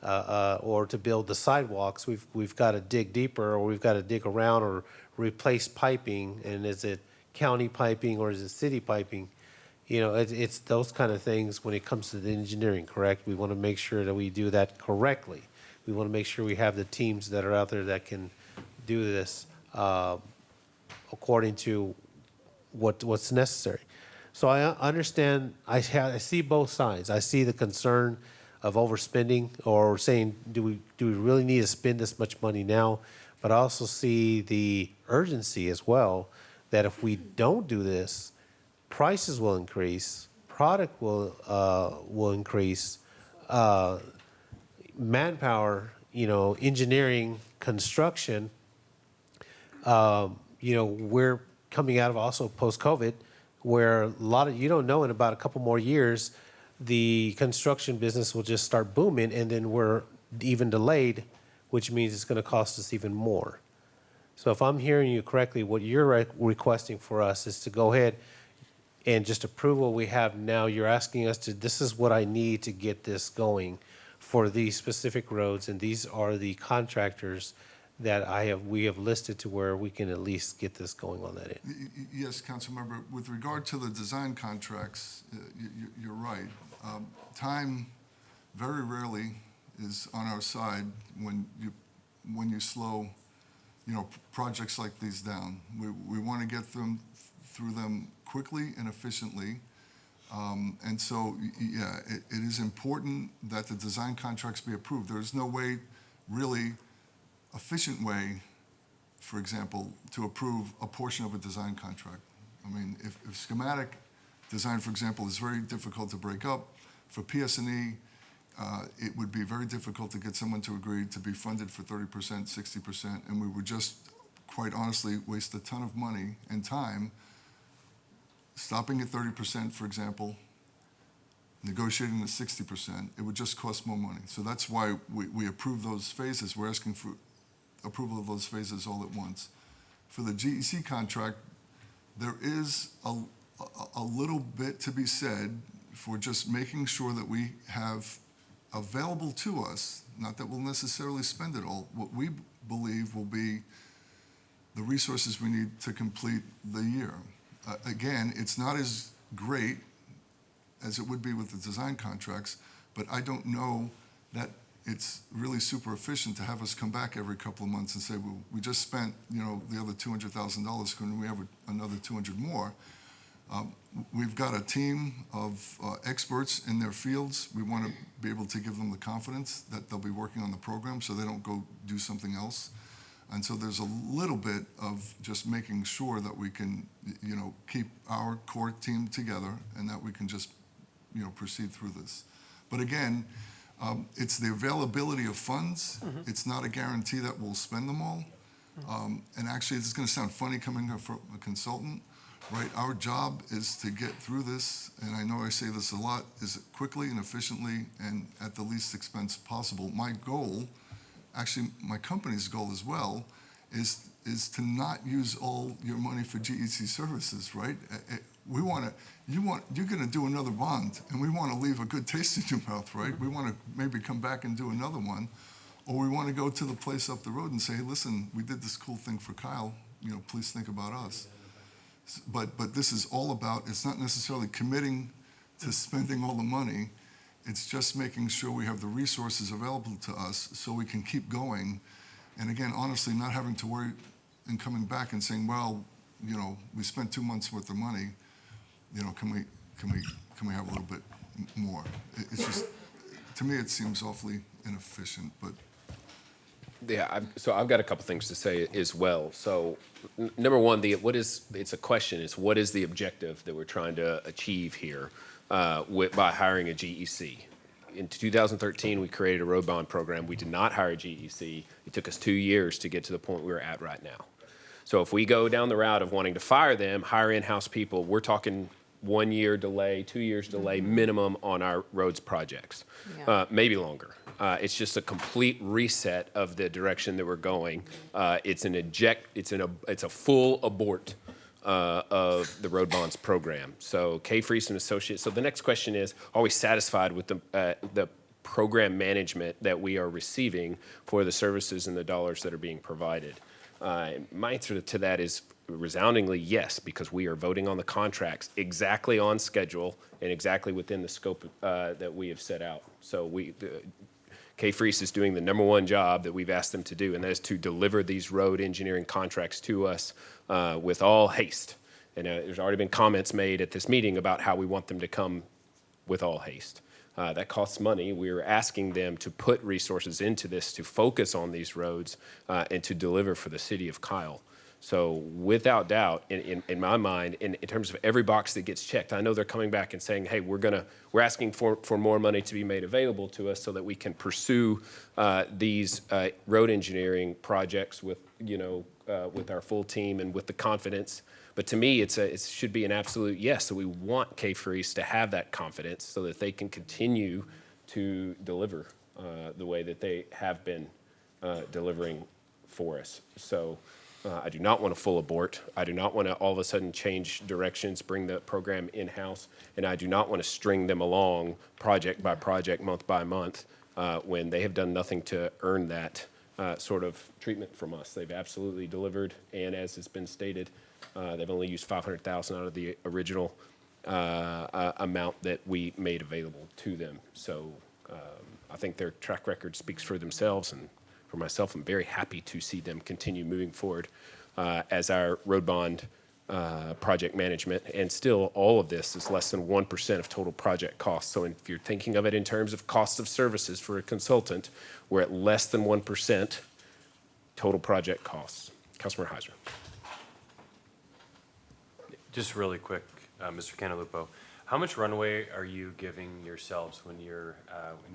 or to build the sidewalks. We've got to dig deeper, or we've got to dig around or replace piping. And is it county piping or is it city piping? You know, it's those kind of things when it comes to the engineering, correct? We want to make sure that we do that correctly. We want to make sure we have the teams that are out there that can do this according to what's necessary. So I understand, I see both sides. I see the concern of overspending or saying, do we really need to spend this much money now? But I also see the urgency as well, that if we don't do this, prices will increase, product will increase, manpower, engineering, construction. We're coming out of also post-COVID, where a lot of, you don't know, in about a couple more years, the construction business will just start booming, and then we're even delayed, which means it's going to cost us even more. So if I'm hearing you correctly, what you're requesting for us is to go ahead and just approve what we have now. You're asking us to, this is what I need to get this going for these specific roads, and these are the contractors that we have listed to where we can at least get this going on that end. Yes, Councilmember, with regard to the design contracts, you're right. Time very rarely is on our side when you slow, projects like these down. We want to get through them quickly and efficiently. And so, yeah, it is important that the design contracts be approved. There's no way, really efficient way, for example, to approve a portion of a design contract. I mean, if schematic design, for example, is very difficult to break up, for PS&E, it would be very difficult to get someone to agree to be funded for 30%, 60%, and we would just, quite honestly, waste a ton of money and time stopping at 30%, for example, negotiating at 60%. It would just cost more money. So that's why we approve those phases. We're asking for approval of those phases all at once. For the GEC contract, there is a little bit to be said for just making sure that we have available to us, not that we'll necessarily spend it all, what we believe will be the resources we need to complete the year. Again, it's not as great as it would be with the design contracts, but I don't know that it's really super efficient to have us come back every couple of months and say, well, we just spent, the other $200,000, couldn't we have another 200 more? We've got a team of experts in their fields. We want to be able to give them the confidence that they'll be working on the program so they don't go do something else. And so there's a little bit of just making sure that we can, keep our core team together and that we can just, proceed through this. But again, it's the availability of funds. Mm-hmm. It's not a guarantee that we'll spend them all. And actually, this is going to sound funny coming from a consultant, right? Our job is to get through this, and I know I say this a lot, is quickly and efficiently and at the least expense possible. My goal, actually my company's goal as well, is to not use all your money for GEC services, right? You're going to do another bond, and we want to leave a good taste in your mouth, right? Mm-hmm. We want to maybe come back and do another one, or we want to go to the place up the road and say, hey, listen, we did this cool thing for Kyle, please think about us. But this is all about, it's not necessarily committing to spending all the money, it's just making sure we have the resources available to us so we can keep going. And again, honestly, not having to worry and coming back and saying, well, we spent 2 months worth of money, can we have a little bit more? It's just, to me, it seems awfully inefficient, but. Yeah, so I've got a couple things to say as well. So, number one, it's a question, is what is the objective that we're trying to achieve here by hiring a GEC? In 2013, we created a road bond program. We did not hire a GEC. It took us 2 years to get to the point we're at right now. So if we go down the route of wanting to fire them, hire in-house people, we're talking 1 year delay, 2 years delay minimum on our roads projects, maybe longer. It's just a complete reset of the direction that we're going. It's a full abort of the road bonds program. So K. Freese and Associates. So the next question is, are we satisfied with the program management that we are receiving for the services and the dollars that are being provided? My answer to that is resoundingly yes, because we are voting on the contracts exactly on schedule and exactly within the scope that we have set out. So K. Freese is doing the number one job that we've asked them to do, and that is to deliver these road engineering contracts to us with all haste. And there's already been comments made at this meeting about how we want them to come with all haste. That costs money. We're asking them to put resources into this, to focus on these roads, and to deliver for the city of Kyle. So without doubt, in my mind, in terms of every box that gets checked, I know they're coming back and saying, hey, we're asking for more money to be made available to us so that we can pursue these road engineering projects with our full team and with the confidence. But to me, it should be an absolute yes. So we want K. Freese to have that confidence so that they can continue to deliver the way that they have been delivering for us. So I do not want a full abort. I do not want to all of a sudden change directions, bring the program in-house, and I do not want to string them along project by project, month by month, when they have done nothing to earn that sort of treatment from us. They've absolutely delivered, and as has been stated, they've only used $500,000 out of the original amount that we made available to them. So I think their track record speaks for themselves, and for myself, I'm very happy to see them continue moving forward as our road bond project management. And still, all of this is less than 1% of total project costs. So if you're thinking of it in terms of cost of services for a consultant, we're at less than 1% total project costs. Councilmember Heiser. Just really quick, Mr. Cantalupo, how much runway are you giving yourselves when you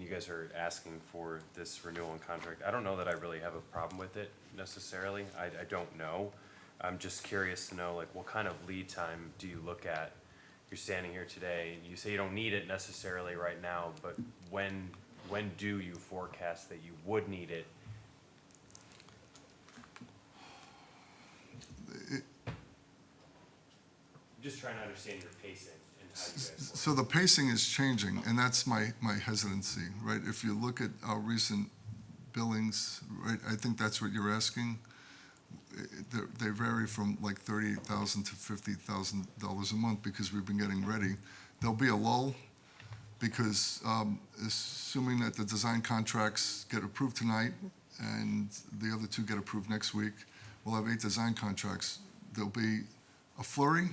guys are asking for this renewal and contract? I don't know that I really have a problem with it necessarily. I don't know. I'm just curious to know, like, what kind of lead time do you look at? You're standing here today, you say you don't need it necessarily right now, but when do you forecast that you would need it? Just trying to understand your pacing and how you guys work. So the pacing is changing, and that's my hesitancy, right? If you look at our recent billings, right, I think that's what you're asking. They vary from like $38,000 to $50,000 a month because we've been getting ready. There'll be a lull because assuming that the design contracts get approved tonight and the other two get approved next week, we'll have 8 design contracts. There'll be a flurry.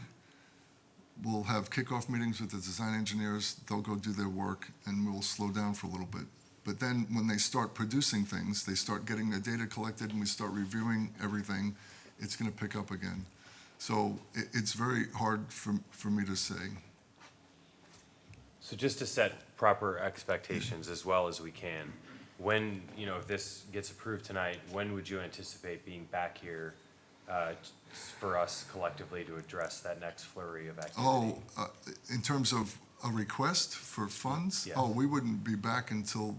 We'll have kickoff meetings with the design engineers. They'll go do their work, and we'll slow down for a little bit. But then when they start producing things, they start getting their data collected, and we start reviewing everything, it's going to pick up again. So it's very hard for me to say. So just to set proper expectations as well as we can, when, if this gets approved tonight, when would you anticipate being back here for us collectively to address that next flurry of activity? In terms of a request for funds? Yes. We wouldn't be back until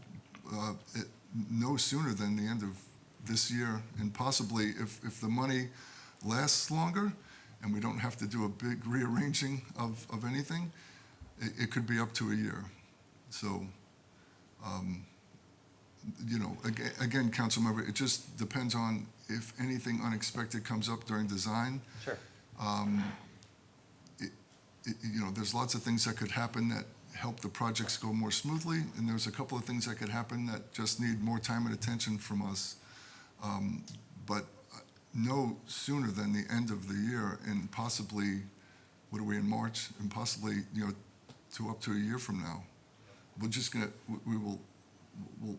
no sooner than the end of this year, and possibly if the money lasts longer and we don't have to do a big rearranging of anything, it could be up to a year. So, again, council member, it just depends on if anything unexpected comes up during design. Sure. There's lots of things that could happen that help the projects go more smoothly, and there's a couple of things that could happen that just need more time and attention from us. But no sooner than the end of the year, and possibly, what are we in March, and possibly up to a year from now. We'll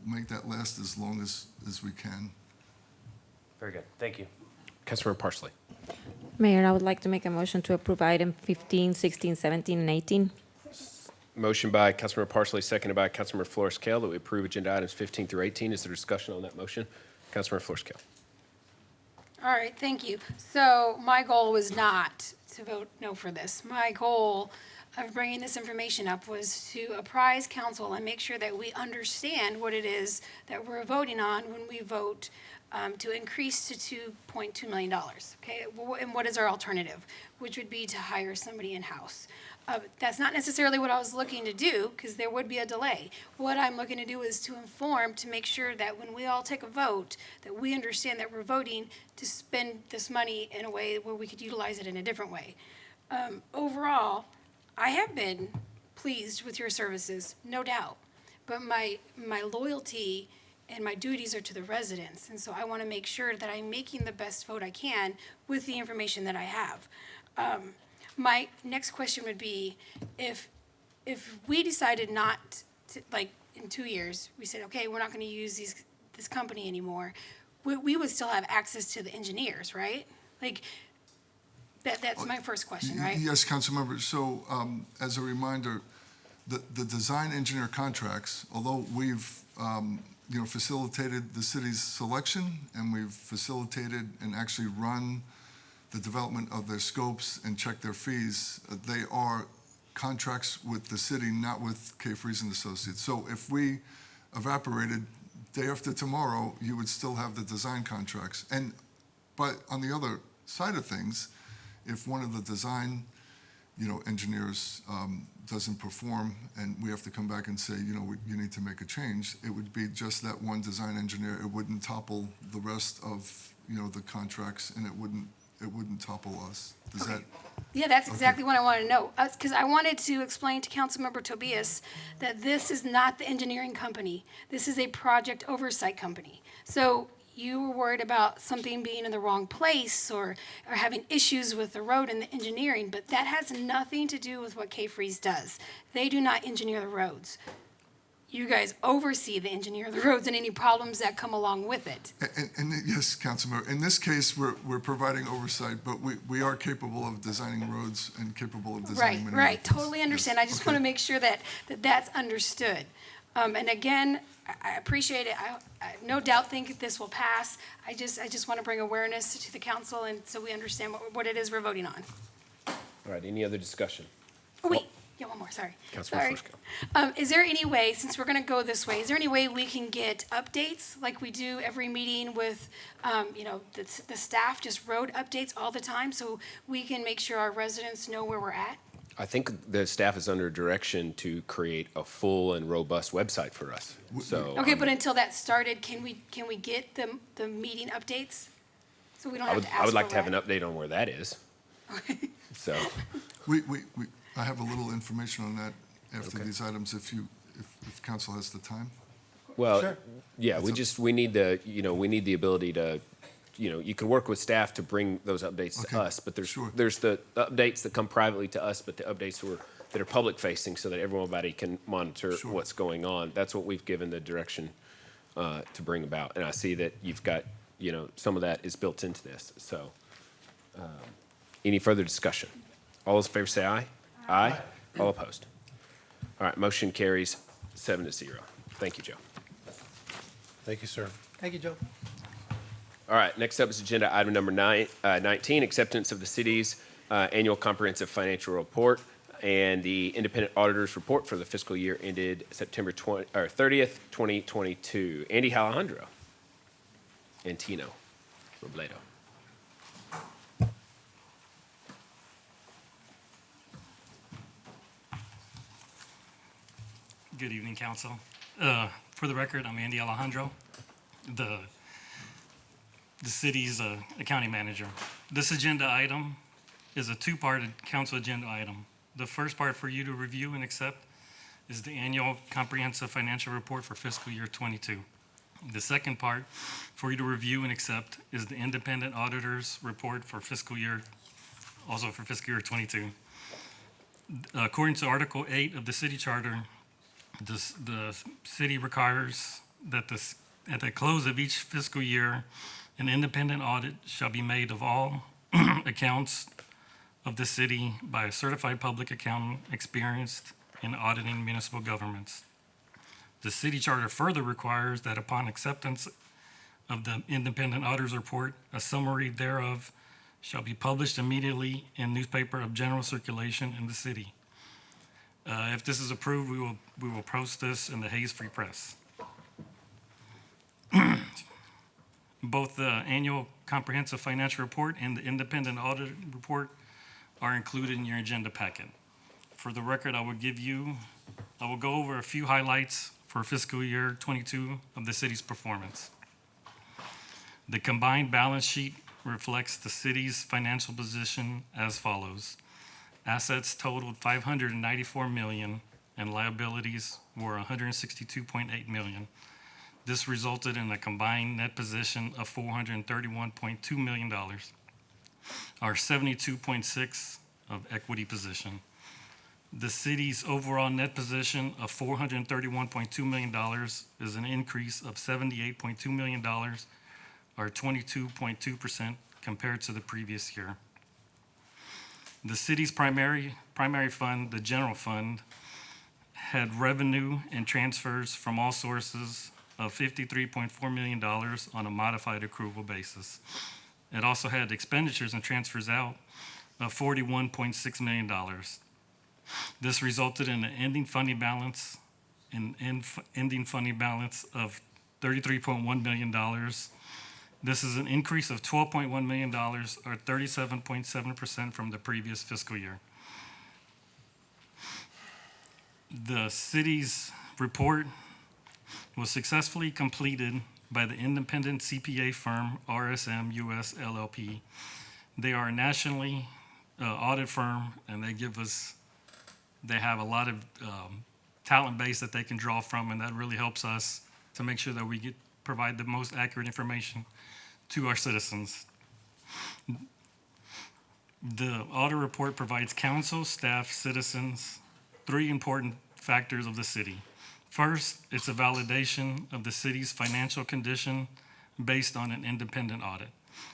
make that last as long as we can. Very good. Thank you. Councilmember Parsley. Mayor, I would like to make a motion to approve item 15, 16, 17, and 18. Motion by Councilmember Parsley, seconded by Councilmember Flores-Cale, that we approve agenda items 15 through 18. Is there discussion on that motion? Councilmember Flores-Cale. All right, thank you. So my goal was not to vote no for this. My goal of bringing this information up was to apprise council and make sure that we understand what it is that we're voting on when we vote to increase to $2.2 million. Okay, and what is our alternative? Which would be to hire somebody in-house. That's not necessarily what I was looking to do, because there would be a delay. What I'm looking to do is to inform, to make sure that when we all take a vote, that we understand that we're voting to spend this money in a way where we could utilize it in a different way. Overall, I have been pleased with your services, no doubt, but my loyalty and my duties are to the residents, and so I want to make sure that I'm making the best vote I can with the information that I have. My next question would be, if we decided not to, like, in 2 years, we said, okay, we're not going to use this company anymore, we would still have access to the engineers, right? Like, that's my first question, right? Yes, Councilmember. So as a reminder, the design engineer contracts, although we've facilitated the city's selection, and we've facilitated and actually run the development of their scopes and check their fees, they are contracts with the city, not with KASZ and Associates. So if we evaporated day after tomorrow, you would still have the design contracts. But on the other side of things, if one of the design, engineers doesn't perform and we have to come back and say, you need to make a change, it would be just that one design engineer. It wouldn't topple the rest of, the contracts, and it wouldn't topple us. Does that? Yeah, that's exactly what I want to know. Because I wanted to explain to Councilmember Tobias that this is not the engineering company. This is a project oversight company. So you were worried about something being in the wrong place or having issues with the road and the engineering, but that has nothing to do with what KASZ does. They do not engineer the roads. You guys oversee the engineer of the roads and any problems that come along with it. And yes, Councilmember, in this case, we're providing oversight, but we are capable of designing roads and capable of designing many Right, other things. totally understand. I just want to make sure that that's understood. And again, I appreciate it. I no doubt think this will pass. I just want to bring awareness to the council, and so we understand what it is we're voting on. All right, any other discussion? Oh, wait. Yeah, one more, sorry. Councilmember Sorry. Is there any way, since we're going to go this way, is there any way we can get updates like we do every meeting with, the staff, just road updates all the time, so we can make sure our residents know where we're at? I think the staff is under direction to create a full and robust website for us. So Okay, but until that started, can we get the meeting updates? So we don't have to ask I would like for to have an Ryan? update on where that is. So I have a little information on that after these items, if council has the time. Well, Sure. yeah, we need the ability to, you can work with staff to bring those updates to us, but there's the updates that come privately to us, but the updates that are public facing so that everybody can monitor what's going on. That's what we've given the direction to bring about. And I see that you've got, some of that is built into this. So any further discussion? All those in favor say aye. Aye. All opposed? All right, motion carries 7-0. Thank you, Joe. Thank you, sir. Thank you, Joe. All right, next up is agenda item number 19, acceptance of the city's annual comprehensive financial report and the independent auditor's report for the fiscal year ended September 30th, 2022. Andy Alejandro and Tino Robledo. Good evening, Council. For the record, I'm Andy Alejandro, the city's accounting manager. This agenda item is a two-part council agenda item. The first part for you to review and accept is the annual comprehensive financial report for fiscal year 22. The second part for you to review and accept is the independent auditor's report for fiscal year 22. According to Article 8 of the city charter, the city requires that at the close of each fiscal year, An independent audit shall be made of all accounts of the city by a certified public accountant experienced in auditing municipal governments. The city charter further requires that upon acceptance of the independent auditor's report, a summary thereof shall be published immediately in newspaper of general circulation in the city. If this is approved, we will post this in the Hayes Free Press. Both the annual comprehensive financial report and the independent audit report are included in your agenda packet. For the record, I will go over a few highlights for fiscal year 22 of the city's performance. The combined balance sheet reflects the city's financial position as follows. Assets totaled $594 million and liabilities were $162.8 million. This resulted in a combined net position of $431.2 million, or 72.6% of equity position. The city's overall net position of $431.2 million is an increase of $78.2 million, or 22.2% compared to the previous year. The city's primary fund, the general fund, had revenue and transfers from all sources of $53.4 million on a modified accrual basis. It also had expenditures and transfers out of $41.6 million. This resulted in an ending funding balance of $33.1 million. This is an increase of $12.1 million, or 37.7% from the previous fiscal year. The city's report was successfully completed by the independent CPA firm RSM US LLP. They are a nationally audit firm, and they have a lot of talent base that they can draw from, and that really helps us to make sure that we provide the most accurate information to our citizens. The audit report provides council, staff, citizens, three important factors of the city. First, it's a validation of the city's financial condition based on an independent audit.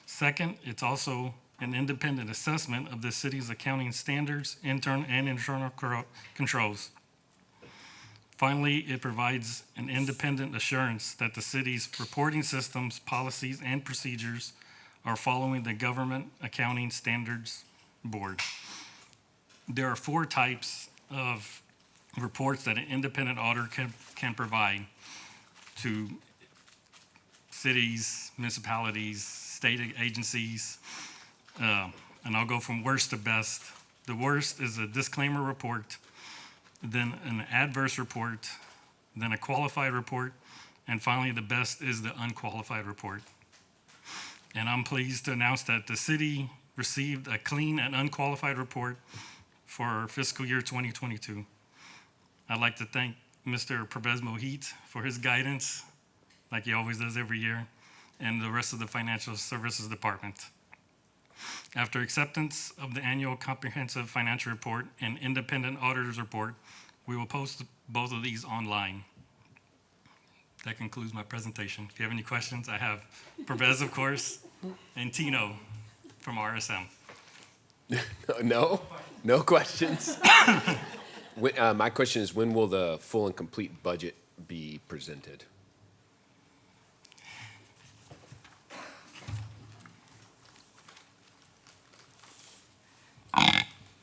Second, it's also an independent assessment of the city's accounting standards, internal controls. Finally, it provides an independent assurance that the city's reporting systems, policies, and procedures are following the Government Accounting Standards Board. There are 4 types of reports that an independent auditor can provide to cities, municipalities, state agencies, and I'll go from worst to best. The worst is a disclaimer report, then an adverse report, then a qualified report, and finally the best is the unqualified report. And I'm pleased to announce that the city received a clean and unqualified report for fiscal year 2022. I'd like to thank Mr. Pervez Mohit for his guidance, like he always does every year, and the rest of the Financial Services Department. After acceptance of the annual comprehensive financial report and independent auditor's report, we will post both of these online. That concludes my presentation. If you have any questions, I have Pervez, of course, and Tino from RSM. No questions. My question is, when will the full and complete budget be presented?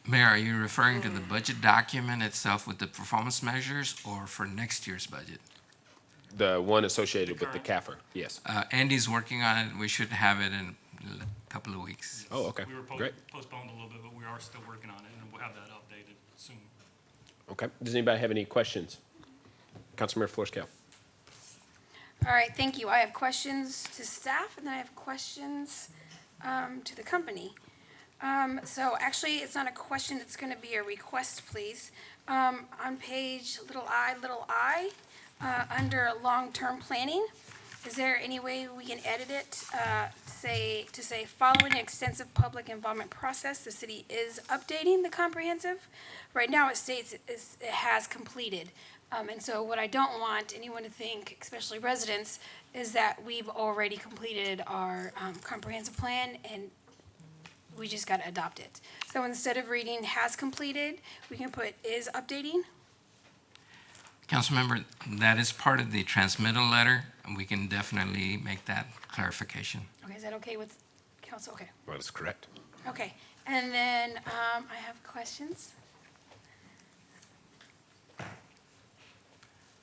Mayor, are you referring to the budget document itself with the performance measures or for next year's budget? The one associated with the CAFR, yes. Andy's working on it. We should have it in a couple of weeks. Oh, okay, We were great. postponed a little bit, but we are still working on it, and we'll have that updated soon. Okay, does anybody have any questions? Councilmember Flores-Cale. All right, thank you. I have questions to staff, and then I have questions to the company. So actually, it's not a question, it's going to be a request, please. On page i, under long-term planning, is there any way we can edit it to say, following an extensive public involvement process, the city is updating the comprehensive? Right now, it states it has completed. And so what I don't want anyone to think, especially residents, is that we've already completed our comprehensive plan and we just got to adopt it. So instead of reading has completed, we can put is updating. Councilmember, that is part of the transmittal letter, and we can definitely make that clarification. Okay, is that okay with council? Okay. That is correct. Okay, and then I have questions.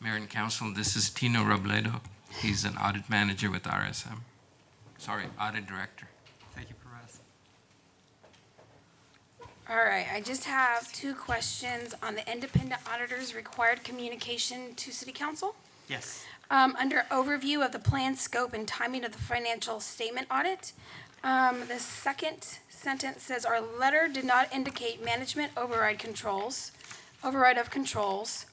Mayor and Council, this is Tino Robledo. He's an audit manager with RSM. Sorry, audit director. Thank you, Perez. All right, I just have 2 questions on the independent auditor's required communication to city council. Yes. Under overview of the plan, scope, and timing of the financial statement audit, the second sentence says, our letter did not indicate management override of controls.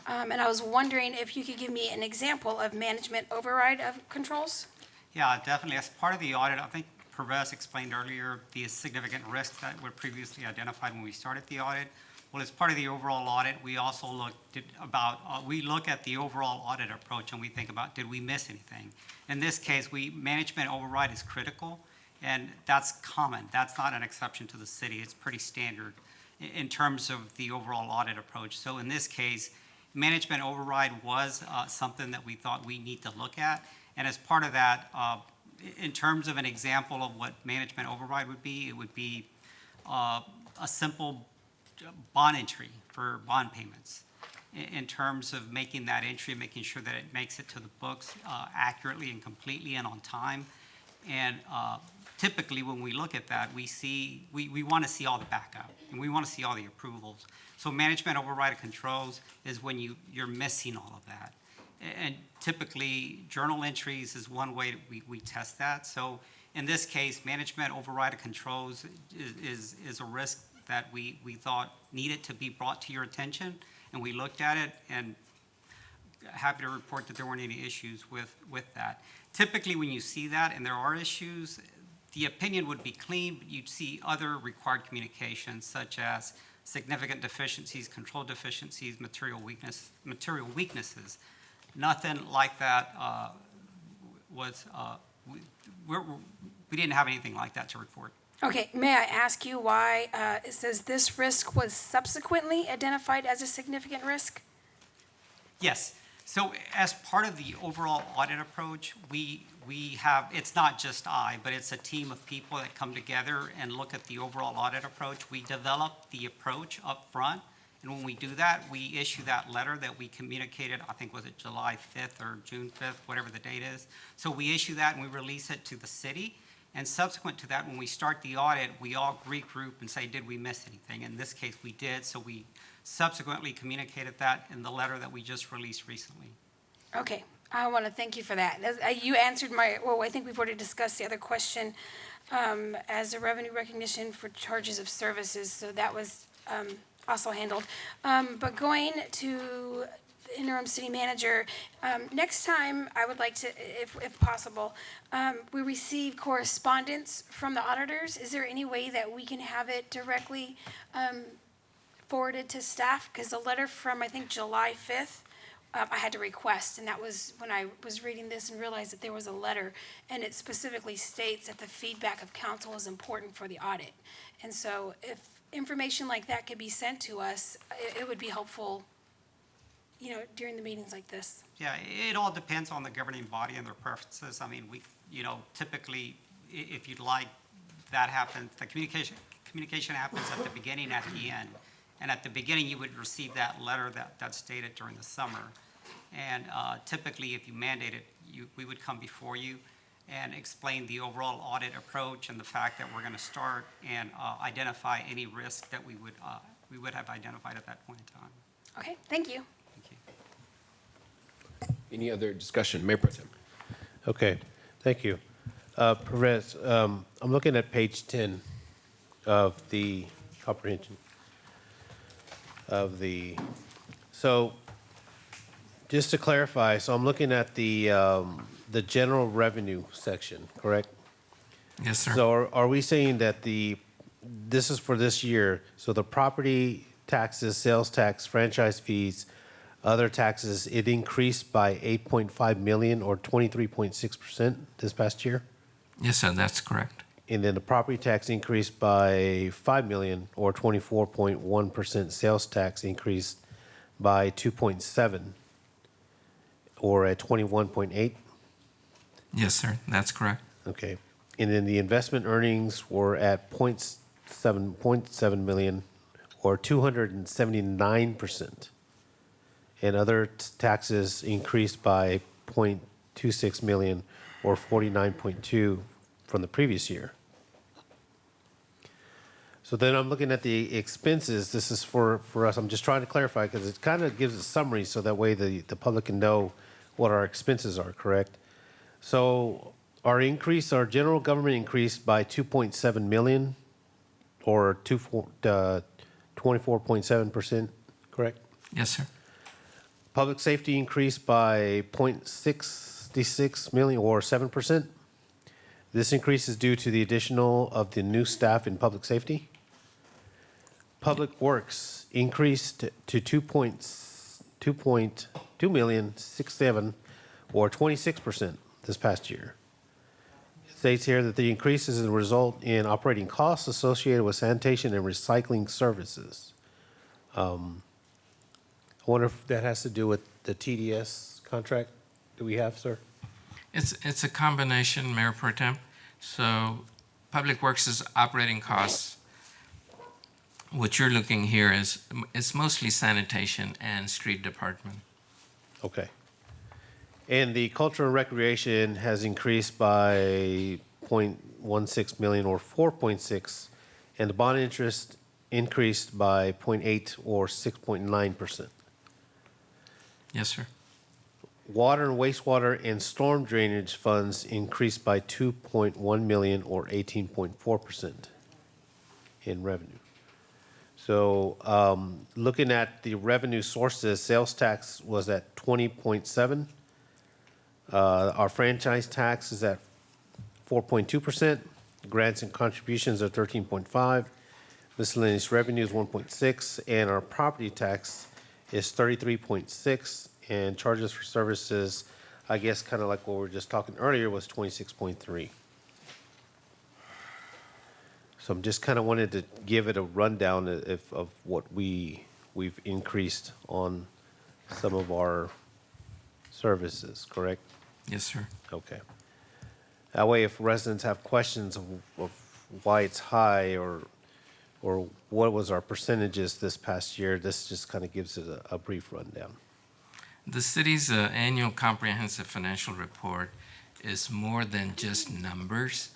And I was wondering if you could give me an example of management override of controls? Yeah, definitely. As part of the audit, I think Perez explained earlier the significant risks that were previously identified when we started the audit. Well, as part of the overall audit, we also we look at the overall audit approach and we think about, did we miss anything? In this case, management override is critical, and that's common. That's not an exception to the city. It's pretty standard in terms of the overall audit approach. So in this case, management override was something that we thought we need to look at. And as part of that, in terms of an example of what management override would be, it would be a simple bond entry for bond payments. In terms of making that entry, making sure that it makes it to the books accurately and completely and on time. And typically when we look at that, we want to see all the backup and we want to see all the approvals. So management override of controls is when you're missing all of that. And typically journal entries is one way we test that. So in this case, management override of controls is a risk that we thought needed to be brought to your attention. And we looked at it and happy to report that there weren't any issues with that. Typically when you see that and there are issues, the opinion would be clean, but you'd see other required communications such as significant deficiencies, control deficiencies, material weaknesses. Nothing like that we didn't have anything like that to report. Okay, may I ask you why it says this risk was subsequently identified as a significant risk? Yes. So as part of the overall audit approach, we have, it's not just I, but it's a team of people that come together and look at the overall audit approach. We develop the approach up front, and when we do that, we issue that letter that we communicated, I think was it July 5th or June 5th, whatever the date is. So we issue that and we release it to the city. And subsequent to that, when we start the audit, we all regroup and say, did we miss anything? In this case, we did, so we subsequently communicated that in the letter that we just released recently. Okay, I want to thank you for that. You answered I think we've already discussed the other question as a revenue recognition for charges of services, so that was also handled. But going to the interim city manager, next time I would like to, if possible, we receive correspondence from the auditors. Is there any way that we can have it directly forwarded to staff? Because the letter from, I think, July 5th, I had to request, and that was when I was reading this and realized that there was a letter, and it specifically states that the feedback of council is important for the audit. And so if information like that could be sent to us, it would be helpful, during the meetings like this. Yeah, it all depends on the governing body and their preferences. I mean, typically, if you'd like that happens, the communication happens at the beginning, at the end. And at the beginning, you would receive that letter that's dated during the summer. And typically, if you mandate it, we would come before you and explain the overall audit approach and the fact that we're going to start and identify any risk that we would have identified at that point in time. Okay, thank you. Any other discussion? Mayor Pro Tem. Okay, thank you. Perez, I'm looking at page 10 of the comprehension of the, so just to clarify, so I'm looking at the general revenue section, correct? Yes, sir. So are we saying that this is for this year, so the property taxes, sales tax, franchise fees, Other taxes, it increased by 8.5 million or 23.6% this past year. Yes, sir, that's correct. And then the property tax increased by 5 million or 24.1%. Sales tax increased by 2.7 or at 21.8. Yes, sir, that's correct. Okay. And then the investment earnings were at 0.7 million or 279%. And other taxes increased by 0.26 million or 49.2 from the previous year. So then I'm looking at the expenses. This is for us. I'm just trying to clarify because it kind of gives a summary so that way the public can know what our expenses are, correct? So our general government increased by 2.7 million or 24.7%, correct? Yes, sir. Public safety increased by 0.66 million or 7%. This increase is due to the additional of the new staff in public safety. Public works increased to 2.267 or 26% this past year. It states here that the increase is a result in operating costs associated with sanitation and recycling services. I wonder if that has to do with the TDS contract that we have, sir? It's a combination, Mayor Pro Tem. So Public Works' operating costs, what you're looking here is, it's mostly sanitation and street department. Okay. And the culture and recreation has increased by 0.16 million or 4.6, and the bond interest increased by 0.8 or 6.9%. Yes, sir. Water and wastewater and storm drainage funds increased by 2.1 million or 18.4% in revenue. So looking at the revenue sources, sales tax was at 20.7. Our franchise tax is at 4.2%. Grants and contributions are 13.5. Miscellaneous revenue is 1.6, and our property tax is 33.6, and charges for services, I guess kind of like what we were just talking earlier, was 26.3. So I'm just kind of wanted to give it a rundown of what we've increased on some of our services, correct? Yes, sir. Okay. That way, if residents have questions of why it's high or what was our percentages this past year, this just kind of gives it a brief rundown. The city's annual comprehensive financial report is more than just numbers.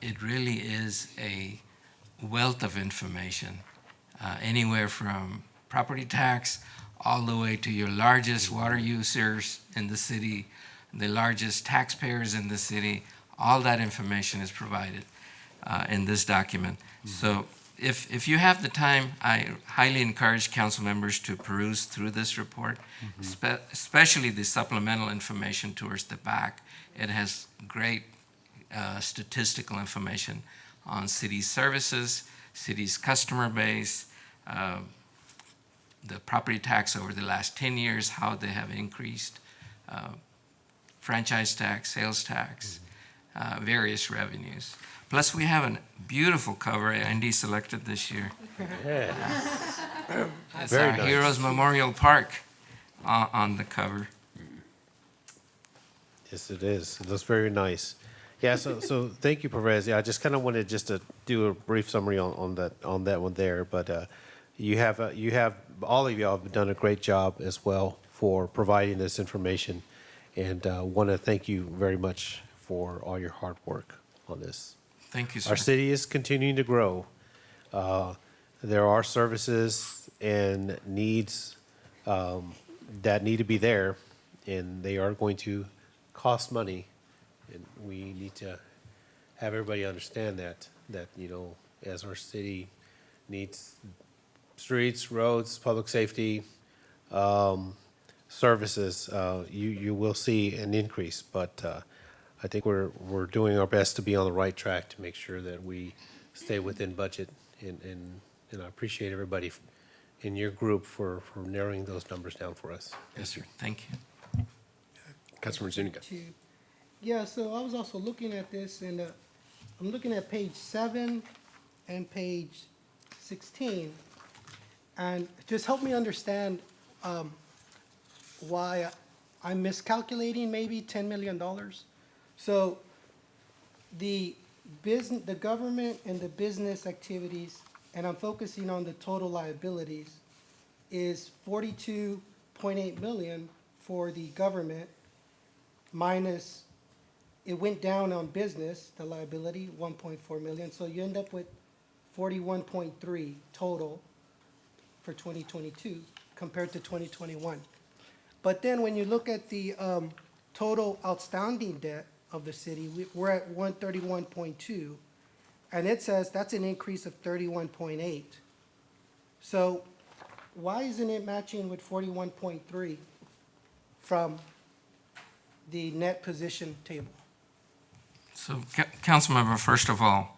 It really is a wealth of information, anywhere from property tax all the way to your largest water users in the city, the largest taxpayers in the city. All that information is provided in this document. So if you have the time, I highly encourage council members to peruse through this report, especially the supplemental information towards the back. It has great statistical information on city services, city's customer base, the property tax over the last 10 years, how they have increased, franchise tax, sales tax, various revenues. Plus, we have a beautiful cover Andy selected this year. Yeah. It's Very our nice. Heroes Memorial Park on the cover. Yes, it is. It looks very nice. Yeah, so thank you, Perez. Yeah, I just kind of wanted just to do a brief summary on that one there. But you have all of y'all have done a great job as well for providing this information, and want to thank you very much for all your hard work on this. Thank you, sir. Our city is continuing to grow. There are services and needs that need to be there, and they are going to cost money. And we need to have everybody understand that as our city needs streets, roads, public safety, services, you will see an increase. But I think we're doing our best to be on the right track to make sure that we stay within budget. And I appreciate everybody in your group for narrowing those numbers down for us. Yes, sir. Thank you. Councilman Zuniga. Yeah, so I was also looking at this, and I'm looking at page 7 and page 16, and just help me understand why I'm miscalculating maybe $10 million. So the government and the business activities, and I'm focusing on the total liabilities, is 42.8 million for the government, minus, it went down on business, the liability, 1.4 million, so you end up with 41.3 total for 2022 compared to 2021. But then when you look at the total outstanding debt of the city, we're at 131.2, and it says that's an increase of 31.8. So why isn't it matching with 41.3 from the net position table? So, Councilmember, first of all,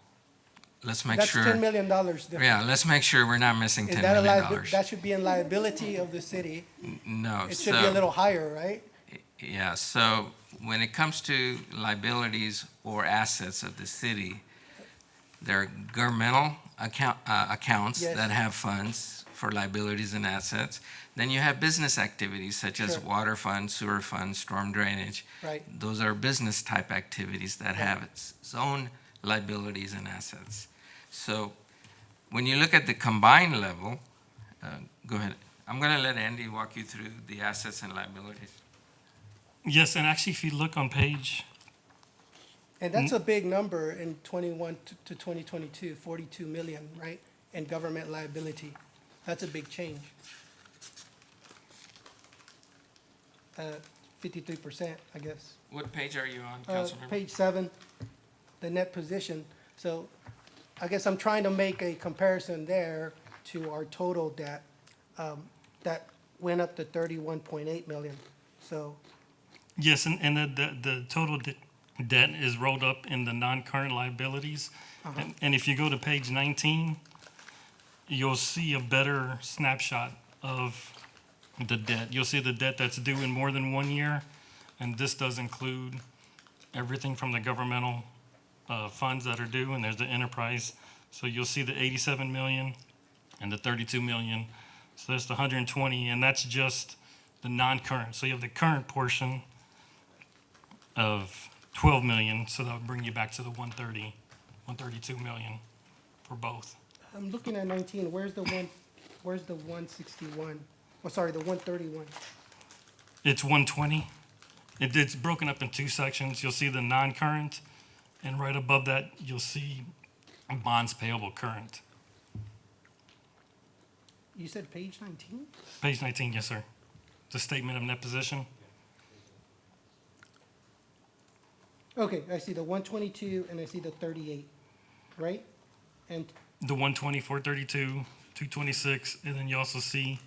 let's make sure. That's $10 million difference. Yeah, let's make sure we're not missing Is $10 that a million. that should be in liability of the city. No. It should be a little higher, right? Yeah, so when it comes to liabilities or assets of the city, there are governmental accounts Yes. that have funds for liabilities and assets. Then you have business activities such as Sure. water fund, sewer fund, storm drainage. Right. Those are business type activities that have its own liabilities and assets. So when you look at the combined level, go ahead. I'm going to let Andy walk you through the assets and liabilities. Yes, and actually, if you look on page, And that's a big number in 21 to 2022, 42 million, right? In government liability. That's a big change. 53%, I guess. What page are you on, Councilmember? Page 7, the net position. So I guess I'm trying to make a comparison there to our total debt that went up to 31.8 million. So, yes, and the total debt is rolled up in the non-current liabilities. And if you go to page 19, you'll see a better snapshot of the debt. You'll see the debt that's due in more than 1 year, and this does include everything from the governmental funds that are due, and there's the enterprise. So you'll see the 87 million and the 32 million. So that's the 120, and that's just the non-current. So you have the current portion of 12 million, so that would bring you back to the 130, 132 million for both. I'm looking at 19, where's the 161? Oh, sorry, the 131. It's 120. It's broken up in two sections. You'll see the non-current, and right above that, you'll see bonds payable current. You said page 19? Page 19, yes, sir. The statement of net position. Okay, I see the 122 and I see the 38, right? And The 120, 432, 226, and then you also see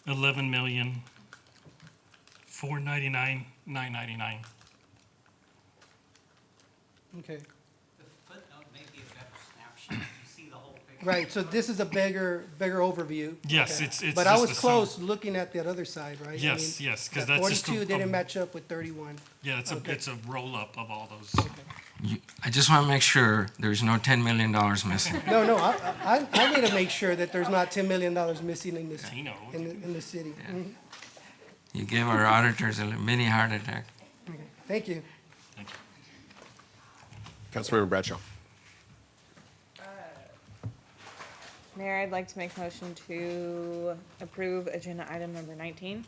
11 million, 499, 999. okay. The footnote may be a better snapshot. You see the whole picture. Right, so this is a bigger overview. Yes, Okay. it's But I just was the sum. close looking at the other side, right? I Yes, mean, yes, 'cause that that's just a- 42 didn't match up with 31. Yeah, it's Okay. a roll-up of all those. I just want to make sure there's no $10 million missing. No, I need to make sure that there's not $10 million missing in this, You know. in the city. Mhm. You give our auditors a mini heart attack. Okay, thank you. Councilmember Bradshaw. Mayor, I'd like to make a motion to approve agenda item number 19.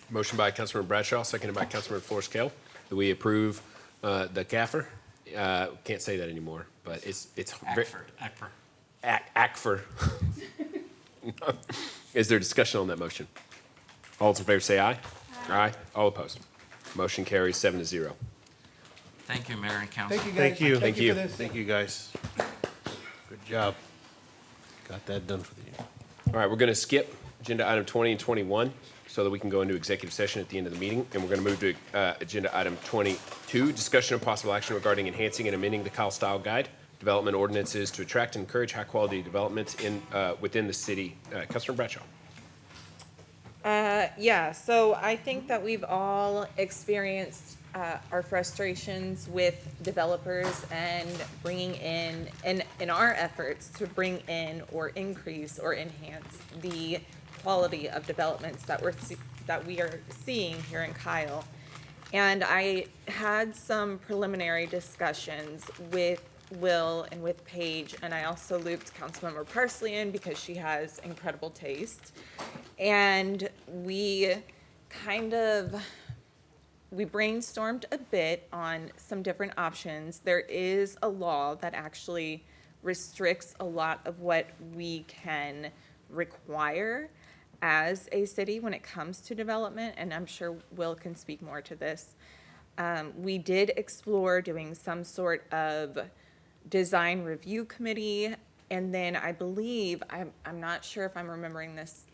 Motion by Councilmember Bradshaw, seconded by Councilmember Flores-Cale, that we approve the CAFR. Can't say that anymore, but it's. ACFR. Is there discussion on that motion? All those in favor say aye. Aye. All opposed. Motion carries 7-0. Thank you, Mayor and Council. Thank you, guys. Thank you. Thank you for this. Thank you, guys. Good job. Got that done for the year. All right, we're going to skip agenda item 20 and 21 so that we can go into executive session at the end of the meeting. And we're going to move to agenda item 22, discussion of possible action regarding enhancing and amending the KASZ style guide development ordinances to attract and encourage high-quality developments within the city. Councilor Bradshaw. Yeah, so I think that we've all experienced our frustrations with developers and bringing in our efforts to bring in or increase or enhance the quality of developments that we are seeing here in Kyle. And I had some preliminary discussions with Will and with Paige, and I also looped Councilmember Parsley in because she has incredible taste. And we brainstormed a bit on some different options. There is a law that actually restricts a lot of what we can require as a city when it comes to development, and I'm sure Will can speak more to this. We did explore doing some sort of design review committee, and then I believe, I'm not sure if I'm remembering this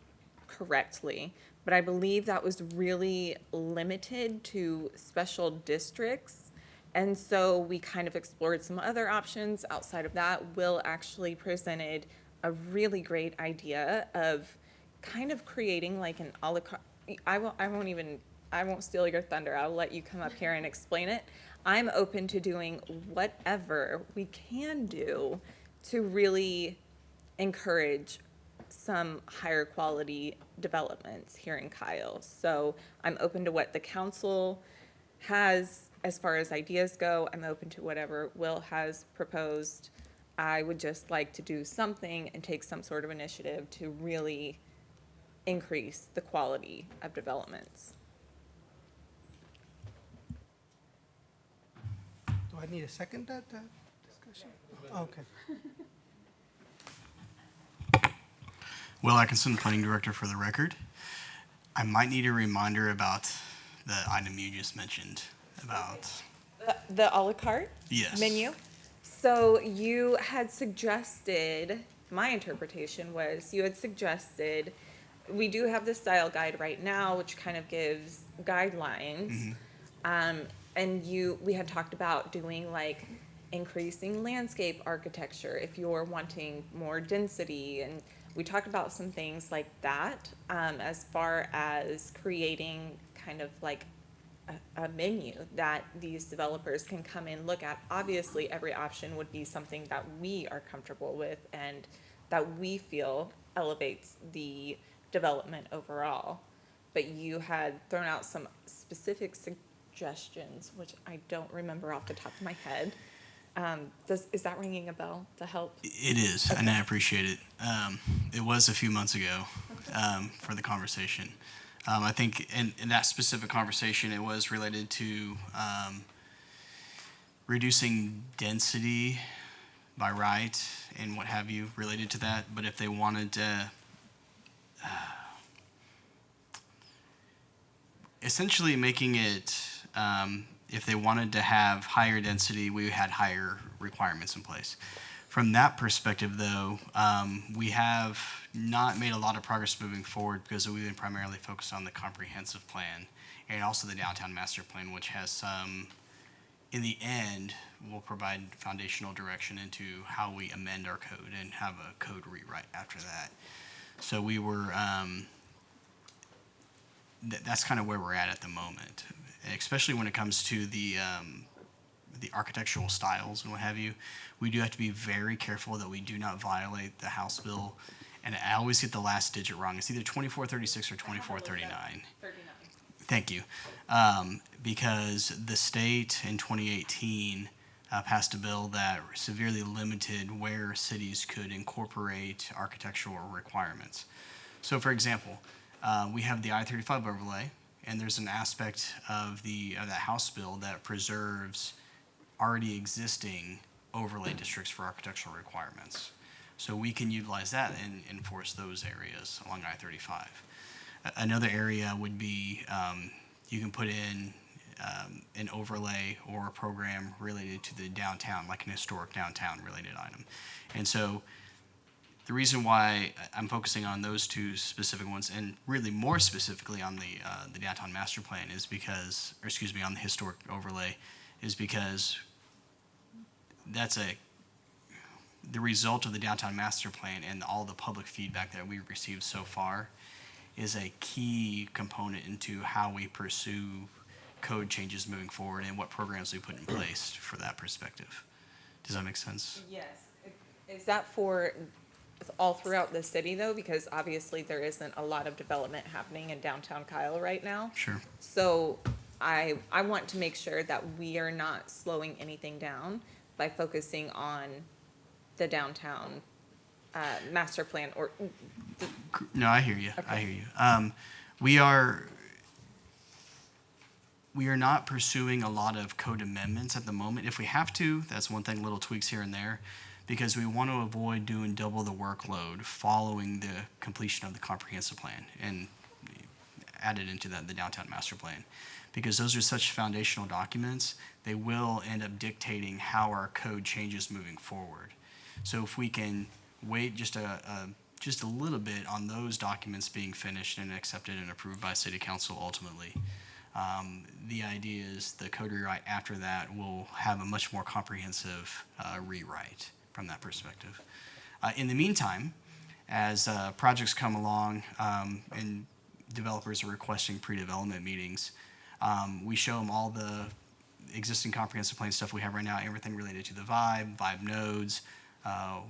correctly, but I believe that was really limited to special districts. And so we kind of explored some other options outside of that. Will actually presented a really great idea of kind of creating like an a la carte. I won't steal your thunder. I'll let you come up here and explain it. I'm open to doing whatever we can do to really encourage some higher quality developments here in Kyle. So I'm open to what the council has as far as ideas go. I'm open to whatever Will has proposed. I would just like to do something and take some sort of initiative to really increase the quality of developments. Do I need a second that discussion? Okay. Will Atkinson, Planning Director for the record. I might need a reminder about the item you just mentioned about. The a la carte menu? So you had suggested, my interpretation was, you had suggested, we do have the style guide right now, which kind of gives guidelines. And we had talked about doing like increasing landscape architecture if you're wanting more density, and we talked about some things like that, as far as creating kind of like a menu that these developers can come in, look at. Obviously, every option would be something that we are comfortable with and that we feel elevates the development overall. But you had thrown out some specific suggestions, which I don't remember off the top of my head. Is that ringing a bell to help? It is, and I appreciate it. It was a few months ago for the conversation. I think in that specific conversation, it was related to reducing density by right and what have you related to that. But if they wanted to essentially making it, if they wanted to have higher density, we had higher requirements in place. From that perspective, though, we have not made a lot of progress moving forward because we've been primarily focused on the comprehensive plan and also the downtown master plan, which has some, in the end, will provide foundational direction into how we amend our code and have a code rewrite after that. So we were, that's kind of where we're at the moment, especially when it comes to the architectural styles and what have you. We do have to be very careful that we do not violate the House bill. And I always get the last digit wrong. It's either 2436 or 2439. 39. Thank you. Because the state in 2018 passed a bill that severely limited where cities could incorporate architectural requirements. So for example, we have the I-35 overlay, and there's an aspect of that House bill that preserves already existing overlay districts for architectural requirements. So we can utilize that and enforce those areas along I-35. Another area would be you can put in an overlay or a program related to the downtown, like an historic downtown related item. And so the reason why I'm focusing on those two specific ones, and really more specifically on the downtown master plan, is because, or excuse me, on the historic overlay, is because that's a the result of the downtown master plan and all the public feedback that we've received so far is a key component into how we pursue code changes moving forward and what programs we put in place for that perspective. Does that make sense? Yes. Is that for all throughout the city though? Because obviously there isn't a lot of development happening in downtown Kyle right now. Sure. So I want to make sure that we are not slowing anything down by focusing on the downtown master plan or. No, I hear you. Okay. I hear you. We are not pursuing a lot of code amendments at the moment. If we have to, that's one thing, little tweaks here and there, because we want to avoid doing double the workload following the completion of the comprehensive plan and added into that the downtown master plan. Because those are such foundational documents, they will end up dictating how our code changes moving forward. So if we can wait just a little bit on those documents being finished and accepted and approved by City Council ultimately, the idea is the code rewrite after that will have a much more comprehensive rewrite from that perspective. In the meantime, as projects come along and developers are requesting pre-development meetings, we show them all the existing comprehensive plan stuff we have right now, everything related to the vibe nodes,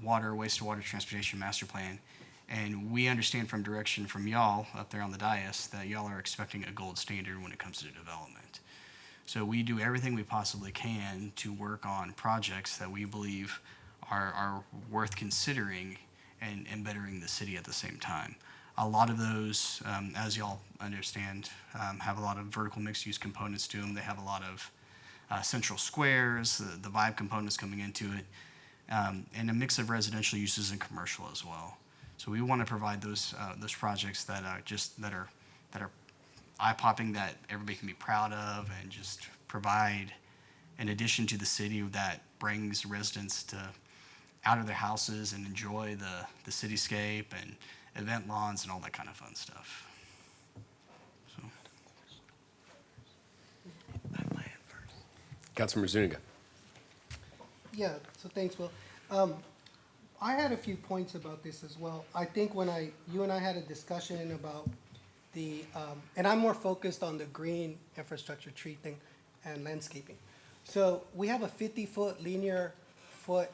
water, wastewater, transportation master plan. And we understand from direction from y'all up there on the dais that y'all are expecting a gold standard when it comes to development. So we do everything we possibly can to work on projects that we believe are worth considering and bettering the city at the same time. A lot of those, as y'all understand, have a lot of vertical mixed-use components to them. They have a lot of central squares, the vibe components coming into it, and a mix of residential uses and commercial as well. So we want to provide those projects that are eye-popping, that everybody can be proud of, and just provide an addition to the city that brings residents out of their houses and enjoy the cityscape and event lawns and all that kind of fun stuff. So. Councilmember Zuniga. Yeah, so thanks, Will. I had a few points about this as well. I think when you and I had a discussion about and I'm more focused on the green infrastructure treating and landscaping. So we have a 50-foot linear foot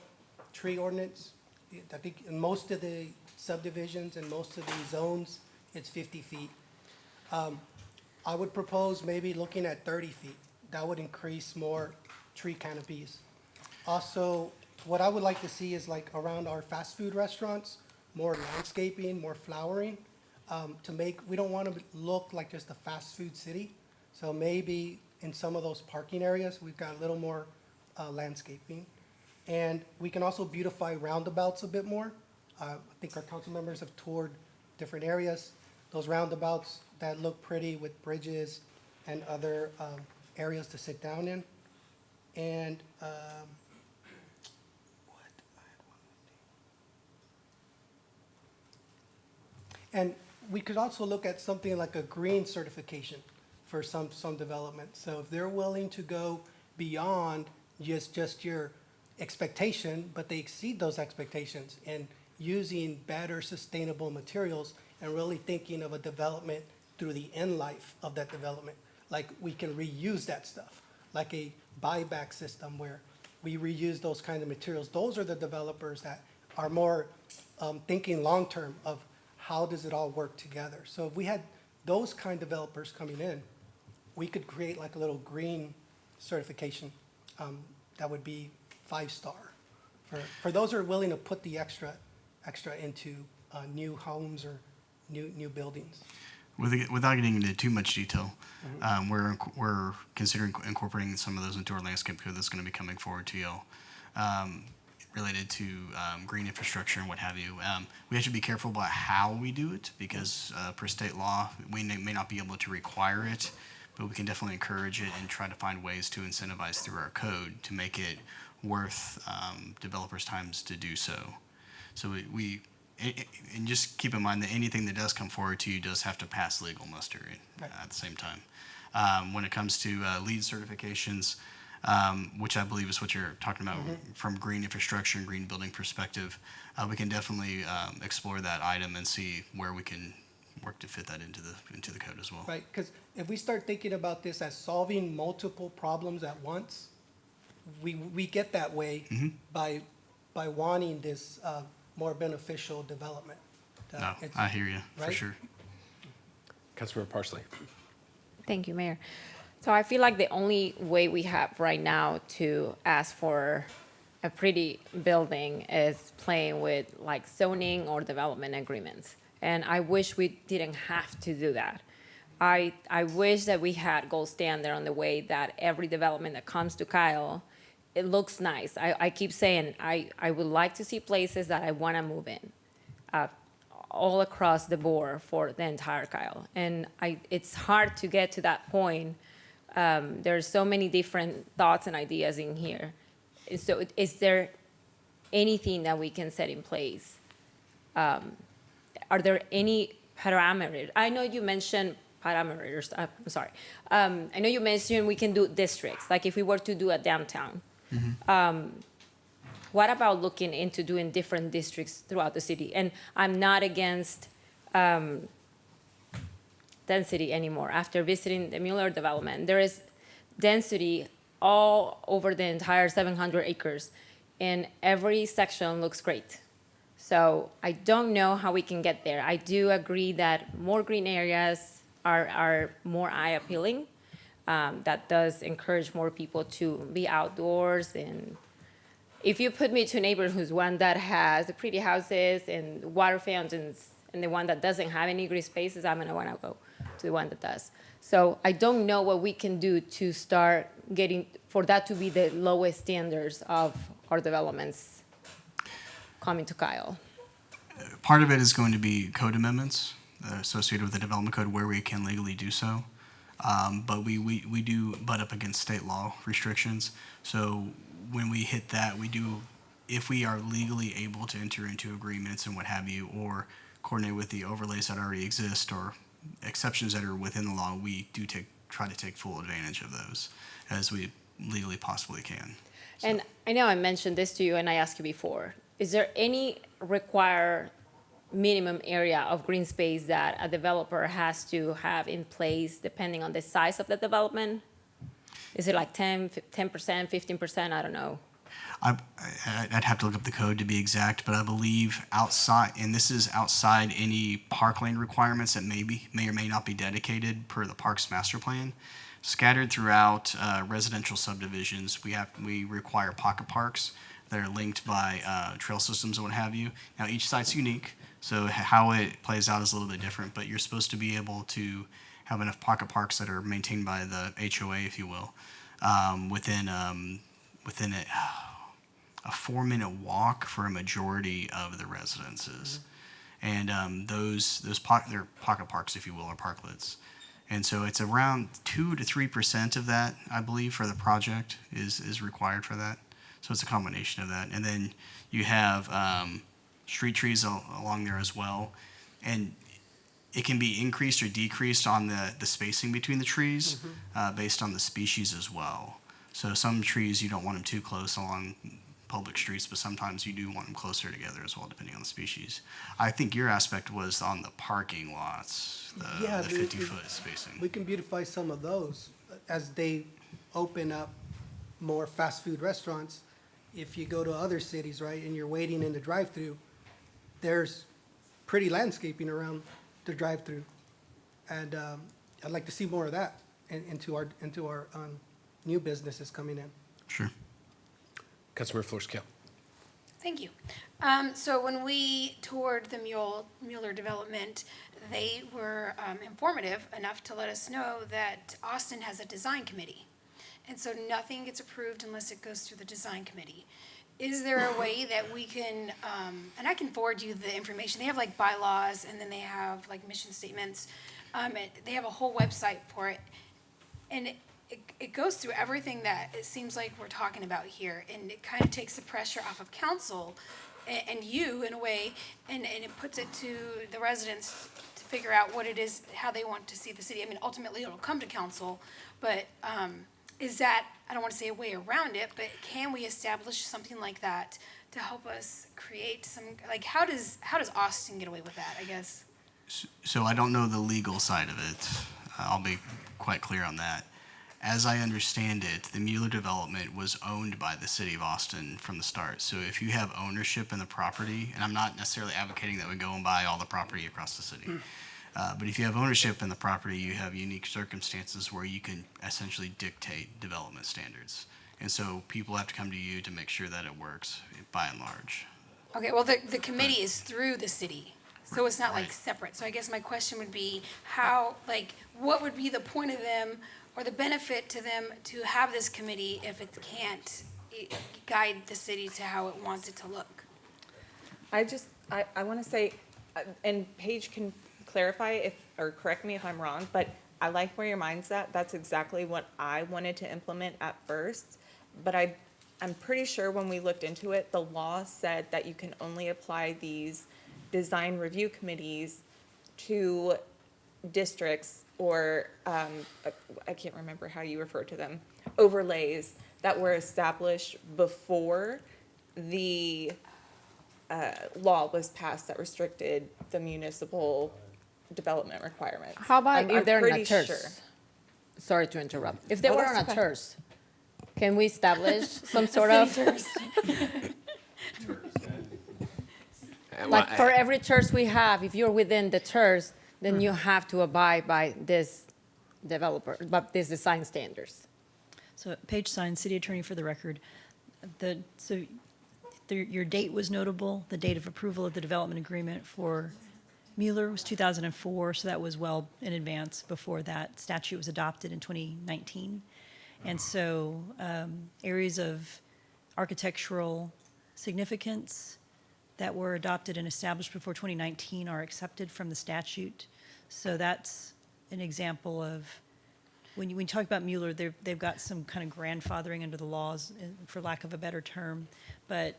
tree ordinance. I think in most of the subdivisions and most of the zones, it's 50 feet. I would propose maybe looking at 30 feet. That would increase more tree canopies. Also, what I would like to see is like around our fast food restaurants, more landscaping, more flowering, we don't want to look like just a fast food city. So maybe in some of those parking areas, we've got a little more landscaping. And we can also beautify roundabouts a bit more. I think our council members have toured different areas. Those roundabouts that look pretty with bridges and other areas to sit down in. And And we could also look at something like a green certification for some development. So if they're willing to go beyond just your expectation, but they exceed those expectations and using better sustainable materials and really thinking of a development through the end life of that development. Like we can reuse that stuff, like a buyback system where we reuse those kind of materials. Those are the developers that are more thinking long-term of how does it all work together. So if we had those kind of developers coming in, we could create like a little green certification that would be 5-star for those who are willing to put the extra into new homes or new buildings. Without getting into too much detail, we're considering incorporating some of those into our landscape code that's going to be coming forward to you, related to green infrastructure and what have you. We have to be careful about how we do it because per state law, we may not be able to require it, but we can definitely encourage it and try to find ways to incentivize through our code to make it worth developers' times to do so. So and just keep in mind that anything that does come forward to you does have to pass legal muster at the same time. When it comes to LEED certifications, which I believe is what you're talking about from green infrastructure and green building perspective. We can definitely explore that item and see where we can work to fit that into the code as well. Right, because if we start thinking about this as solving multiple problems at once, we get that way by wanting this more beneficial development. No, I hear you, for right? sure. Councilmember Parsley. Thank you, Mayor. So I feel like the only way we have right now to ask for a pretty building is playing with like zoning or development agreements. And I wish we didn't have to do that. I wish that we had gold standard on the way that every development that comes to Kyle, it looks nice. I keep saying I would like to see places that I want to move in, all across the board for the entire Kyle. And it's hard to get to that point. There's so many different thoughts and ideas in here. So is there anything that we can set in place? Are there any parameters? I know you mentioned parameters, I'm sorry. I know you mentioned we can do districts, like if we were to do a downtown. What about looking into doing different districts throughout the city? And I'm not against density anymore. After visiting the Mueller development, there is density all over the entire 700 acres, and every section looks great. So I don't know how we can get there. I do agree that more green areas are more eye appealing. That does encourage more people to be outdoors. And if you put me to a neighborhood, one that has the pretty houses and water fountains, and the one that doesn't have any green spaces, I'm gonna wanna go to the one that does. So I don't know what we can do to start getting, for that to be the lowest standards of our developments coming to Kyle. Part of it is going to be code amendments associated with the development code where we can legally do so. But we do butt up against state law restrictions. So when we hit that, we do, if we are legally able to enter into agreements and what have you, or coordinate with the overlays that already exist or exceptions that are within the law, we do try to take full advantage of those as we legally possibly can. So. And I know I mentioned this to you and I asked you before. Is there any required minimum area of green space that a developer has to have in place depending on the size of the development? Is it like 10%, 15%? I don't know. I'd have to look up the code to be exact, but I believe outside, and this is outside any parkland requirements that may or may not be dedicated per the Parks Master Plan. Scattered throughout residential subdivisions, we require pocket parks that are linked by trail systems and what have you. Now each site's unique, so how it plays out is a little bit different, but you're supposed to be able to have enough pocket parks that are maintained by the HOA, if you will, within a 4-minute walk for a majority of the residences. And they're pocket parks, if you will, or parklets. And so it's around 2 to 3% of that, I believe, for the project is required for that. So it's a combination of that. And then you have street trees along there as well. And it can be increased or decreased on the spacing between the trees based on the species as well. So some trees, you don't want them too close along public streets, but sometimes you do want them closer together as well, depending on the species. I think your aspect was on the parking lots, the 50-foot spacing. We can beautify some of those as they open up more fast food restaurants. If you go to other cities, right, and you're waiting in the drive-through, there's pretty landscaping around the drive-through. And I'd like to see more of that into our new businesses coming in. Sure. Councilmember Flores-Cale. Thank you. So when we toured the Mueller development, they were informative enough to let us know that Austin has a design committee. And so nothing gets approved unless it goes through the design committee. Is there a way that we can, and I can forward you the information, they have like bylaws and then they have like mission statements. They have a whole website for it. And it goes through everything that it seems like we're talking about here, and it kind of takes the pressure off of council and you in a way, and it puts it to the residents to figure out what it is, how they want to see the city. I mean, ultimately it'll come to council, but is that, I don't want to say a way around it, but can we establish something like that to help us create some, like, how does Austin get away with that, I guess? So I don't know the legal side of it. I'll be quite clear on that. As I understand it, the Mueller development was owned by the city of Austin from the start. So if you have ownership in the property, and I'm not necessarily advocating that we go and buy all the property across the city, but if you have ownership in the property, you have unique circumstances where you can essentially dictate development standards. And so people have to come to you to make sure that it works, by and large. Okay, well, the committee is through the city, so it's not like separate. So I guess my question would be how, like, what would be the point of them or the benefit to them to have this committee if it can't guide the city to how it wants it to look? I want to say, and Paige can clarify if, or correct me if I'm wrong, but I like where your mind's at. That's exactly what I wanted to implement at first. But I'm pretty sure when we looked into it, the law said that you can only apply these design review committees to districts or, I can't remember how you refer to them, overlays that were established before the law was passed that restricted the municipal development requirements. How about if they're pretty not TERS? sure. Sorry to interrupt. If they Oh, were that's on a okay. TERS, can we establish some sort of, like for every TERS we have, if you're within the TERS, then you have to abide by this this design standards. So Paige Sign, City Attorney for the record. Your date was notable. The date of approval of the development agreement for Mueller was 2004, so that was well in advance before that statute was adopted in 2019. And so areas of architectural significance that were adopted and established before 2019 are accepted from the statute. So that's an example of, when you talk about Mueller, they've got some kind of grandfathering under the laws, for lack of a better term. But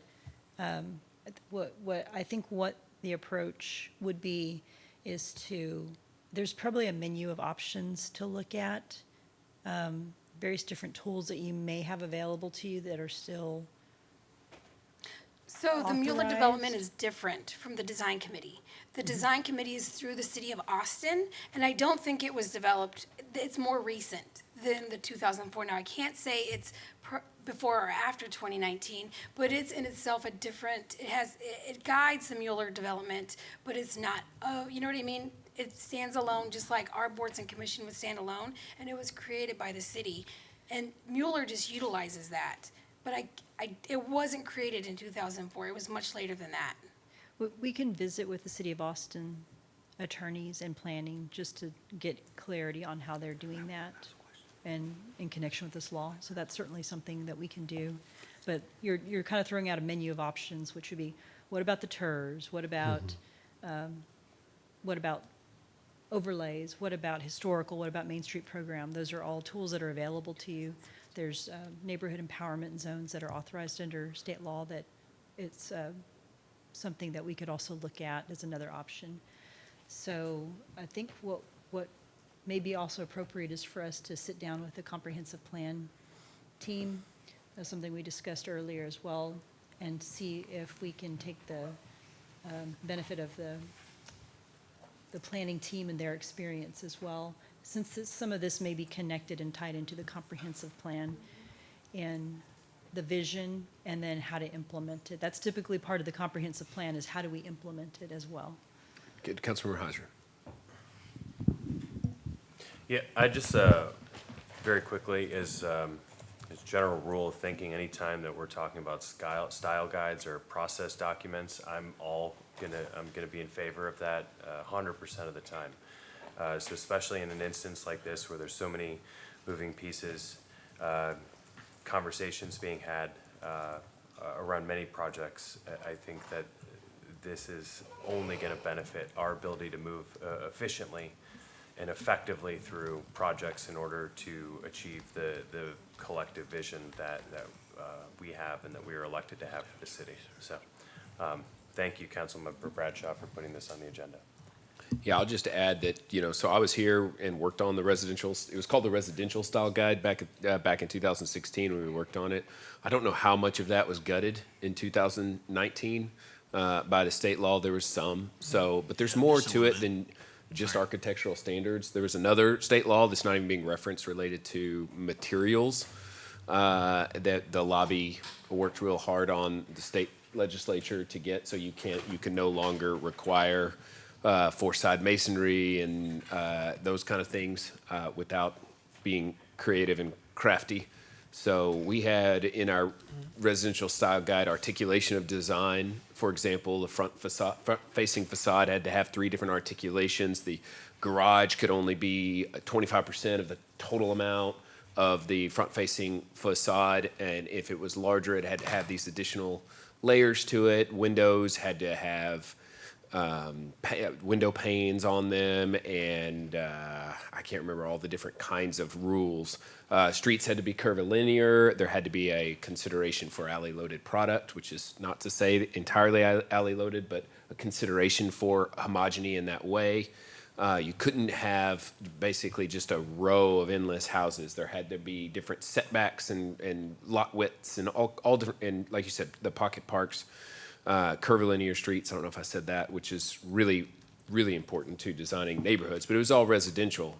what I think what the approach would be is there's probably a menu of options to look at, various different tools that you may have available to you that are still So the Mueller authorized. development is different from the design committee. The design committee is through the city of Austin, and I don't think it was developed, it's more recent than the 2004. Now, I can't say it's before or after 2019, but it's in itself a different, it guides the Mueller development, but it's not, you know what I mean? It stands alone, just like our boards and commission would stand alone, and it was created by the city. And Mueller just utilizes that. But it wasn't created in 2004. It was much later than that. We can visit with the City of Austin attorneys and planning just to get clarity on how they're doing that and in connection with this law. So that's certainly something that we can do. But you're kind of throwing out a menu of options, which would be, what about the TERS? What about overlays? What about historical? What about Main Street program? Those are all tools that are available to you. There's neighborhood empowerment zones that are authorized under state law that it's something that we could also look at as another option. So I think what may be also appropriate is for us to sit down with the comprehensive plan team. That's something we discussed earlier as well, and see if we can take the benefit of the planning team and their experience as well, since some of this may be connected and tied into the comprehensive plan and the vision, and then how to implement it. That's typically part of the comprehensive plan, is how do we implement it as well. Good, Councilmember Heiser. Yeah, I just, very quickly, as general rule of thinking, anytime that we're talking about style guides or process documents, I'm gonna be in favor of that 100% of the time. So especially in an instance like this where there's so many moving pieces, conversations being had around many projects, I think that this is only going to benefit our ability to move efficiently and effectively through projects in order to achieve the collective vision that we have and that we are elected to have for the city. So thank you, Councilmember Bradshaw, for putting this on the agenda. Yeah, I'll just add that, so I was here and worked on the residential, it was called the residential style guide back in 2016 when we worked on it. I don't know how much of that was gutted in 2019 by the state law. There was some, but there's more to it than just architectural standards. There was another state law that's not even being referenced related to materials that the lobby worked real hard on the state legislature to get, so you can no longer require four-side masonry and those kind of things without being creative and crafty. So we had in our residential style guide articulation of design. For example, the front-facing facade had to have 3 different articulations. The garage could only be 25% of the total amount of the front-facing facade, and if it was larger, it had to have these additional layers to it. Windows had to have window panes on them, and I can't remember all the different kinds of rules. Streets had to be curvilinear. There had to be a consideration for alley-loaded product, which is not to say entirely alley-loaded, but a consideration for homogeny in that way. You couldn't have basically just a row of endless houses. There had to be different setbacks and lot widths and all different, and like you said, the pocket parks, curvilinear streets. I don't know if I said that, which is really, really important to designing neighborhoods, but it was all residential.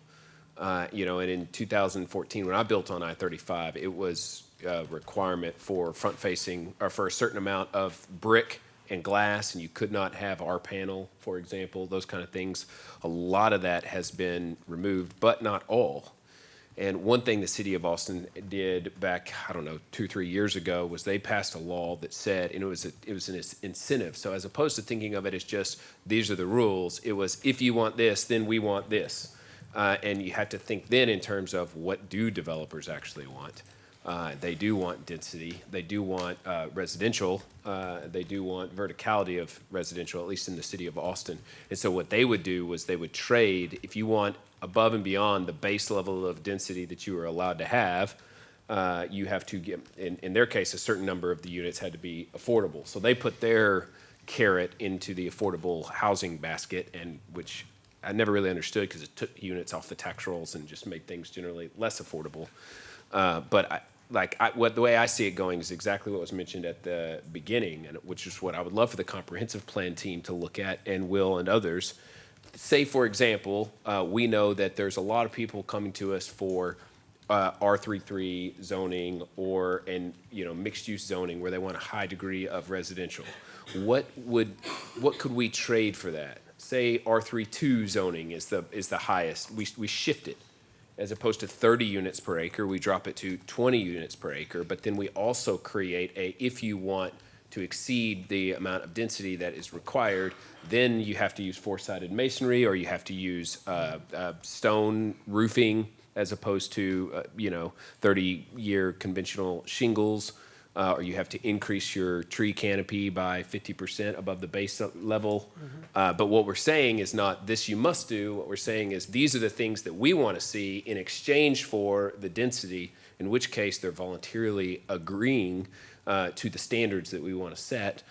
And in 2014, when I built on I-35, it was a requirement for front-facing, or for a certain amount of brick and glass, and you could not have R-panel, for example, those kind of things. A lot of that has been removed, but not all. And one thing the city of Austin did back, 2 or 3 years ago, was they passed a law that said, and it was an incentive. So as opposed to thinking of it as just, these are the rules, it was, if you want this, then we want this. And you had to think then in terms of, what do developers actually want? They do want density. They do want residential. They do want verticality of residential, at least in the city of Austin. And so what they would do was they would trade, if you want above and beyond the base level of density that you are allowed to have, you have to get, in their case, a certain number of the units had to be affordable. So they put their carrot into the affordable housing basket, and which I never really understood because it took units off the tax rolls and just made things generally less affordable. But the way I see it going is exactly what was mentioned at the beginning, and which is what I would love for the comprehensive plan team to look at, and Will and others. Say, for example, we know that there's a lot of people coming to us for R33 zoning or mixed-use zoning where they want a high degree of residential. What could we trade for that? Say R32 zoning is the highest. We shift it. As opposed to 30 units per acre, we drop it to 20 units per acre, but then we also create if you want to exceed the amount of density that is required, then you have to use four-sided masonry, or you have to use stone roofing as opposed to 30-year conventional shingles, or you have to increase your tree canopy by 50% above the base level. But what we're saying is not this you must do. What we're saying is these are the things that we want to see in exchange for the density, in which case they're voluntarily agreeing to the standards that we want to set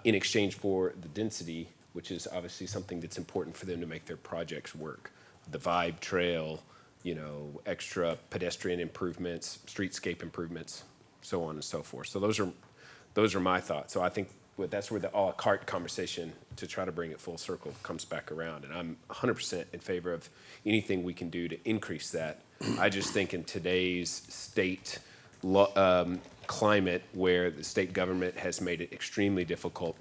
in exchange for the density, which is obviously something that's important for them to make their projects work. The Vibe Trail, extra pedestrian improvements, streetscape improvements, so on and so forth. So those are my thoughts. So I think that's where the a la carte conversation, to try to bring it full circle, comes back around. And I'm 100% in favor of anything we can do to increase that. I just think in today's state climate, where the state government has made it extremely difficult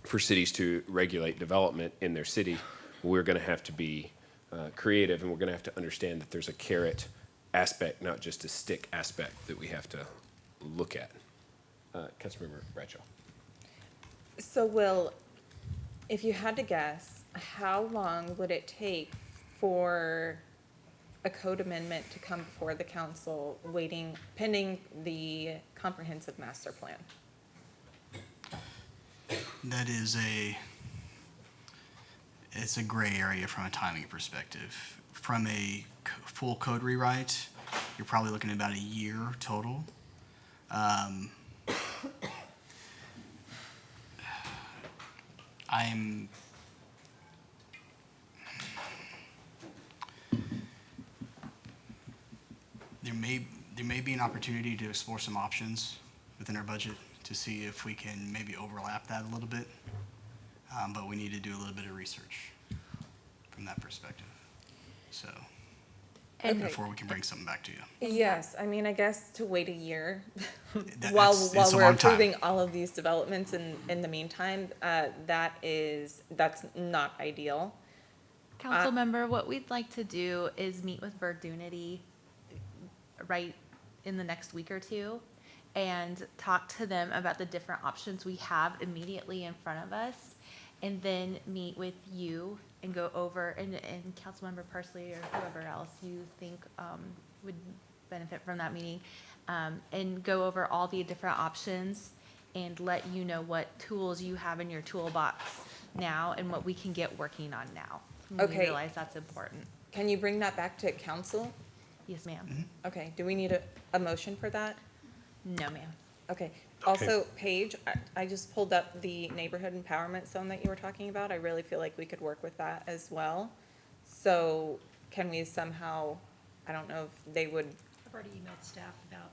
for cities to regulate development in their city, we're going to have to be creative, and we're going to have to understand that there's a carrot aspect, not just a stick aspect, that we have to look at. Councilmember Bradshaw. So Will, if you had to guess, how long would it take for a code amendment to come before the council pending the comprehensive master plan? That is it's a gray area from a timing perspective. From a full code rewrite, you're probably looking at about a year total. there may be an opportunity to explore some options within our budget to see if we can maybe overlap that a little bit. But we need to do a little bit of research from that perspective. So before we can bring something back to you. Yes, I mean, I guess to wait a year That- while it's a we're long time. approving all of these developments in the meantime, that's not ideal. Council member, what we'd like to do is meet with Verdunity right in the next week or two and talk to them about the different options we have immediately in front of us, and then meet with you and go over, and Councilmember Parsley or whoever else you think would benefit from that meeting, and go over all the different options and let you know what tools you have in your toolbox now and what we can get working on now. We Okay. realize that's important. Can you bring that back to council? Yes, ma'am. Mm-hmm. Okay, do we need a motion for that? No, ma'am. Okay, also, Paige, I just pulled up the neighborhood empowerment zone that you were talking about. I really feel like we could work with that as well. So can we somehow, I don't know if they would, I've already emailed staff about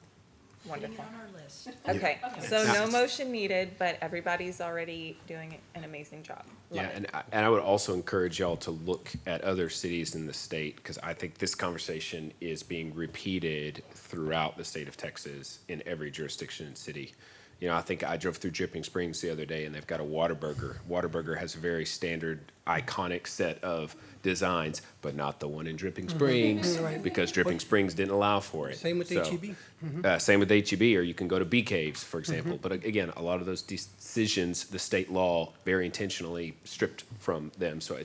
putting it wonderful. on our list. Okay, Okay. so no motion needed, but everybody's already doing an amazing job. Love Yeah, it. and I would also encourage y'all to look at other cities in the state, because I think this conversation is being repeated throughout the state of Texas in every jurisdiction and city. You know, I think I drove through Dripping Springs the other day, and they've got a Whataburger. Whataburger has a very standard, iconic set of designs, but not the one in Dripping Springs, Right. because Dripping Springs didn't allow for it. Same with So, HEB. Same with HEB, or you can go to Bee Caves, for example. But again, a lot of those decisions, the state law very intentionally stripped from them. So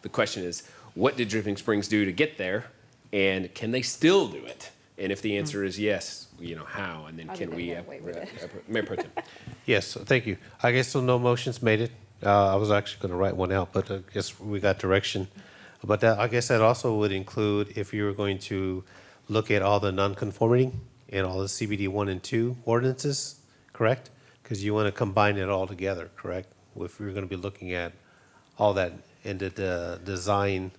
the question is, what did Dripping Springs do to get there, and can they still do it? And if the answer is yes, you know, how? And then How can did they we, get away with it? Mayor Pro Tem. Yes, thank you. I guess so no motions made it. I was actually going to write one out, but I guess we got direction. But I guess that also would include if you were going to look at all the nonconformity and all the CBD 1 and 2 ordinances, correct? Because you want to combine it all together, correct? If you're going to be looking at all that into the design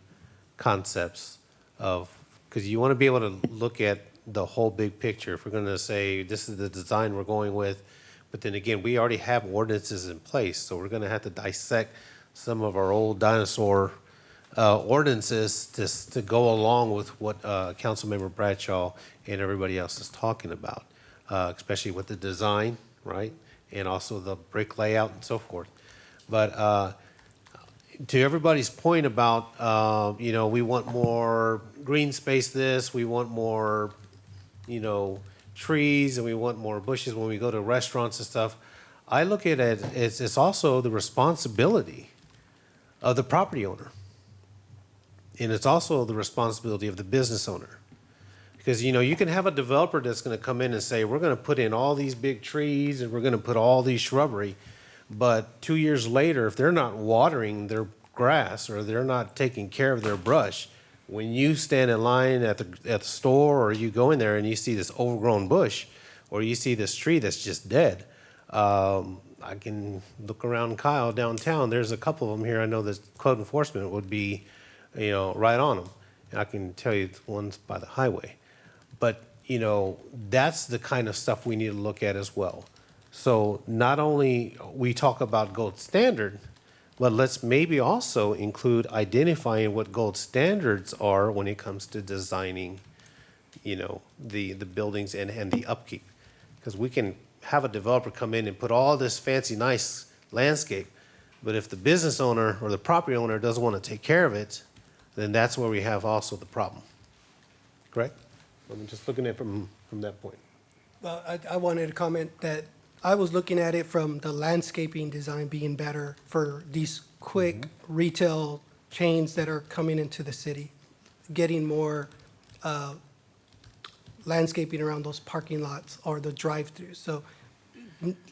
concepts of, because you want to be able to look at the whole big picture. If we're going to say this is the design we're going with, but then again, we already have ordinances in place, so we're going to have to dissect some of our old dinosaur ordinances to go along with what Councilmember Bradshaw and everybody else is talking about, especially with the design, right? And also the brick layout and so forth. But to everybody's point about, you know, we want more green space this, we want more, you know, trees, and we want more bushes when we go to restaurants and stuff. I look at it as it's also the responsibility of the property owner. And it's also the responsibility of the business owner. Because, you know, you can have a developer that's going to come in and say, we're going to put in all these big trees and we're going to put all these shrubbery. But 2 years later, if they're not watering their grass or they're not taking care of their brush, when you stand in line at the store or you go in there and you see this overgrown bush or you see this tree that's just dead, I can look around Kyle downtown. There's a couple of them here. I know that code enforcement would be, you know, right on them. And I can tell you one's by the highway. But, you know, that's the kind of stuff we need to look at as well. So not only we talk about gold standard, but let's maybe also include identifying what gold standards are when it comes to designing, you know, the buildings and the upkeep. Because we can have a developer come in and put all this fancy, nice landscape, but if the business owner or the property owner doesn't want to take care of it, then that's where we have also the problem. Correct? I'm just looking at it from that point. Well, I wanted to comment that I was looking at it from the landscaping design being better for these quick retail chains that are coming into the city, getting more landscaping around those parking lots or the drive-throughs. So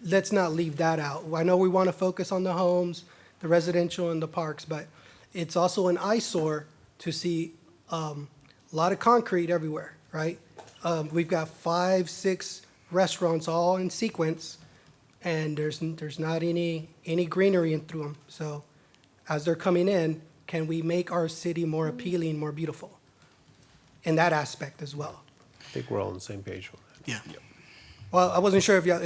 let's not leave that out. I know we want to focus on the homes, the residential and the parks, but it's also an eyesore to see a lot of concrete everywhere, right? We've got 5, 6 restaurants all in sequence, and there's not any greenery in through them. So as they're coming in, can we make our city more appealing, more beautiful? In that aspect as well. I think we're all on the same page on that. Yeah. Well, I wasn't sure if y'all,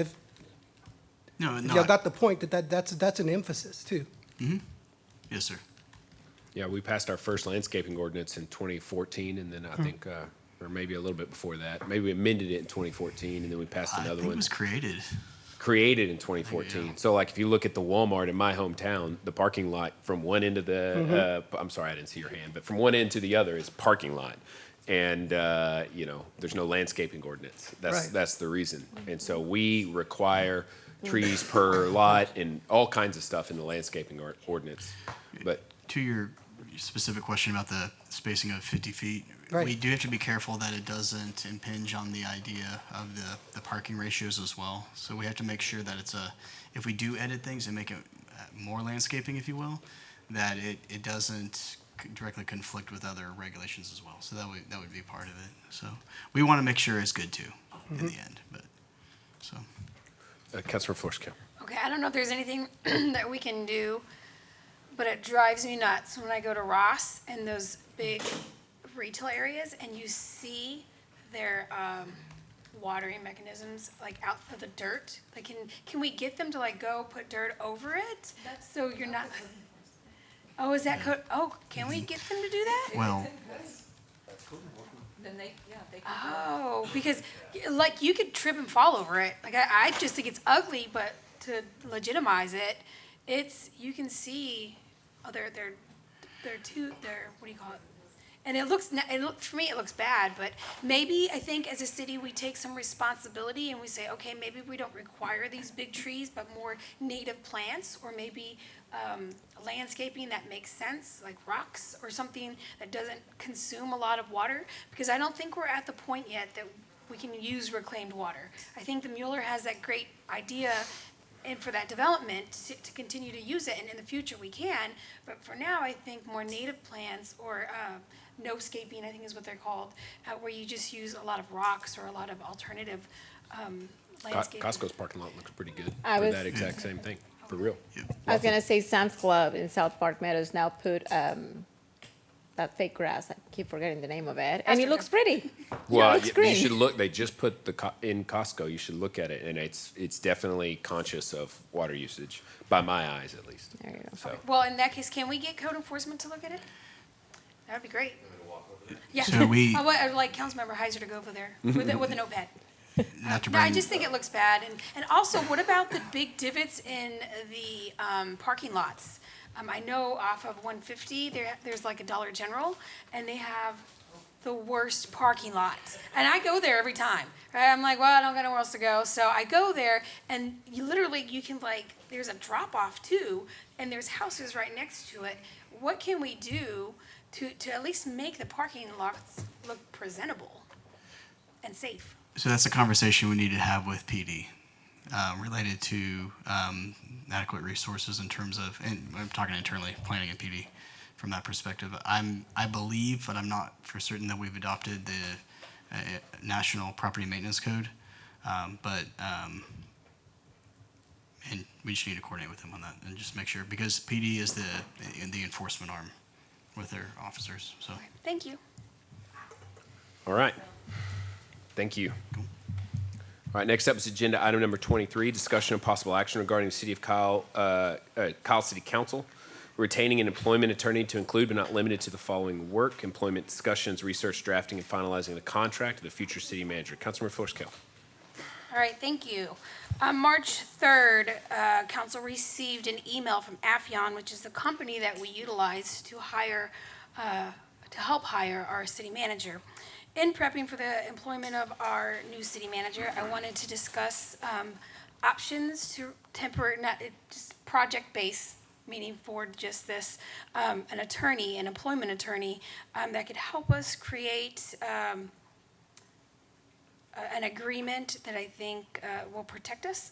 No, if no. y'all got the point that's an emphasis too. Yes, sir. Yeah, we passed our first landscaping ordinance in 2014, and then I think, or maybe a little bit before that, maybe we amended it in 2014, and then we passed I another think one. it was created. Created in 2014. So like if you look at the Walmart in my hometown, the parking lot from one end of the, I'm sorry, I didn't see your hand, but from one end to the other is parking lot. And, you know, there's no landscaping ordinance. Right. That's the reason. And so we require trees per lot and all kinds of stuff in the landscaping ordinance. But To your specific question about the spacing of 50 feet, Right. we do have to be careful that it doesn't impinge on the idea of the parking ratios as well. So we have to make sure that if we do edit things and make it more landscaping, if you will, that it doesn't directly conflict with other regulations as well. So that would be part of it. So we want to make sure it's good too in the end, but, so. Councilor Flores-Cale. Okay, I don't know if there's anything that we can do, but it drives me nuts when I go to Ross and those big retail areas and you see their watering mechanisms like out of the dirt. Like, can we get them to like go put dirt over it? So you're not. Oh, is that code? Oh, can we get them to do that? Well, Then they can. Oh, because like you could trip and fall over it. Like I just think it's ugly, but to legitimize it, you can see, oh, they're what do you call it? And it looks for me it looks bad, but maybe I think as a city we take some responsibility and we say, okay, maybe we don't require these big trees, but more native plants, or maybe landscaping that makes sense, like rocks or something that doesn't consume a lot of water. Because I don't think we're at the point yet that we can use reclaimed water. I think the Mueller has that great idea and for that development to continue to use it, and in the future we can, but for now I think more native plants or no-scaping, I think is what they're called, where you just use a lot of rocks or a lot of alternative landscaping. Costco's parking lot looks pretty good I for was- that exact same thing, for real. I was gonna say Sam's Club in South Park Meadows now put that fake grass. I keep forgetting the name of it, and it looks pretty. Well, it looks you green. should look, they just put in Costco, you should look at it, and it's definitely conscious of water usage, by my eyes at least. There you go. So, Well, in that case, can we get code enforcement to look at it? That would be great. Yeah, So we- I'd like Councilmember Heiser to go over there with a notepad. not to No, I bring, just think it looks bad, and also, what about the big divots in the parking lots? I know off of 150, there's like a Dollar General, and they have the worst parking lot. And I go there every time, right? I'm like, well, I don't got nowhere else to go, so I go there, and you can like, there's a drop-off too, and there's houses right next to it. What can we do to at least make the parking lots look presentable and safe? so that's a conversation we need to have with PD related to adequate resources in terms of, and I'm talking internally, planning and PD from that perspective. I believe, but I'm not for certain, that we've adopted the National Property Maintenance Code, and we just need to coordinate with them on that and just make sure, because PD is the enforcement arm with their officers, so. Thank you. all right. Thank you. All right, next up is agenda item number 23, discussion of possible action regarding the City of Kyle City Council retaining an employment attorney to include but not limited to the following work: employment discussions, research, drafting, and finalizing the contract of the future city manager. Councilmember Flores-Cale. All right, thank you. On March 3rd, council received an email from Affion, which is the company that we utilize to help hire our city manager. In prepping for the employment of our new city manager, I wanted to discuss options to temporary, not just project-based, meaning for just this, an employment attorney that could help us create an agreement that I think will protect us.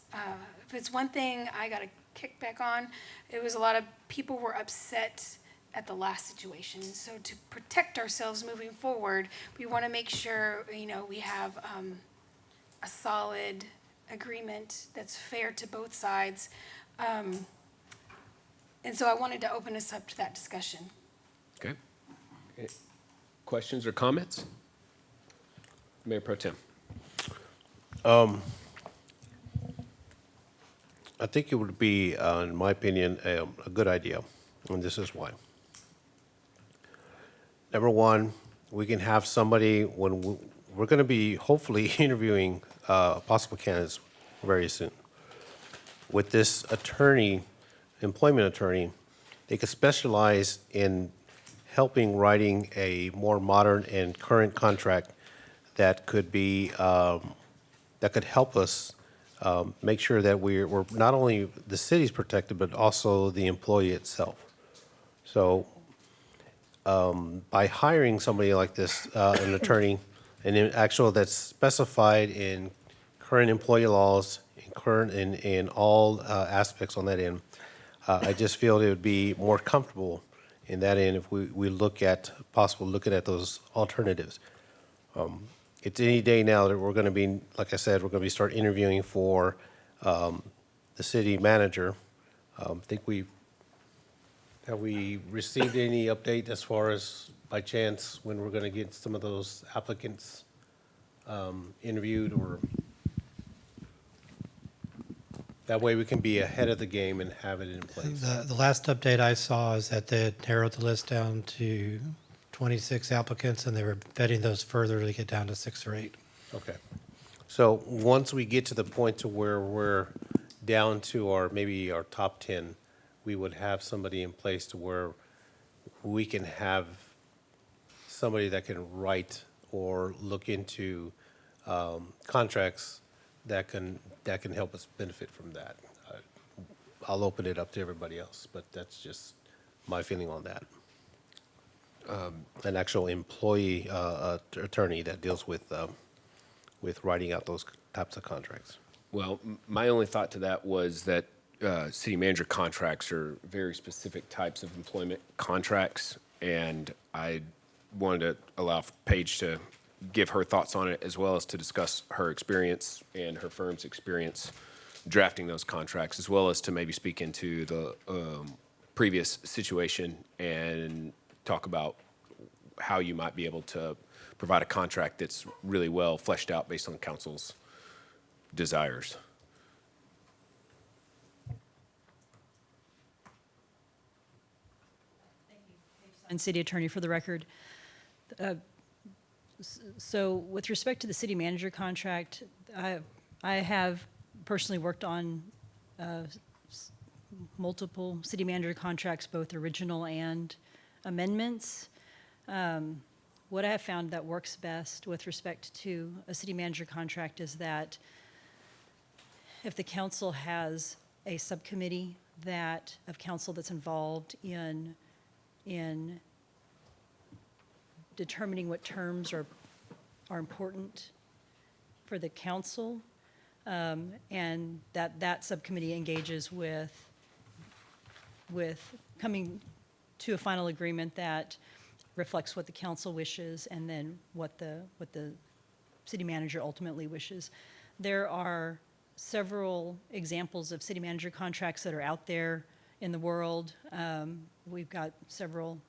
If it's one thing I got a kickback on, it was a lot of people were upset at the last situation. So to protect ourselves moving forward, we want to make sure, we have a solid agreement that's fair to both sides. And so I wanted to open us up to that discussion. Okay. Questions or comments? Mayor Pro Tem. I think it would be, in my opinion, a good idea, and this is why. Number one, we can have somebody when we're going to be hopefully interviewing possible candidates very soon. With this attorney, employment attorney, they could specialize in helping writing a more modern and current contract that could be that could help us make sure that we're not only the city's protected, but also the employee itself. So by hiring somebody like this, an attorney, and actual that's specified in current employee laws, in all aspects on that end, I just feel it would be more comfortable in that end if we look at looking at those alternatives. It's any day now that we're going to be, like I said, we're going to start interviewing for the city manager. I think have we received any update as far as by chance when we're going to get some of those applicants interviewed, or that way we can be ahead of the game and have it in place? The last update I saw is that they had narrowed the list down to 26 applicants, and they were vetting those further to get down to 6 or 8. Okay. So once we get to the point to where we're down to maybe our top 10, we would have somebody in place to where we can have somebody that can write or look into contracts that can help us benefit from that. I'll open it up to everybody else, but that's just my feeling on that. An actual employee attorney that deals with writing out those types of contracts. Well, my only thought to that was that city manager contracts are very specific types of employment contracts, and I wanted to allow Paige to give her thoughts on it, as well as to discuss her experience and her firm's experience drafting those contracts, as well as to maybe speak into the previous situation and talk about how you might be able to provide a contract that's really well fleshed out based on council's desires. And city attorney for the record. So with respect to the city manager contract, I have personally worked on multiple city manager contracts, both original and amendments. What I have found that works best with respect to a city manager contract is that if the council has a subcommittee of council that's involved in determining what terms are important for the council, and that subcommittee engages with coming to a final agreement that reflects what the council wishes and then what the city manager ultimately wishes. There are several examples of city manager contracts that are out there in the world. We've got several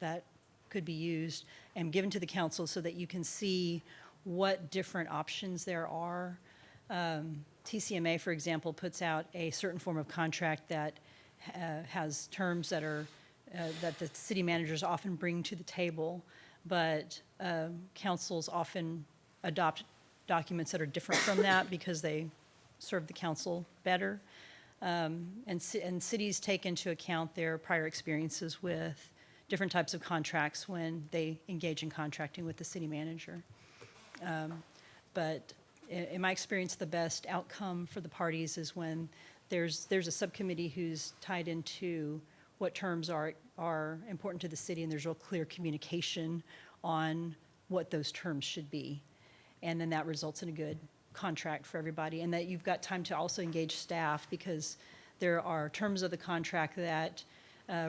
that could be used and given to the council so that you can see what different options there are. TCMA, for example, puts out a certain form of contract that has terms that are that the city managers often bring to the table, but councils often adopt documents that are different from that because they serve the council better. And cities take into account their prior experiences with different types of contracts when they engage in contracting with the city manager. But in my experience, the best outcome for the parties is when there's a subcommittee who's tied into what terms are important to the city, and there's real clear communication on what those terms should be. And then that results in a good contract for everybody, and that you've got time to also engage staff, because there are terms of the contract that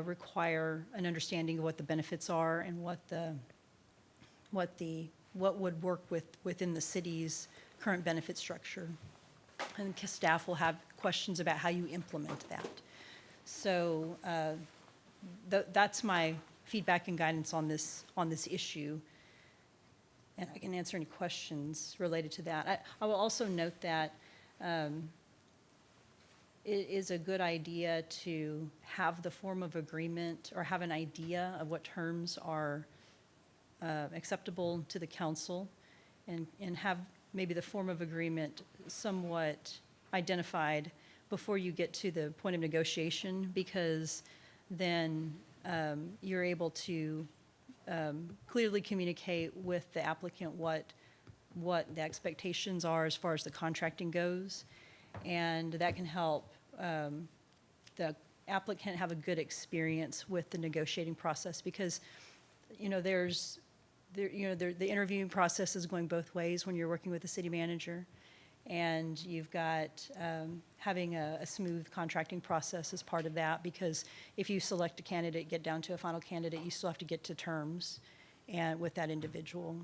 require an understanding of what the benefits are and what would work within the city's current benefit structure. And staff will have questions about how you implement that. So that's my feedback and guidance on this issue. and I can answer any questions related to that. I will also note that it is a good idea to have the form of agreement or have an idea of what terms are acceptable to the council and have maybe the form of agreement somewhat identified before you get to the point of negotiation, because then you're able to clearly communicate with the applicant what the expectations are as far as the contracting goes. And that can help the applicant have a good experience with the negotiating process, because, you know, the interviewing process is going both ways when you're working with the city manager. And you've got having a smooth contracting process as part of that, because if you select a candidate, get down to a final candidate, you still have to get to terms and with that individual.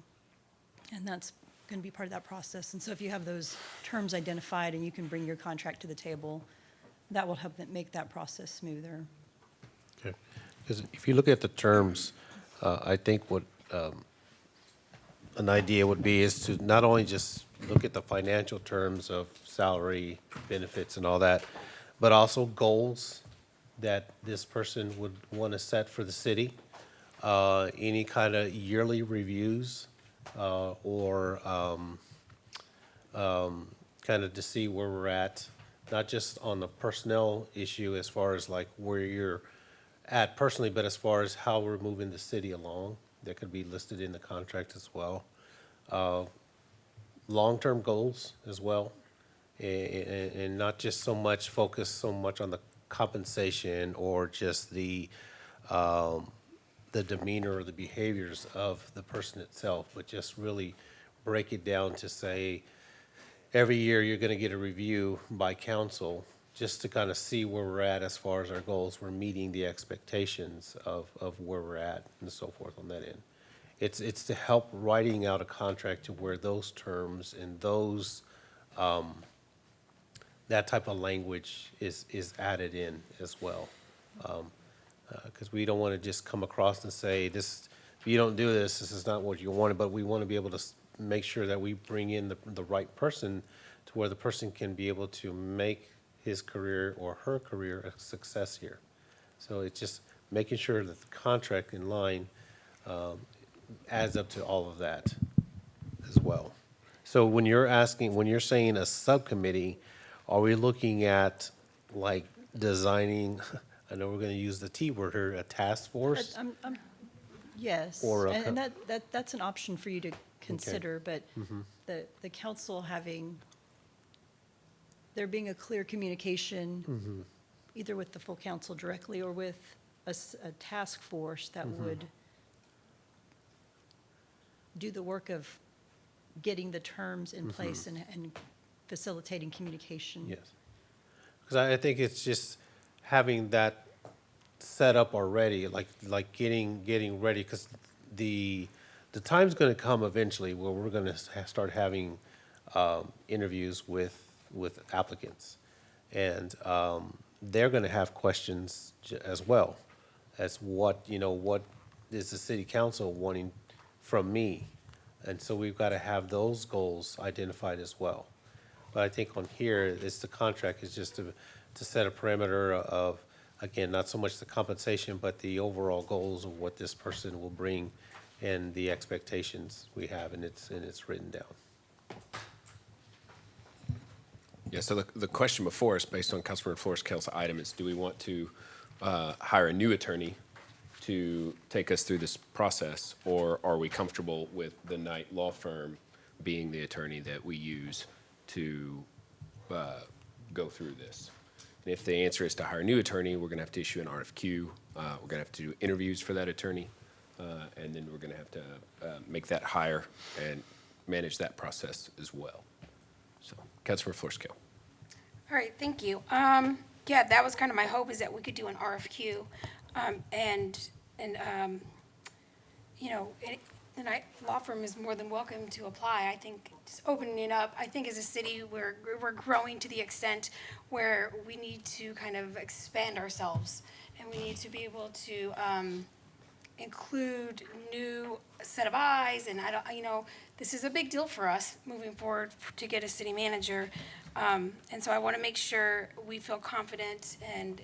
And that's going to be part of that process. And so if you have those terms identified and you can bring your contract to the table, that will help make that process smoother. Okay. Because if you look at the terms, I think what an idea would be is to not only just look at the financial terms of salary, benefits, and all that, but also goals that this person would want to set for the city, any kind of yearly reviews, or kind of to see where we're at, not just on the personnel issue as far as like where you're at personally, but as far as how we're moving the city along. That could be listed in the contract as well. Long-term goals as well, and not just so much focus so much on the compensation or just the demeanor or the behaviors of the person itself, but just really break it down to say, every year you're going to get a review by council just to kind of see where we're at as far as our goals. We're meeting the expectations of where we're at and so forth on that end. It's to help writing out a contract to where those terms and those, that type of language is added in as well. Because we don't want to just come across and say, this, if you don't do this, this is not what you wanted, but we want to be able to make sure that we bring in the right person to where the person can be able to make his career or her career a success here. So it's just making sure that the contract in line adds up to all of that as well. So when you're saying a subcommittee, are we looking at like designing, I know we're going to use the T word here, a task force? Yes, Or a and that's an option for you to consider, but the council there being a clear communication, either with the full council directly or with a task force that would do the work of getting the terms in place and facilitating communication. Yes. Because I think it's just having that set up already, like getting ready, because the time's going to come eventually where we're going to start having interviews with applicants, and they're going to have questions as well as what is the city council wanting from me, and so we've got to have those goals identified as well. But I think on here, it's the contract is just to set a parameter of, again, not so much the compensation, but the overall goals of what this person will bring and the expectations we have, and it's written down. Yeah, so the question before us, based on Councilmember Flores-Cale's item, is do we want to hire a new attorney to take us through this process, or are we comfortable with the Knight Law Firm being the attorney that we use to go through this? And if the answer is to hire a new attorney, we're going to have to issue an RFQ. We're going to have to do interviews for that attorney, and then we're going to have to make that hire and manage that process as well. So, Councilmember Flores-Cale. All right, thank you. Yeah, that was kind of my hope, is that we could do an RFQ, the Knight Law Firm is more than welcome to apply. I think just opening it up, I think as a city, we're growing to the extent where we need to kind of expand ourselves, and we need to be able to include new set of eyes, and I don't, you know, this is a big deal for us moving forward to get a city manager. And so I want to make sure we feel confident, and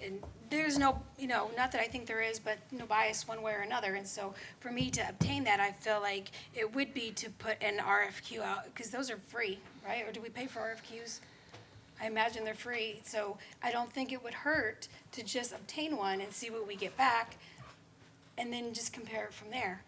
there's no, you know, not that I think there is, but no bias one way or another. And so for me to obtain that, I feel like it would be to put an RFQ out, because those are free, right? Or do we pay for RFQs? I imagine they're free, so I don't think it would hurt to just obtain one and see what we get back, and then just compare it from there.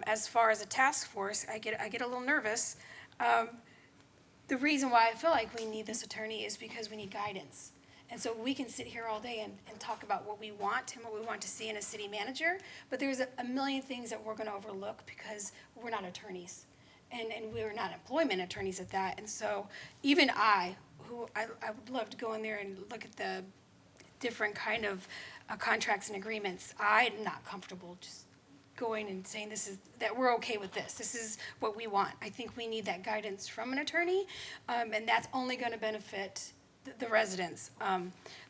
As far as a task force, I get a little nervous. The reason why I feel like we need this attorney is because we need guidance. And so we can sit here all day and talk about what we want and what we want to see in a city manager, but there's a million things that we're gonna overlook because we're not attorneys. And we're not employment attorneys at that. And so even I would love to go in there and look at the different kind of contracts and agreements. I'm not comfortable just going and saying that we're okay with this. This is what we want. I think we need that guidance from an attorney, and that's only going to benefit the residents.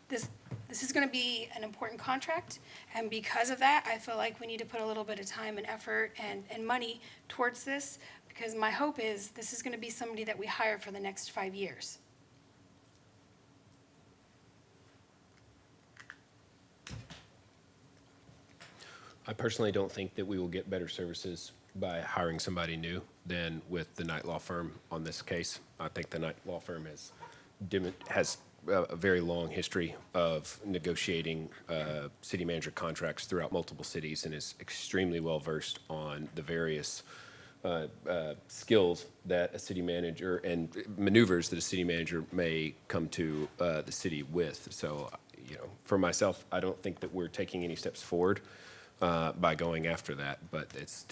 This is going to be an important contract, and because of that, I feel like we need to put a little bit of time and effort and money towards this, because my hope is this is going to be somebody that we hire for the next 5 years. I personally don't think that we will get better services by hiring somebody new than with the Knight Law Firm on this case. I think the Knight Law Firm has a very long history of negotiating city manager contracts throughout multiple cities and is extremely well versed on the various skills that a city manager and maneuvers that a city manager may come to the city with. So, you know, for myself, I don't think that we're taking any steps forward by going after that, but it's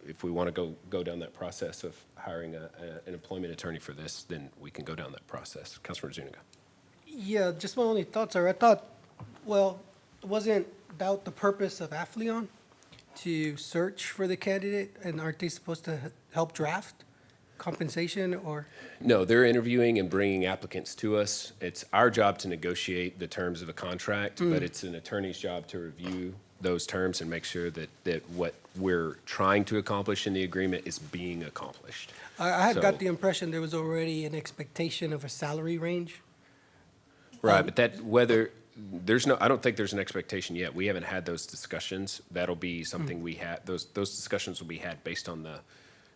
if we want to go down that process of hiring an employment attorney for this, then we can go down that process. Councilmember Zuniga. Yeah, just my only thoughts are, I thought, well, wasn't that the purpose of Affleon? To search for the candidate, and aren't they supposed to help draft compensation or? No, they're interviewing and bringing applicants to us. It's our job to negotiate the terms of a contract, but it's an attorney's job to review those terms and make sure that what we're trying to accomplish in the agreement is being accomplished. I had got the impression there was already an expectation of a salary range. Right, but I don't think there's an expectation yet. We haven't had those discussions. That'll be something we had, those discussions will be had based on the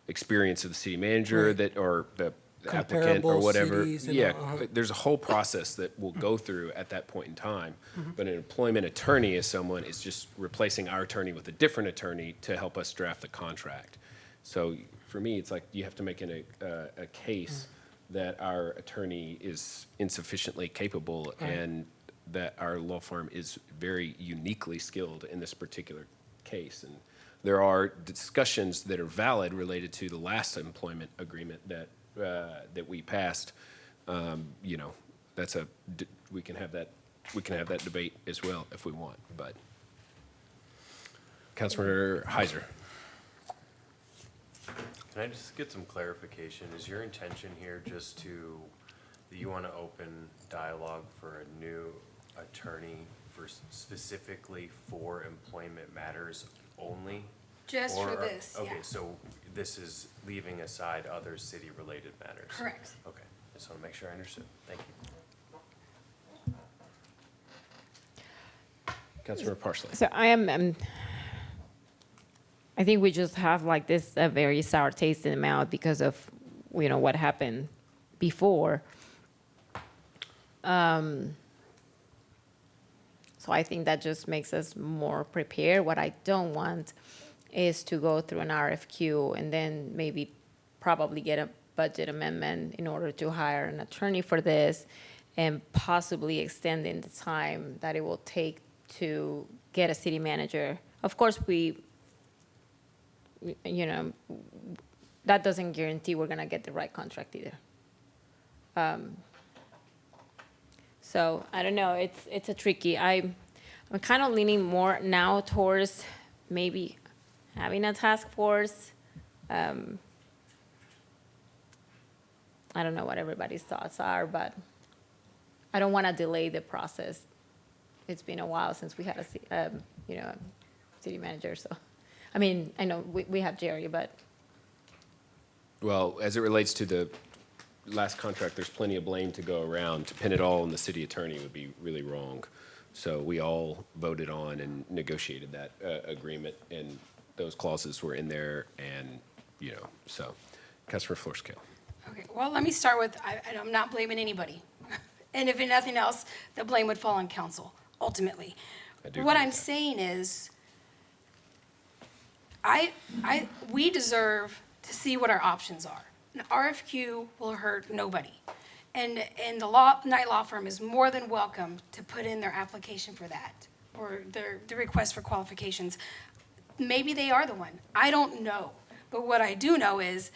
experience of the city manager or the applicant or whatever. Yeah, there's a whole process that we'll go through at that point in time. But an employment attorney is just replacing our attorney with a different attorney to help us draft the contract. So for me, it's like you have to make a case that our attorney is insufficiently capable and that our law firm is very uniquely skilled in this particular case. And there are discussions that are valid related to the last employment agreement that we passed. You know, we can have that debate as well if we want. But Councilmember Heiser. Can I just get some clarification? Is your intention here just that you want to open dialogue for a new attorney specifically for employment matters only? Just for this, Okay, yeah. so this is leaving aside other city-related matters? Correct. Okay, I just want to make sure I understood. Thank you. Councilmember Parsley. So I think we just have like this a very sour taste in the mouth because of, you know, what happened before. So I think that just makes us more prepared. What I don't want is to go through an RFQ and then maybe probably get a budget amendment in order to hire an attorney for this and possibly extending the time that it will take to get a city manager. Of course, that doesn't guarantee we're gonna get the right contract either. So I don't know, it's a tricky, I'm kind of leaning more now towards maybe having a task force. I don't know what everybody's thoughts are, but I don't want to delay the process. It's been a while since we had a city manager, so. I mean, I know we have Jerry, but Well, as it relates to the last contract, there's plenty of blame to go around. To pin it all on the city attorney would be really wrong. So we all voted on and negotiated that agreement, and those clauses were in there, and, you know, so. Councilor Flores-Cale. Okay, well, let me start with, I'm not blaming anybody. And if nothing else, the blame would fall on council, ultimately. What I'm saying is, we deserve to see what our options are. An RFQ will hurt nobody. And the Knight Law Firm is more than welcome to put in their application for that, or their request for qualifications. Maybe they are the one. I don't know. But what I do know is,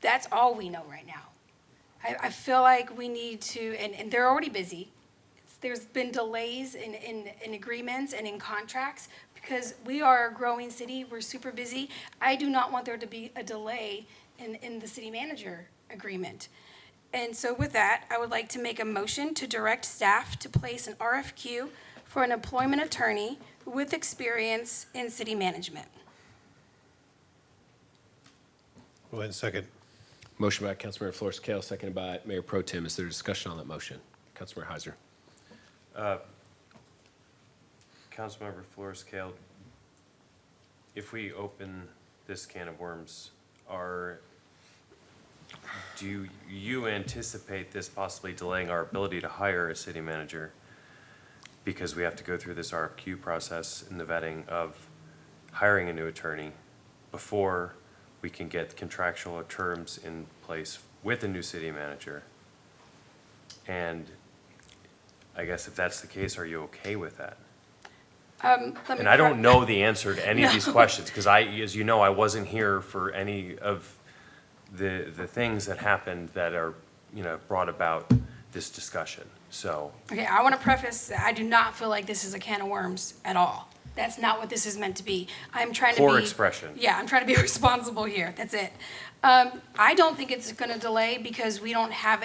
that's all we know right now. I feel like we need to, and they're already busy. There's been delays in agreements and in contracts because we are a growing city. We're super busy. I do not want there to be a delay in the city manager agreement. And so with that, I would like to make a motion to direct staff to place an RFQ for an employment attorney with experience in city management. Go ahead and second. Motion by Councilmember Flores-Cale, seconded by Mayor Pro Tem. Is there discussion on that motion? Councilmember Heiser. Councilmember Flores-Cale, if we open this can of worms, do you anticipate this possibly delaying our ability to hire a city manager because we have to go through this RFQ process and the vetting of hiring a new attorney before we can get contractual terms in place with a new city manager? And I guess if that's the case, are you okay with that? And I don't know the answer to any of these questions, because as you know, I wasn't here for any of the things that happened that are, brought about this discussion, so. Okay, I want to preface, I do not feel like this is a can of worms at all. That's not what this is meant to be. I'm trying to be. Poor expression. Yeah, I'm trying to be responsible here, that's it. I don't think it's going to delay because we don't have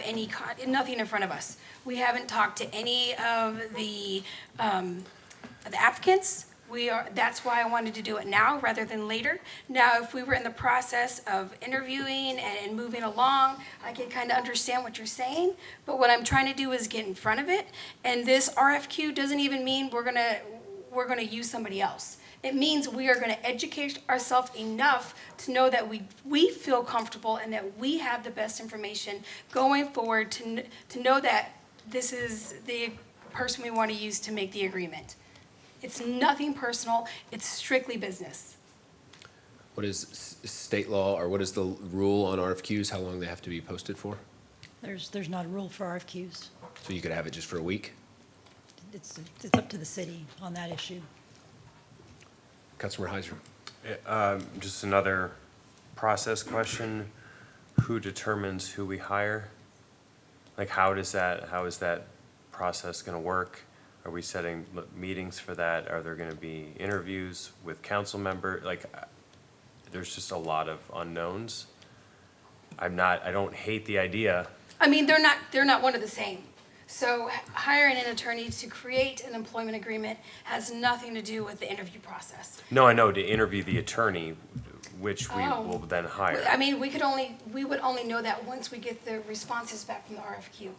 nothing in front of us. We haven't talked to any of the applicants. That's why I wanted to do it now rather than later. Now, if we were in the process of interviewing and moving along, I can kind of understand what you're saying. But what I'm trying to do is get in front of it. And this RFQ doesn't even mean we're gonna use somebody else. It means we are gonna educate ourselves enough to know that we feel comfortable and that we have the best information going forward to know that this is the person we want to use to make the agreement. It's nothing personal, it's strictly business. What is state law, or what is the rule on RFQs, how long they have to be posted for? There's not a rule for RFQs. So you could have it just for a week? It's up to the city on that issue. Councilmember Heiser. Just another process question. Who determines who we hire? Like, how is that process gonna work? Are we setting meetings for that? Are there gonna be interviews with council member? Like, there's just a lot of unknowns. I don't hate the idea. I mean, they're not one of the same. So hiring an attorney to create an employment agreement has nothing to do with the interview process. No, I know, to interview the attorney, which we will then hire. I mean, we would only know that once we get the responses back from the RFQ.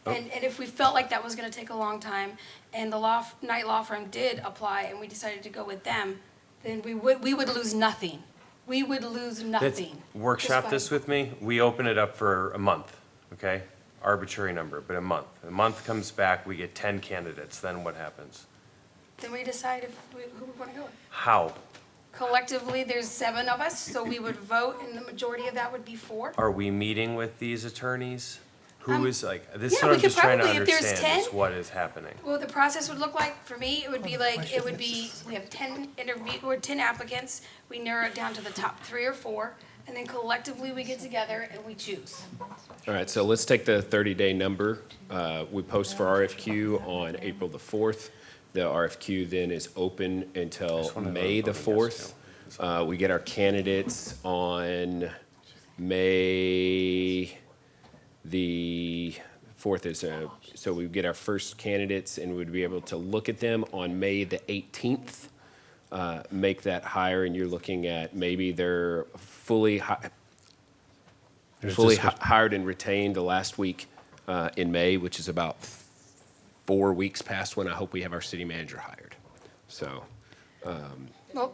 Oh. And if we felt like that was gonna take a long time, and the Knight Law Firm did apply, and we decided to go with them, then we would lose nothing. We would lose nothing. Workshop this with me. We open it up for a month, okay? Arbitrary number, but a month. A month comes back, we get 10 candidates, then what happens? Then we decide who we wanna go with. How? Collectively, there's 7 of us, so we would vote, and the majority of that would be 4. Are we meeting with these attorneys? Who is this yeah, is what we I'm could just trying to probably, if there's understand, is 10. what is happening. Well, the process would look like, for me, it would be we have 10 applicants, we narrow it down to the top 3 or 4, and then collectively we get together and we choose. All right, so let's take the 30-day number. We post for RFQ on April the 4th. The RFQ then is open until May the 4th. We get our candidates on May the 4th so we get our first candidates and we'd be able to look at them on May the 18th. make that hire, and you're looking at maybe they're fully hired and retained the last week in May, which is about 4 weeks past when I hope we have our city manager hired. So, Well,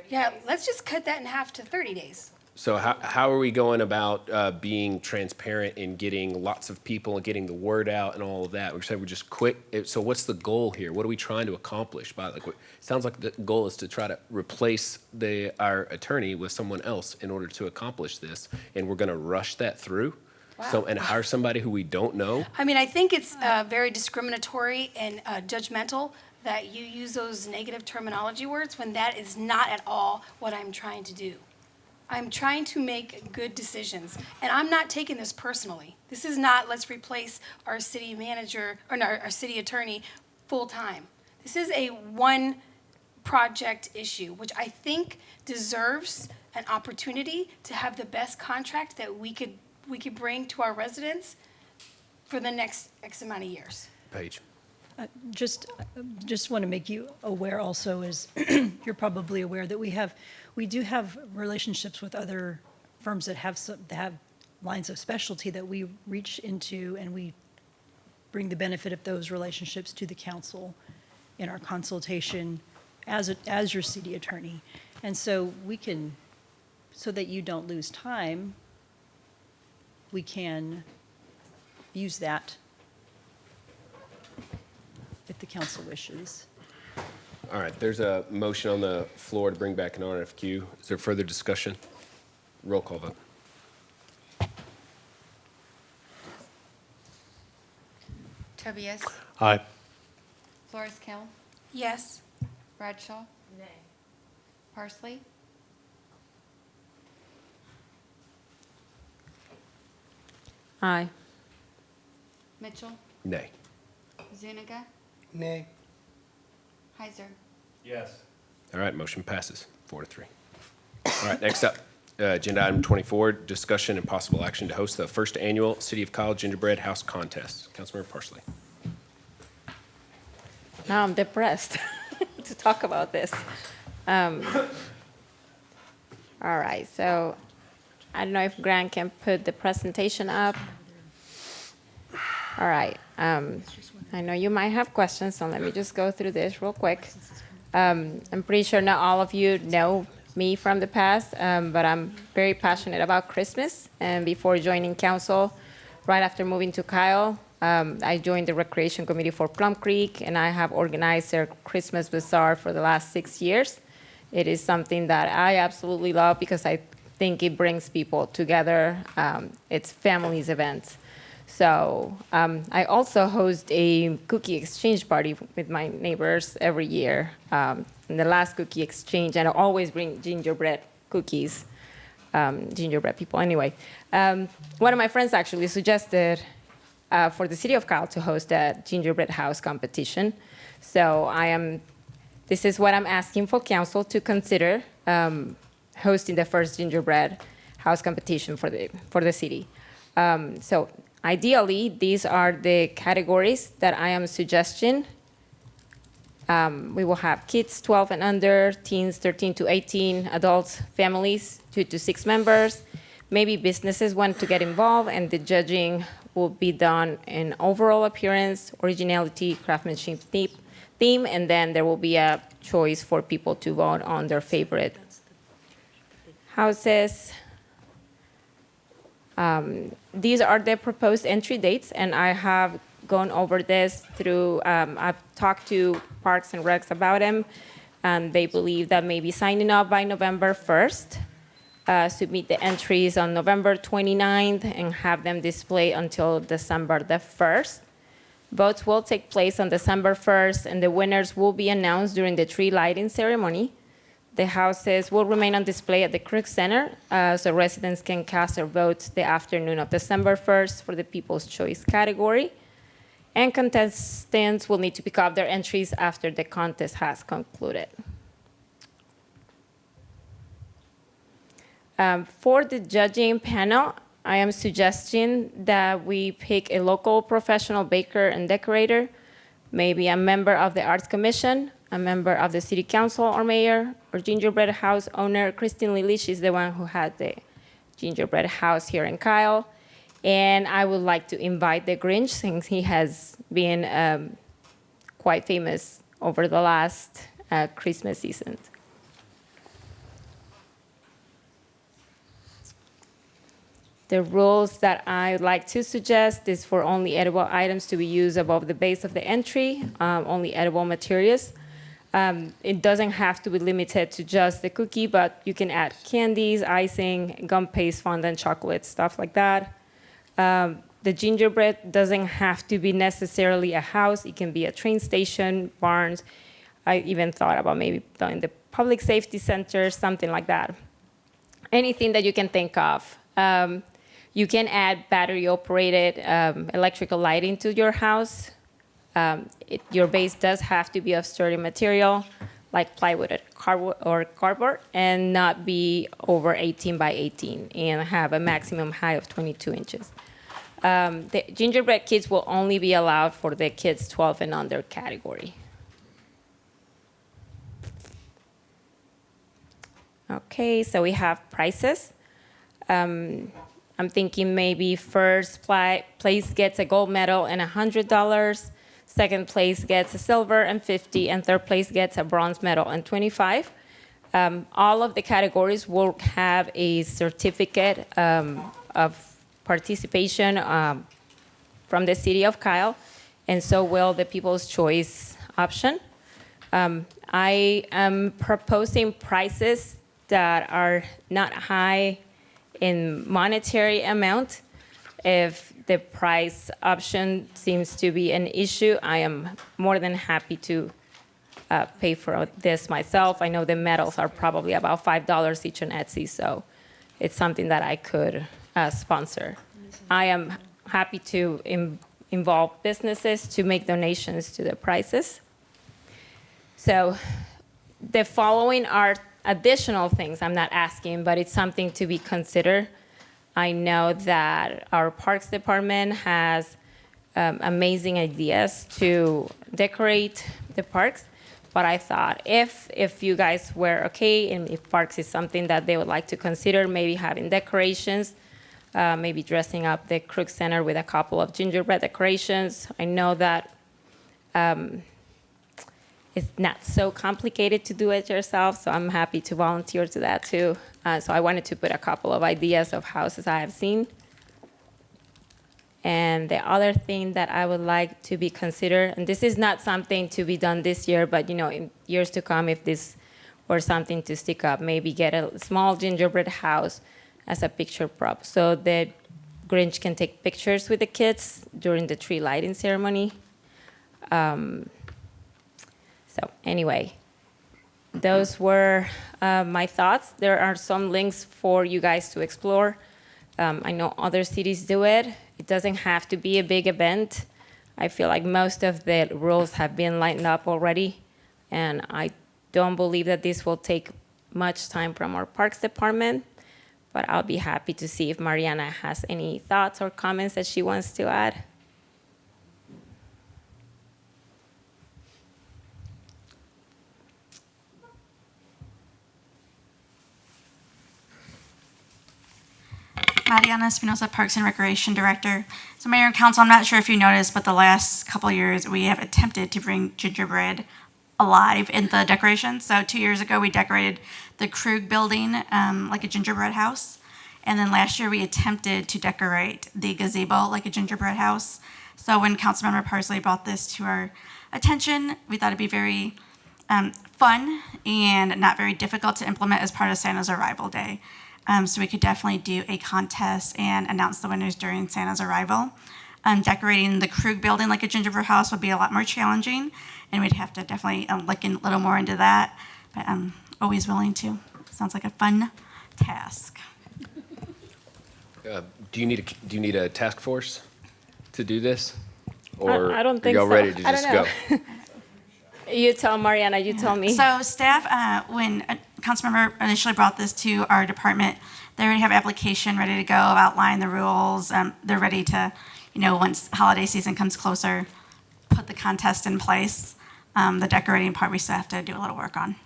yeah, let's just cut that in half to 30 days. so how are we going about being transparent in getting lots of people and getting the word out and all of that? We said we're just quick. So what's the goal here? What are we trying to accomplish? It sounds like the goal is to try to replace our attorney with someone else in order to accomplish this, and we're going to rush that through. Wow. And hire somebody who we don't know. I mean, I think it's very discriminatory and judgmental that you use those negative terminology words when that is not at all what I'm trying to do. I'm trying to make good decisions, and I'm not taking this personally. This is not, let's replace our city manager, or no, our city attorney full-time. This is a one project issue, which I think deserves an opportunity to have the best contract that we could bring to our residents for the next X amount of years. Paige. Just want to make you aware also is, you're probably aware that we do have relationships with other firms that have lines of specialty that we reach into, and we bring the benefit of those relationships to the council in our consultation as your city attorney. And so so that you don't lose time, we can use that if the council wishes. All right, there's a motion on the floor to bring back an RFQ. Is there further discussion? Roll call vote. Tobias. Aye. Flores-Cale. Yes. Bradshaw. Nay. Parsley. Aye. Mitchell. Nay. Zuniga. Nay. Heiser. Yes. All right, motion passes 4-3. All right, next up, agenda item 24, discussion and possible action to host the first annual City of Kyle Gingerbread House Contest. Councilmember Parsley. Now I'm depressed to talk about this. All right, so I don't know if Grant can put the presentation up. All right, I know you might have questions, so let me just go through this real quick. I'm pretty sure not all of you know me from the past, but I'm very passionate about Christmas. And before joining council, right after moving to Kyle, I joined the Recreation Committee for Plum Creek, and I have organized their Christmas Bazaar for the last 6 years. It is something that I absolutely love because I think it brings people together. It's families events. So I also host a cookie exchange party with my neighbors every year. In the last cookie exchange, and I always bring gingerbread cookies, gingerbread people. Anyway, one of my friends actually suggested for the city of Kyle to host a gingerbread house competition. So this is what I'm asking for council to consider, hosting the first gingerbread house competition for the city. So ideally, these are the categories that I am suggesting. We will have kids 12 and under, teens 13 to 18, adults, families 2 to 6 members. Maybe businesses want to get involved, and the judging will be done in overall appearance, originality, craftsmanship theme, and then there will be a choice for people to vote on their favorite houses. These are the proposed entry dates, and I have gone over this through, I've talked to Parks and Recs about them, and they believe that maybe signing up by November 1st, submit the entries on November 29th, and have them displayed until December the 1st. Votes will take place on December 1st, and the winners will be announced during the tree lighting ceremony. The houses will remain on display at the Kirk Center, so residents can cast their votes the afternoon of December 1st for the People's Choice category. And contestants will need to pick up their entries after the contest has concluded. For the judging panel, I am suggesting that we pick a local professional baker and decorator, maybe a member of the Arts Commission, a member of the city council or mayor, or gingerbread house owner. Christine Lilly, she's the one who had the gingerbread house here in Kyle. And I would like to invite the Grinch, since he has been quite famous over the last Christmas season. The rules that I would like to suggest is for only edible items to be used above the base of the entry, only edible materials. It doesn't have to be limited to just the cookie, but you can add candies, icing, gum paste, fondant, chocolate, stuff like that. The gingerbread doesn't have to be necessarily a house. It can be a train station, barns. I even thought about maybe doing the public safety center, something like that. Anything that you can think of. You can add battery-operated electrical lighting to your house. Your base does have to be of sturdy material, like plywood or cardboard, and not be over 18 by 18, and have a maximum height of 22 inches. The gingerbread kits will only be allowed for the kids 12 and under category. Okay, so we have prices. I'm thinking maybe first place gets a gold medal and $100. Second place gets a silver and $50, and third place gets a bronze medal and $25. All of the categories will have a certificate of participation from the city of Kyle, and so will the People's Choice option. I am proposing prices that are not high in monetary amount. If the price option seems to be an issue, I am more than happy to pay for this myself. I know the medals are probably about $5 each on Etsy, so it's something that I could sponsor. I am happy to involve businesses to make donations to the prizes. So the following are additional things I'm not asking, but it's something to be considered. I know that our Parks Department has amazing ideas to decorate the parks, but I thought if you guys were okay, and if parks is something that they would like to consider, maybe having decorations, maybe dressing up the Crook Center with a couple of gingerbread decorations. I know that it's not so complicated to do it yourself, so I'm happy to volunteer to that too. So I wanted to put a couple of ideas of houses I have seen. And the other thing that I would like to be considered, and this is not something to be done this year, but in years to come, if this were something to stick up, maybe get a small gingerbread house as a picture prop, so the Grinch can take pictures with the kids during the tree lighting ceremony. So anyway, those were my thoughts. There are some links for you guys to explore. I know other cities do it. It doesn't have to be a big event. I feel like most of the rules have been lined up already, and I don't believe that this will take much time from our Parks Department, but I'll be happy to see if Mariana has any thoughts or comments that she wants to add. Mariana Espinosa, Parks and Recreation Director. So Mayor and Council, I'm not sure if you noticed, but the last couple of years we have attempted to bring gingerbread alive in the decorations. So 2 years ago we decorated the Krug building like a gingerbread house. And then last year we attempted to decorate the gazebo like a gingerbread house. So when Councilmember Parsley brought this to our attention, we thought it'd be very fun and not very difficult to implement as part of Santa's arrival day. So we could definitely do a contest and announce the winners during Santa's arrival. Decorating the Krug building like a gingerbread house would be a lot more challenging, and we'd have to definitely look a little more into that, but I'm always willing to. Sounds like a fun task. Do you need a task force to do this? Or I don't think are y'all so. ready to just go? You tell Mariana, you tell me. So staff, when Councilmember initially brought this to our department, they already have application ready to go, outline the rules. They're ready to, once holiday season comes closer, put the contest in place. The decorating part, we still have to do a little work on.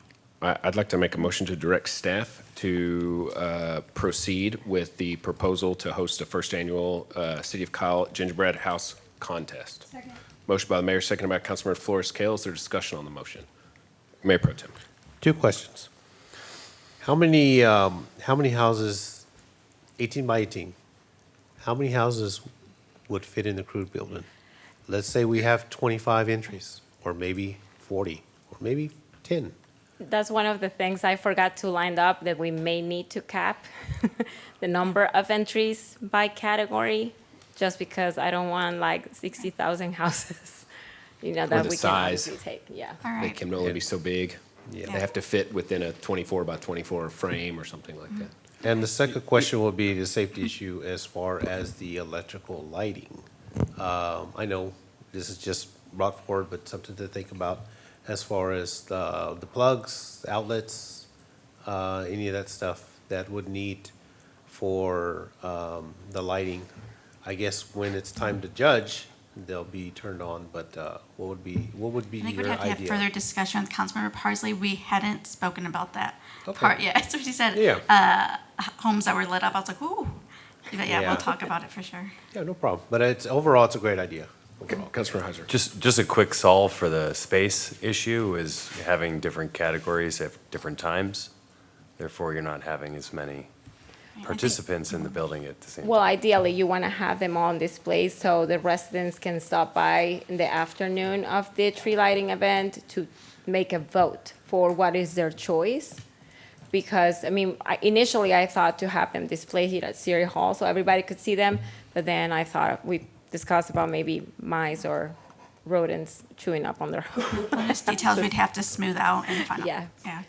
I'd like to make a motion to direct staff to proceed with the proposal to host a first annual City of Kyle Gingerbread House Contest. Second. Motion by the mayor, seconded by Councilmember Flores-Cale. Is there discussion on the motion? Mayor Pro Tem. 2 questions. How many houses, 18 by 18, how many houses would fit in the crude building? Let's say we have 25 entries, or maybe 40, or maybe 10. That's one of the things I forgot to line up, that we may need to cap the number of entries by category, just because I don't want like 60,000 houses, that the we can size. honestly take, yeah. They can only be so big. Yeah. They have to fit within a 24 by 24 frame or something like that. And the second question will be the safety issue as far as the electrical lighting. I know this is just brought forward, but something to think about as far as the plugs, outlets, any of that stuff that would need for the lighting. I guess when it's time to judge, they'll be turned on, but what would be I think we'd your have to have idea? further discussion with Councilmember Parsley. We hadn't spoken about that Okay. part yet. So she said, Yeah. homes that were lit up. I was like, ooh. But yeah, Yeah. we'll talk about it for sure. Yeah, no problem. But overall, it's a great idea. Councilor Heiser. Just a quick solve for the space issue is having different categories at different times. Therefore, you're not having as many participants in the building at the same time. Well, ideally, you want to have them on display so the residents can stop by in the afternoon of the tree lighting event to make a vote for what is their choice. Because, initially I thought to have them displayed here at City Hall so everybody could see them, but then I thought we discussed about maybe mice or rodents chewing up on their There's details we'd have to smooth out and final. Yeah.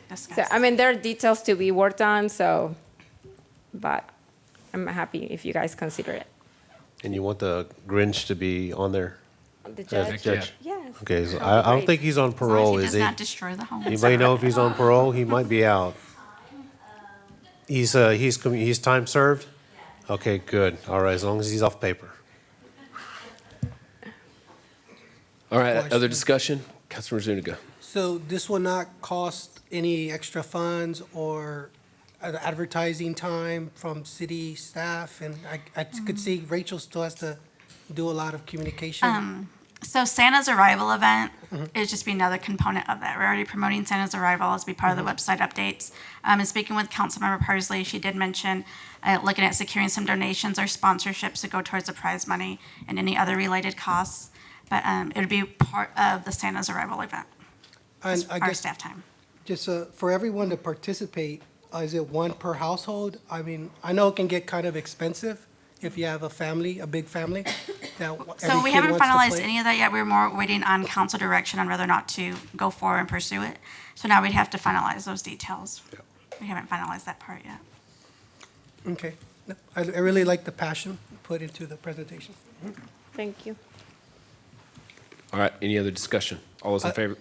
Discuss. So, there are details to be worked on, but I'm happy if you guys consider it. And you want the Grinch to be on there? The as judge? Yes. Okay, so That would be I don't great. think he's on As long parole, as he is does he? not destroy the home. Anybody know if he's on parole? He might be out. He's time served? Okay, good. All right, as long as he's off paper. All right, other discussion? Councilor Zuniga. So this will not cost any extra funds or advertising time from city staff? And I could see Rachel still has to do a lot of communication. So Santa's arrival event is just be another component of that. We're already promoting Santa's arrival as be part of the website updates. And speaking with Councilmember Parsley, she did mention looking at securing some donations or sponsorships to go towards the prize money and any other related costs. But it would be part of the Santa's arrival event. And I our guess staff time. just for everyone to participate, is it one per household? I mean, I know it can get kind of expensive if you have a family, a big family. So we haven't finalized any of that yet. We're more waiting on council direction on whether or not to go forward and pursue it. So now we'd have to finalize those details. We haven't finalized that part yet. Okay. I really like the passion put into the presentation. Thank you. All right, any other discussion? All those in favor?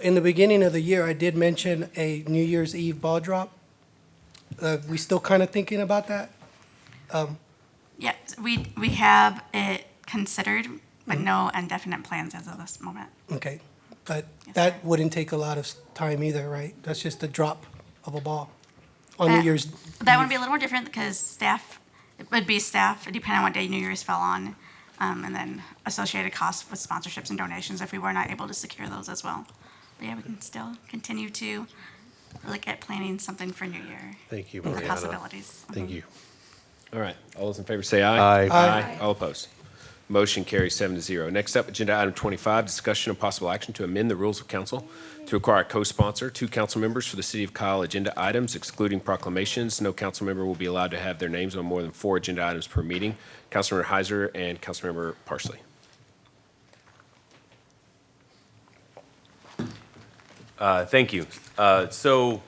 In the beginning of the year, I did mention a New Year's Eve ball drop. We still kind of thinking about that? Yeah, we have it considered, but no indefinite plans as of this moment. Okay, but that wouldn't take a lot of time either, right? That's just a drop of a ball on New Year's. That would be a little more different because staff, it would be staff, depending on what day New Year's fell on, and then associated costs with sponsorships and donations if we were not able to secure those as well. But yeah, we can still continue to look at planning something for New Year. Thank you, The Mariana. possibilities. Thank you. All right, all those in favor say aye. Aye. Aye. All opposed? Motion carries 7-0. Next up, agenda item 25, discussion of possible action to amend the rules of council to require a co-sponsor, 2 council members for the City of Kyle agenda items, excluding proclamations. No council member will be allowed to have their names on more than 4 agenda items per meeting. Councilmember Heiser and Councilmember Parsley. Thank you. So,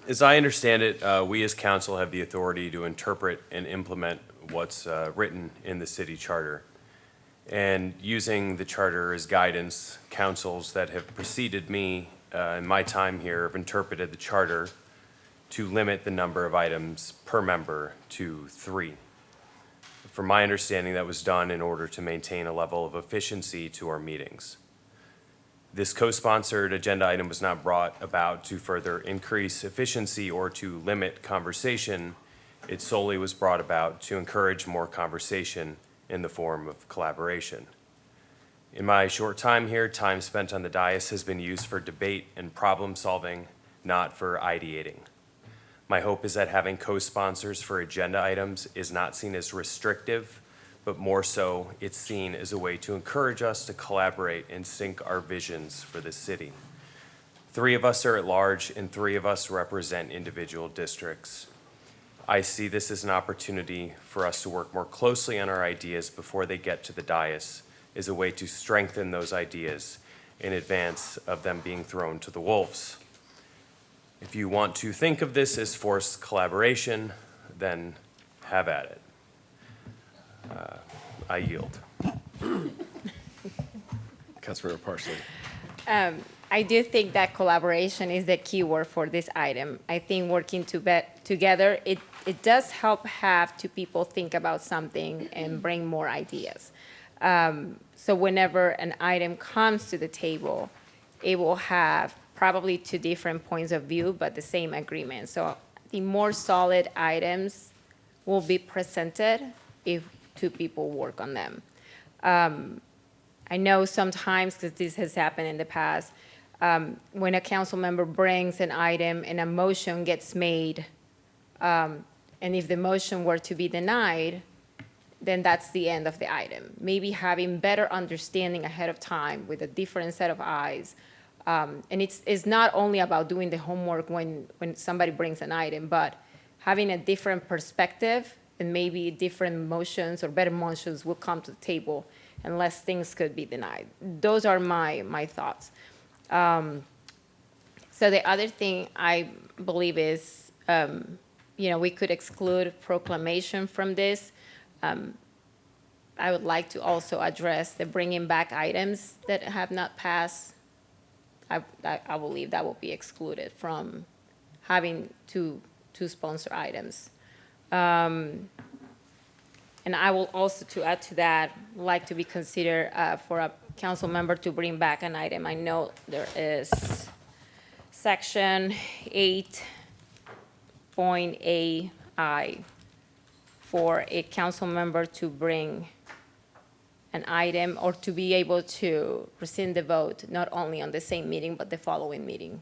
as I understand it, we as council have the authority to interpret and implement what's written in the city charter. And using the charter as guidance, councils that have preceded me in my time here have interpreted the charter to limit the number of items per member to 3. From my understanding, that was done in order to maintain a level of efficiency to our meetings. This co-sponsored agenda item was not brought about to further increase efficiency or to limit conversation. It solely was brought about to encourage more conversation in the form of collaboration. In my short time here, time spent on the dais has been used for debate and problem solving, not for ideating. My hope is that having co-sponsors for agenda items is not seen as restrictive, but more so, it's seen as a way to encourage us to collaborate and sync our visions for the city. 3 of us are at large, and 3 of us represent individual districts. I see this as an opportunity for us to work more closely on our ideas before they get to the dais, as a way to strengthen those ideas in advance of them being thrown to the wolves. If you want to think of this as forced collaboration, then have at it. I yield. Councilmember Parsley. I do think that collaboration is the key word for this item. I think working together, it does help have 2 people think about something and bring more ideas. So whenever an item comes to the table, it will have probably 2 different points of view, but the same agreement. So the more solid items will be presented if 2 people work on them. I know sometimes, because this has happened in the past, when a council member brings an item and a motion gets made, and if the motion were to be denied, then that's the end of the item. Maybe having better understanding ahead of time with a different set of eyes. And it's not only about doing the homework when somebody brings an item, but having a different perspective and maybe different motions or better motions will come to the table and less things could be denied. Those are my thoughts. So the other thing I believe is, we could exclude proclamation from this. I would like to also address the bringing back items that have not passed. I believe that will be excluded from having two sponsor items. And I will also, to add to that, like to be considered for a council member to bring back an item. I know there is section 8.ai for a council member to bring an item or to be able to rescind the vote, not only on the same meeting, but the following meeting.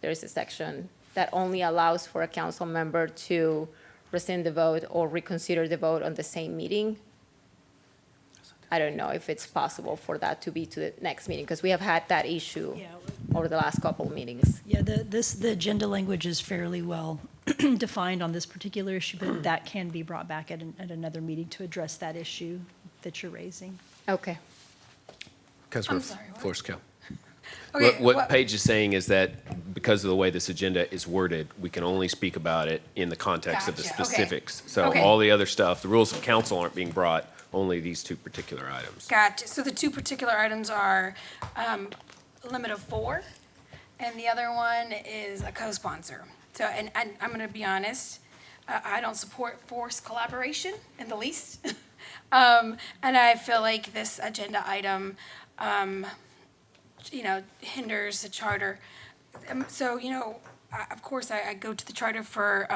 There's a section that only allows for a council member to rescind the vote or reconsider the vote on the same meeting. I don't know if it's possible for that to be to the next meeting, because we have had that issue over the last couple of meetings. Yeah, the agenda language is fairly well defined on this particular issue, but that can be brought back at another meeting to address that issue that you're raising. Okay. Councilmember Flores-Cale. Okay, What Paige is saying is that because of the way this agenda is worded, we can only speak about it in the context of the Gotcha, okay. specifics. So Okay. all the other stuff, the rules of council aren't being brought, only these 2 particular items. Gotcha. So the 2 particular items are limit of 4, and the other one is a co-sponsor. So, and I'm going to be honest, I don't support forced collaboration in the least. And I feel like this agenda item, hinders the charter. So, of course, I go to the charter for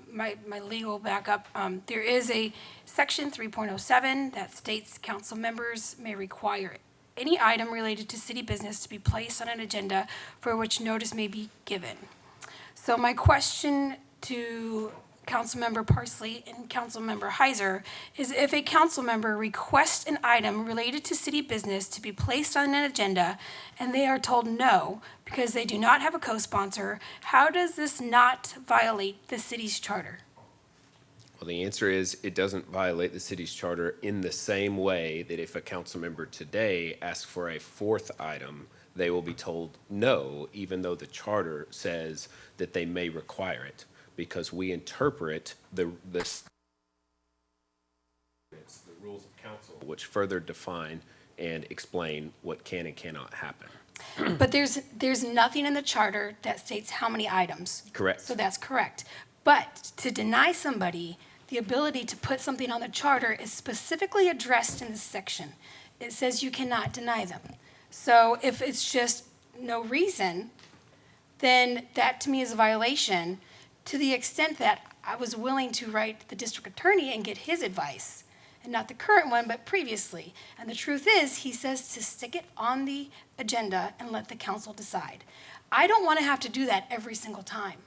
my legal backup. There is a section 3.07 that states council members may require any item related to city business to be placed on an agenda for which notice may be given. So my question to Councilmember Parsley and Councilmember Heiser is, if a council member requests an item related to city business to be placed on an agenda and they are told no because they do not have a co-sponsor, how does this not violate the city's charter? Well, the answer is it doesn't violate the city's charter in the same way that if a council member today asks for a 4th item, they will be told no, even though the charter says that they may require it, because we interpret the rules of council, which further define and explain what can and cannot happen. But there's nothing in the charter that states how many items. Correct. So that's correct. But to deny somebody the ability to put something on the charter is specifically addressed in this section. It says you cannot deny them. So if it's just no reason, then that to me is a violation, to the extent that I was willing to write the district attorney and get his advice, and not the current one, but previously. And the truth is, he says to stick it on the agenda and let the council decide. I don't want to have to do that every single time.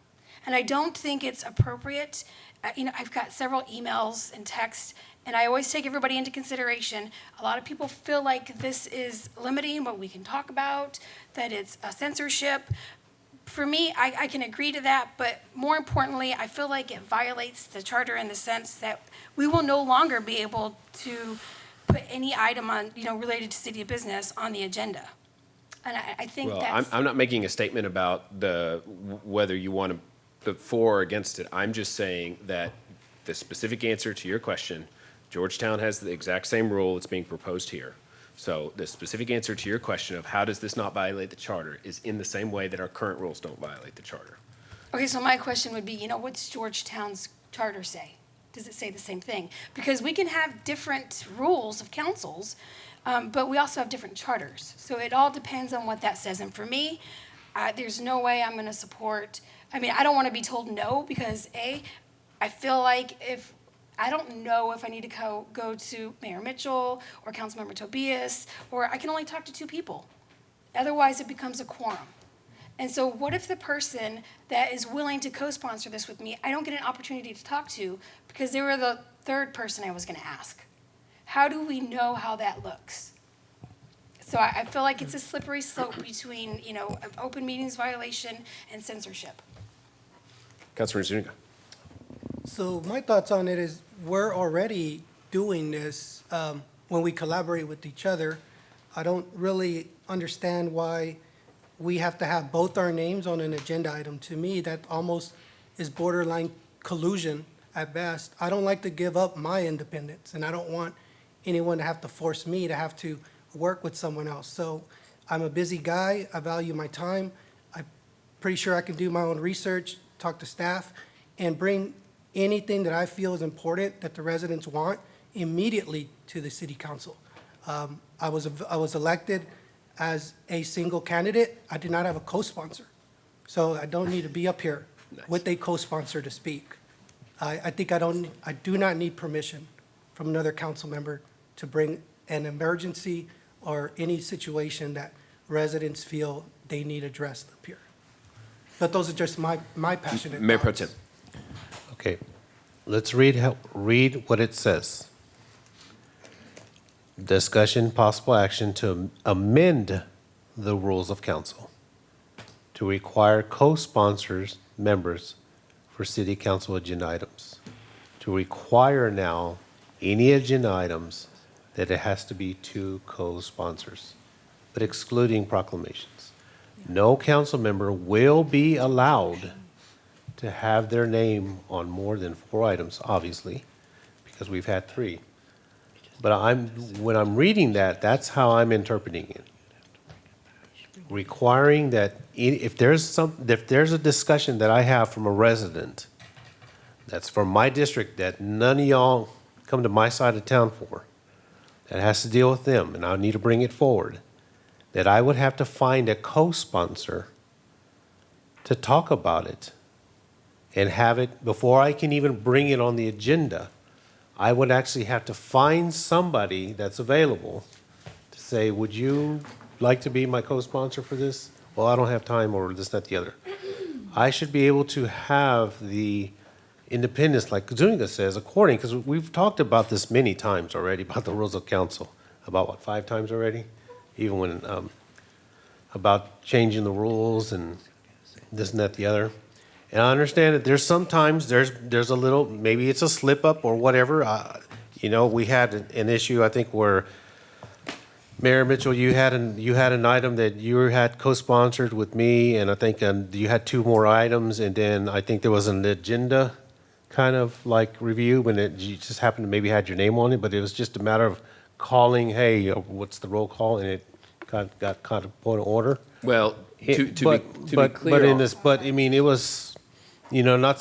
And I don't think it's appropriate. I've got several emails and texts, and I always take everybody into consideration. A lot of people feel like this is limiting what we can talk about, that it's a censorship. For me, I can agree to that, but more importantly, I feel like it violates the charter in the sense that we will no longer be able to put any item on, related to city business on the agenda. And I think Well, that's... I'm not making a statement about whether you want to vote for or against it. I'm just saying that the specific answer to your question, Georgetown has the exact same rule that's being proposed here. So the specific answer to your question of how does this not violate the charter is in the same way that our current rules don't violate the charter. Okay, so my question would be, what's Georgetown's charter say? Does it say the same thing? Because we can have different rules of councils, but we also have different charters. So it all depends on what that says. And for me, there's no way I'm going to support, I don't want to be told no because I feel like I don't know if I need to go to Mayor Mitchell or Councilmember Tobias, or I can only talk to 2 people. Otherwise, it becomes a quorum. And so what if the person that is willing to co-sponsor this with me, I don't get an opportunity to talk to because they were the 3rd person I was going to ask? How do we know how that looks? So I feel like it's a slippery slope between, an open meetings violation and censorship. Councilor Zuniga. So my thoughts on it is we're already doing this when we collaborate with each other. I don't really understand why we have to have both our names on an agenda item. To me, that almost is borderline collusion at best. I don't like to give up my independence, and I don't want anyone to have to force me to have to work with someone else. So I'm a busy guy. I value my time. I'm pretty sure I can do my own research, talk to staff, and bring anything that I feel is important that the residents want immediately to the city council. I was elected as a single candidate. I did not have a co-sponsor. So I don't need to be up here with a co-sponsor to speak. I do not need permission from another council member to bring an emergency or any situation that residents feel they need addressed up here. But those are just my passionate Mayor Pro thoughts. Tem. Okay, let's read what it says. Discussion, possible action to amend the rules of council to require co-sponsors, members for city council agenda items. To require now any agenda items that it has to be 2 co-sponsors, but excluding proclamations. No council member will be allowed to have their name on more than 4 items, obviously, because we've had 3. But when I'm reading that, that's how I'm interpreting it. Requiring that if there's a discussion that I have from a resident that's from my district that none of y'all come to my side of town for, that has to deal with them, and I need to bring it forward, that I would have to find a co-sponsor to talk about it and have it, before I can even bring it on the agenda, I would actually have to find somebody that's available to say, would you like to be my co-sponsor for this? Well, I don't have time, or this, that, the other. I should be able to have the independence, like Zuniga says, according, because we've talked about this many times already, about the rules of council, about what, 5 times already? Even when, about changing the rules and this and that, the other. And I understand that there's sometimes there's a little, maybe it's a slip up or whatever. We had an issue, I think, where Mayor Mitchell, you had an item that you had co-sponsored with me, and I think you had 2 more items, and then I think there was an agenda kind of like review when you just happened to maybe had your name on it, but it was just a matter of calling, hey, what's the roll call, and it got kind of point of order. Well, to be clear, but I mean, it was You know, not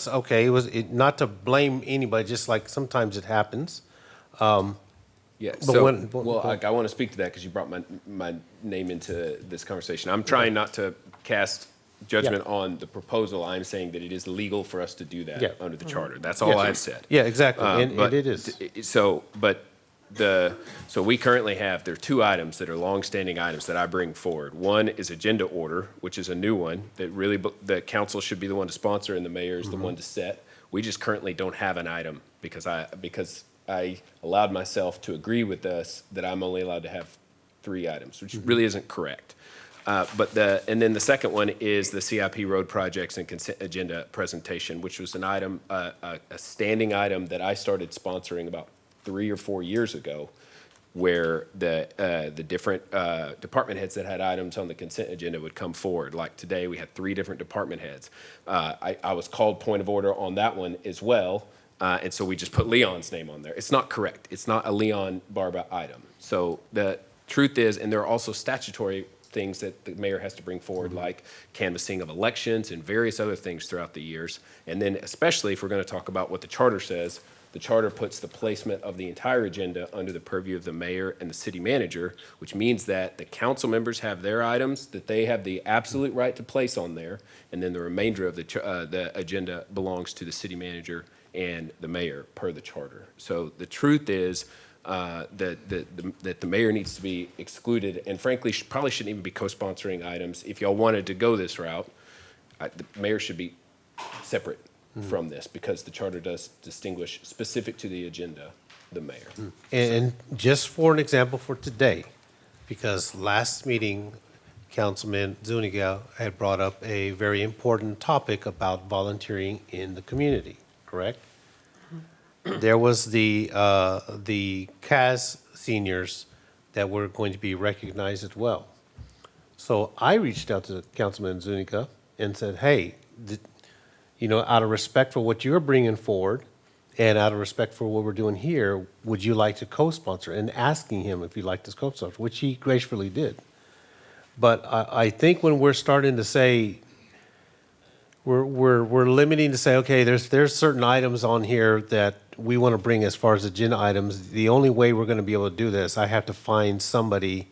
to blame anybody, just like sometimes it happens. Yeah, But so, when- I want to speak to that because you brought my name into this conversation. I'm trying not to cast judgment on the proposal. I'm saying that it is legal for us to do that Yeah. under the charter. That's all Yes. I've said. Yeah, exactly, and But it is. So we currently have, there are two items that are longstanding items that I bring forward. One is agenda order, which is a new one that really, the council should be the one to sponsor and the mayor is the one to set. We just currently don't have an item because I allowed myself to agree with this, that I'm only allowed to have 3 items, which really isn't correct. And then the second one is the CIP road projects and consent agenda presentation, which was an item, a standing item that I started sponsoring about 3 or 4 years ago, where the different department heads that had items on the consent agenda would come forward. Like today, we had 3 different department heads. I was called point of order on that one as well, and so we just put Leon's name on there. It's not correct. It's not a Leon Barba item. So the truth is, and there are also statutory things that the mayor has to bring forward, like canvassing of elections and various other things throughout the years. And then especially if we're going to talk about what the charter says, the charter puts the placement of the entire agenda under the purview of the mayor and the city manager, which means that the council members have their items that they have the absolute right to place on there, and then the remainder of the agenda belongs to the city manager and the mayor per the charter. So the truth is that the mayor needs to be excluded, and frankly, probably shouldn't even be co-sponsoring items. If y'all wanted to go this route, the mayor should be separate from this, because the charter does distinguish specific to the agenda, the mayor. And just for an example for today, because last meeting, Councilman Zuniga had brought up a very important topic about volunteering in the community, correct? There was the KASZ seniors that were going to be recognized as well. So I reached out to Councilman Zuniga and said, hey, out of respect for what you're bringing forward and out of respect for what we're doing here, would you like to co-sponsor? And asking him if he'd like to co-sponsor, which he gracefully did. But I think when we're starting to say, we're limiting to say, okay, there's certain items on here that we want to bring as far as agenda items. The only way we're going to be able to do this, I have to find somebody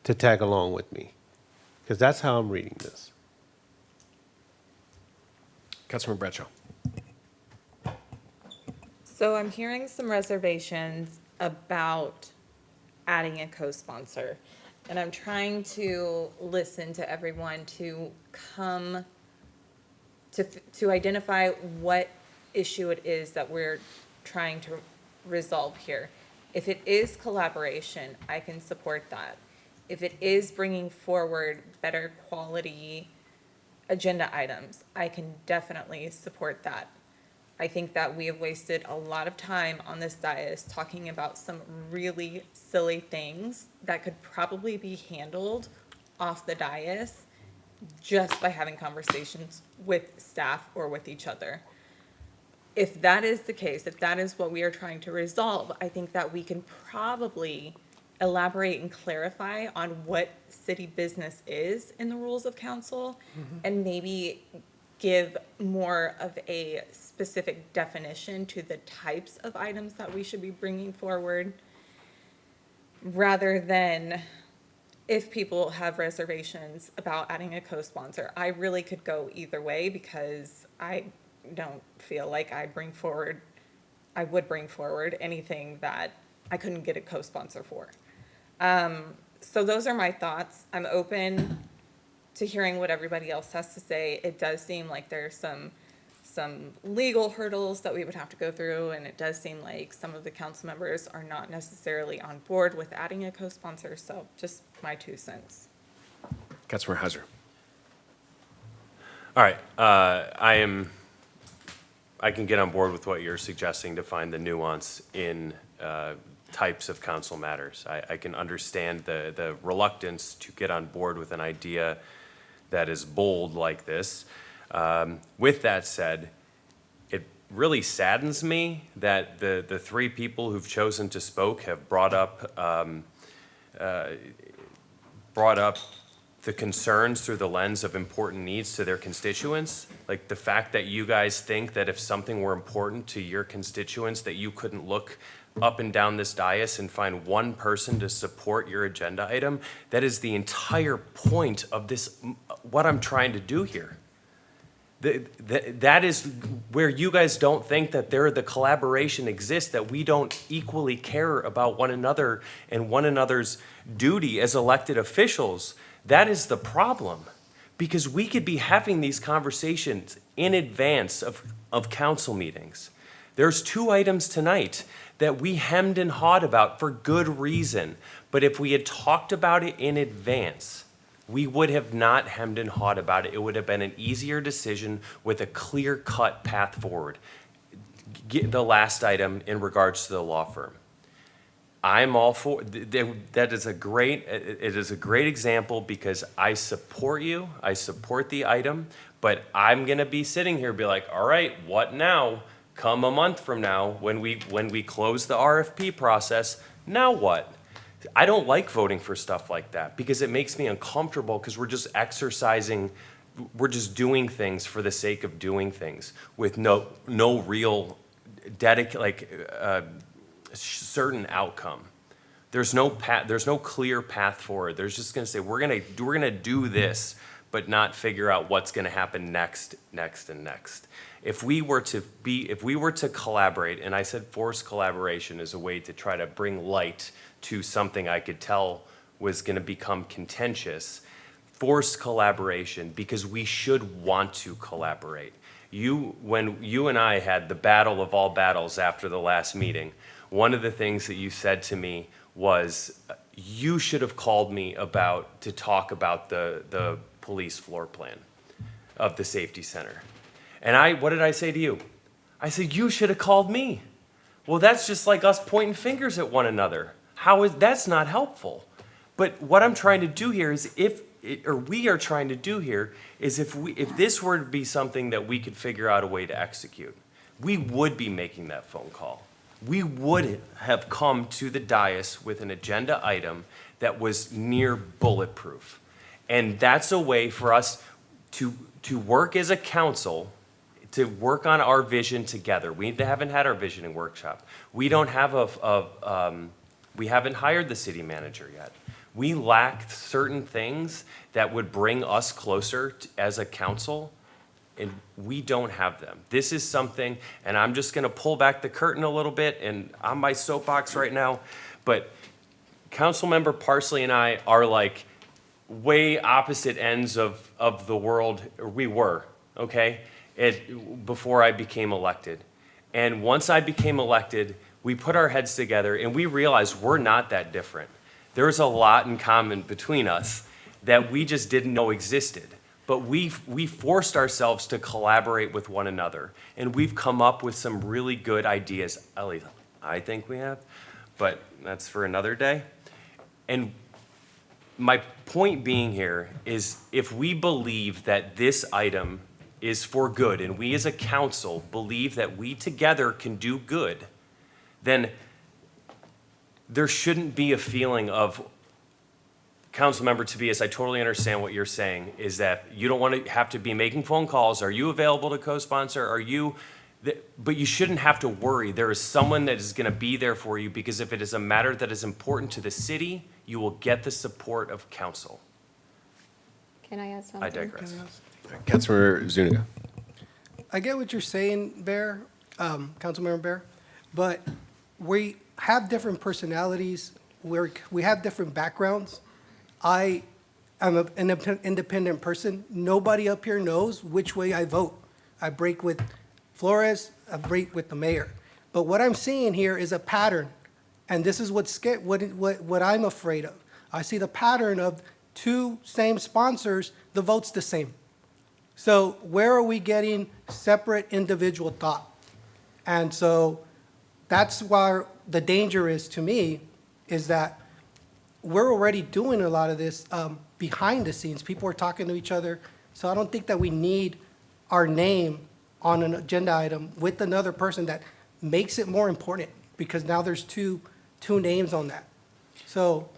to tag along with me, because that's how I'm reading this. Councilman Bradshaw. So I'm hearing some reservations about adding a co-sponsor. And I'm trying to listen to everyone to come to identify what issue it is that we're trying to resolve here. If it is collaboration, I can support that. If it is bringing forward better quality agenda items, I can definitely support that. I think that we have wasted a lot of time on this dais talking about some really silly things that could probably be handled off the dais just by having conversations with staff or with each other. If that is the case, if that is what we are trying to resolve, I think that we can probably elaborate and clarify on what city business is in the rules of council, and maybe give more of a specific definition to the types of items that we should be bringing forward, rather than, if people have reservations about adding a co-sponsor. I really could go either way, because I don't feel like I would bring forward anything that I couldn't get a co-sponsor for. So those are my thoughts. I'm open to hearing what everybody else has to say. It does seem like there's some legal hurdles that we would have to go through, and it does seem like some of the council members are not necessarily on board with adding a co-sponsor, so just my 2 cents. Councilman Heiser. All right, I can get on board with what you're suggesting to find the nuance in types of council matters. I can understand the reluctance to get on board with an idea that is bold like this. With that said, it really saddens me that the 3 people who've chosen to speak have brought up the concerns through the lens of important needs to their constituents. Like the fact that you guys think that if something were important to your constituents, that you couldn't look up and down this dais and find one person to support your agenda item. That is the entire point of this, what I'm trying to do here. That is where you guys don't think that the collaboration exists, that we don't equally care about one another and one another's duty as elected officials. That is the problem, because we could be having these conversations in advance of council meetings. There's 2 items tonight that we hemmed and hawed about for good reason, but if we had talked about it in advance, we would have not hemmed and hawed about it. It would have been an easier decision with a clear-cut path forward. The last item in regards to the law firm. I'm all for, that is a great, it is a great example because I support you, I support the item, but I'm gonna be sitting here and be like, all right, what now? Come a month from now, when we close the RFP process, now what? I don't like voting for stuff like that because it makes me uncomfortable because we're just exercising, we're just doing things for the sake of doing things with no real certain outcome. There's no clear path forward. There's just gonna say we're gonna do this, but not figure out what's gonna happen next. If we were to collaborate, and I said forced collaboration is a way to try to bring light to something I could tell was going to become contentious, forced collaboration, because we should want to collaborate. When you and I had the battle of all battles after the last meeting, one of the things that you said to me was, you should have called me to talk about the police floor plan of the safety center. And what did I say to you? I said, you should have called me. Well, that's just like us pointing fingers at one another. That's not helpful. But what I'm trying to do here is if this were to be something that we could figure out a way to execute, we would be making that phone call. We would have come to the dais with an agenda item that was near bulletproof. And that's a way for us to work as a council, to work on our vision together. We haven't had our visioning workshop. We don't have we haven't hired the city manager yet. We lack certain things that would bring us closer as a council, and we don't have them. This is something, and I'm just gonna pull back the curtain a little bit, and on my soapbox right now, but Councilmember Parsley and I are like way opposite ends of the world, or we were, okay? Before I became elected. And once I became elected, we put our heads together and we realized we're not that different. There's a lot in common between us that we just didn't know existed. But we forced ourselves to collaborate with one another. And we've come up with some really good ideas. At least I think we have, but that's for another day. And my point being here is if we believe that this item is for good, and we as a council believe that we together can do good, then there shouldn't be a feeling of, Councilmember Tobias, I totally understand what you're saying, is that you don't want to have to be making phone calls. Are you available to co-sponsor? But you shouldn't have to worry. There is someone that is going to be there for you, because if it is a matter that is important to the city, you will get the support of council. Can I add something? I digress. Councilmember Zuniga. I get what you're saying, Bear, Councilmember Bear, but we have different personalities. We have different backgrounds. I am an independent person. Nobody up here knows which way I vote. I break with Flores, I break with the mayor. But what I'm seeing here is a pattern, and this is what I'm afraid of. I see the pattern of 2 same sponsors, the vote's the same. So where are we getting separate individual thought? And so that's why the danger is, to me, is that we're already doing a lot of this behind the scenes. People are talking to each other. So I don't think that we need our name on an agenda item with another person that makes it more important, because now there's two names on that. So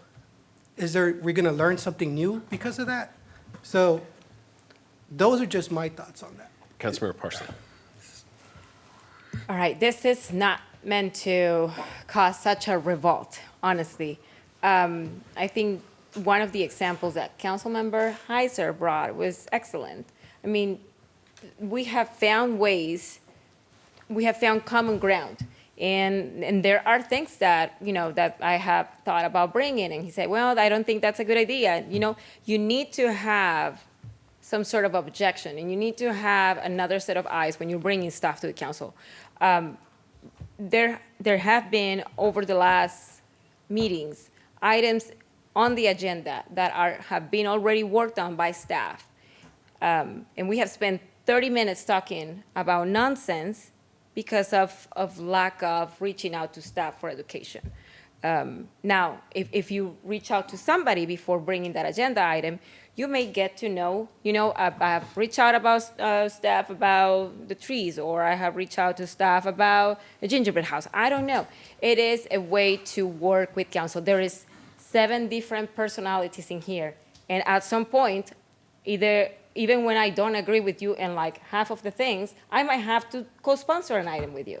we're gonna learn something new because of that? So those are just my thoughts on that. Councilmember Parsley. All right, this is not meant to cause such a revolt, honestly. I think one of the examples that Councilmember Heiser brought was excellent. I mean, we have found ways, we have found common ground. And there are things that, you know, that I have thought about bringing. And he said, well, I don't think that's a good idea. You know, you need to have some sort of objection, and you need to have another set of eyes when you're bringing stuff to the council. There have been, over the last meetings, items on the agenda that have been already worked on by staff. And we have spent 30 minutes talking about nonsense because of lack of reaching out to staff for education. Now, if you reach out to somebody before bringing that agenda item, you may get to know, you know, I've reached out about staff about the trees, or I have reached out to staff about the gingerbread house. I don't know. It is a way to work with council. There is 7 different personalities in here. And at some point, even when I don't agree with you in like half of the things, I might have to co-sponsor an item with you.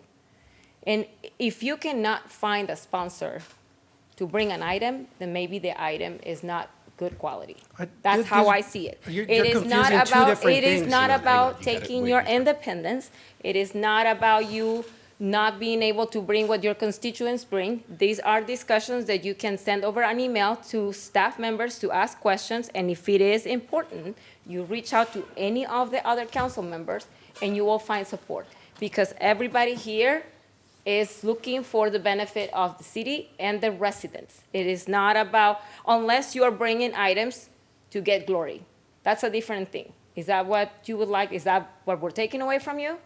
And if you cannot find a sponsor to bring an item, then maybe the item is not good quality. That's how I see it. You're It is not confusing two about, different it is things. not Hang on, about taking your independence. It is not about you not being able to bring what your constituents bring. These are discussions that you can send over an email to staff members to ask questions, and if it is important, you reach out to any of the other council members and you will find support. Because everybody here is looking for the benefit of the city and the residents. It is not about, unless you are bringing items to get glory. That's a different thing. Is that what you would like? Is that what we're taking away from you?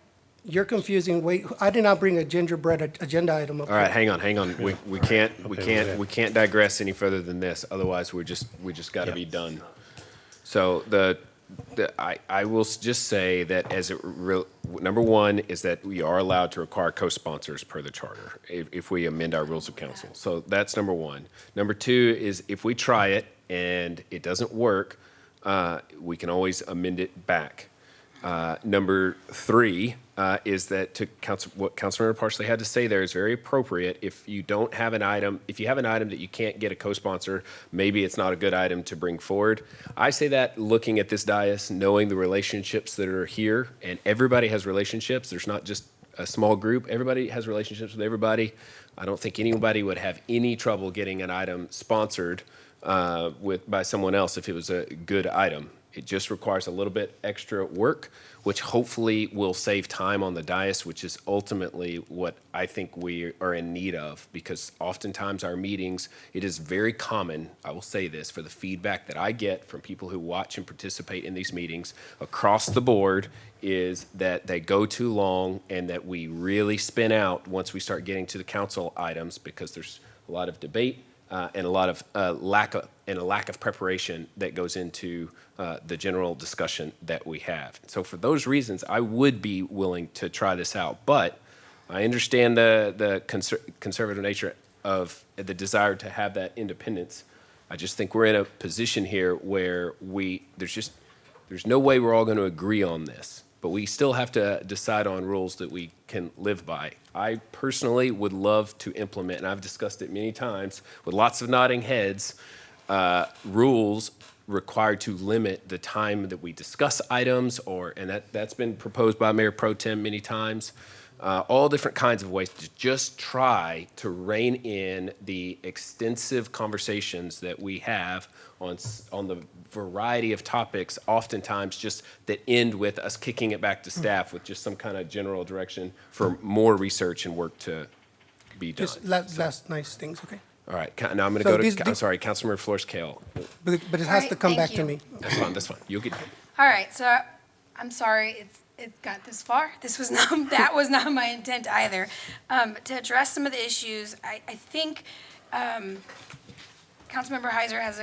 You're confusing, wait, I did not bring a gingerbread agenda item up. All right, hang on. We can't digress any further than this. Otherwise, we just got to be done. So I will just say that number one is that we are allowed to require co-sponsors per the charter if we amend our rules of council. So that's number one. Number two is if we try it and it doesn't work, we can always amend it back. Number three is that what Councilmember Parsley had to say there is very appropriate. If you don't have an item, if you have an item that you can't get a co-sponsor, maybe it's not a good item to bring forward. I say that looking at this dais, knowing the relationships that are here, and everybody has relationships. There's not just a small group. Everybody has relationships with everybody. I don't think anybody would have any trouble getting an item sponsored by someone else if it was a good item. It just requires a little bit extra work, which hopefully will save time on the dais, which is ultimately what I think we are in need of, because oftentimes our meetings, it is very common, I will say this, for the feedback that I get from people who watch and participate in these meetings across the board, is that they go too long and that we really spin out once we start getting to the council items, because there's a lot of debate and a lot of lack of preparation that goes into the general discussion that we have. So for those reasons, I would be willing to try this out. But I understand the conservative nature of the desire to have that independence. I just think we're in a position here where there's no way we're all going to agree on this. But we still have to decide on rules that we can live by. I personally would love to implement, and I've discussed it many times with lots of nodding heads, rules required to limit the time that we discuss items, and that's been proposed by Mayor Pro Tem many times. All different kinds of ways to just try to rein in the extensive conversations that we have on the variety of topics, oftentimes just that end with us kicking it back to staff with just some kind of general direction for more research and work to be done. Just last nice things, okay? All right, now I'm going to go to, I'm sorry, Councilmember Flores-Cale. But it has to come back to me. That's fine. You'll get. All right, so I'm sorry it got this far. That was not my intent either. To address some of the issues, I think Councilmember Heiser has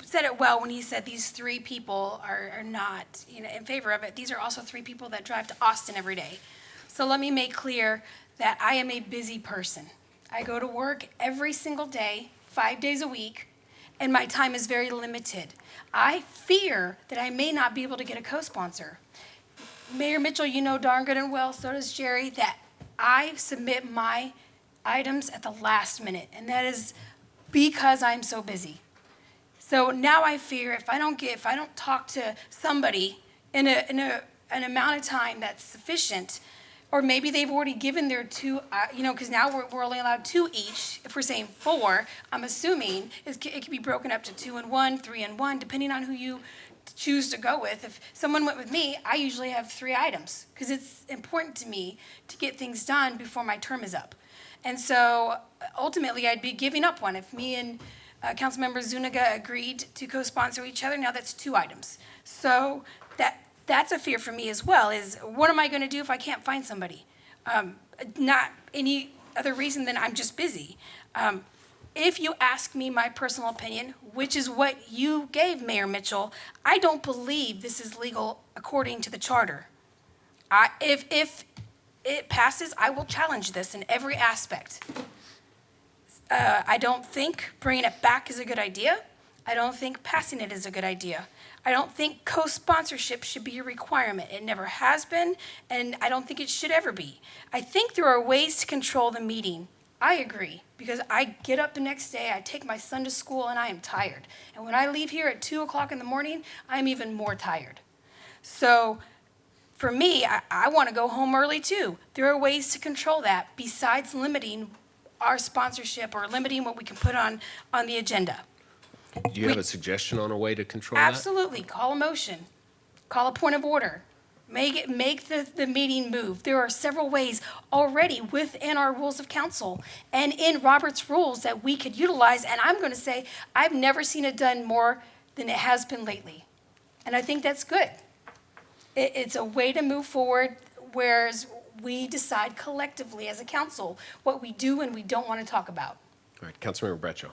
said it well when he said these 3 people are not, in favor of it. These are also 3 people that drive to Austin every day. So let me make clear that I am a busy person. I go to work every single day, 5 days a week, and my time is very limited. I fear that I may not be able to get a co-sponsor. Mayor Mitchell, you know darn good and well, so does Jerry, that I submit my items at the last minute, and that is because I'm so busy. So now I fear if I don't talk to somebody in an amount of time that's sufficient, or maybe they've already given their two, because now we're only allowed 2 each. If we're saying 4, I'm assuming it can be broken up to 2 and 1, 3 and 1, depending on who you choose to go with. If someone went with me, I usually have 3 items because it's important to me to get things done before my term is up. And so ultimately, I'd be giving up one. If me and Councilmember Zuniga agreed to co-sponsor each other, now that's 2 items. So that's a fear for me as well, is what am I going to do if I can't find somebody? Not any other reason than I'm just busy. If you ask me my personal opinion, which is what you gave Mayor Mitchell, I don't believe this is legal according to the charter. If it passes, I will challenge this in every aspect. I don't think bringing it back is a good idea. I don't think passing it is a good idea. I don't think co-sponsorship should be a requirement. It never has been, and I don't think it should ever be. I think there are ways to control the meeting. I agree, because I get up the next day, I take my son to school, and I am tired. And when I leave here at 2 o'clock in the morning, I'm even more tired. So for me, I want to go home early too. There are ways to control that besides limiting our sponsorship or limiting what we can put on the agenda. Do you have a suggestion on a way to control that? Absolutely. Call a motion. Call a point of order. Make the meeting move. There are several ways already within our rules of council and in Robert's rules that we could utilize. And I'm going to say I've never seen it done more than it has been lately. And I think that's good. It's a way to move forward, whereas we decide collectively as a council what we do and we don't want to talk about. All right, Councilmember Bradshaw.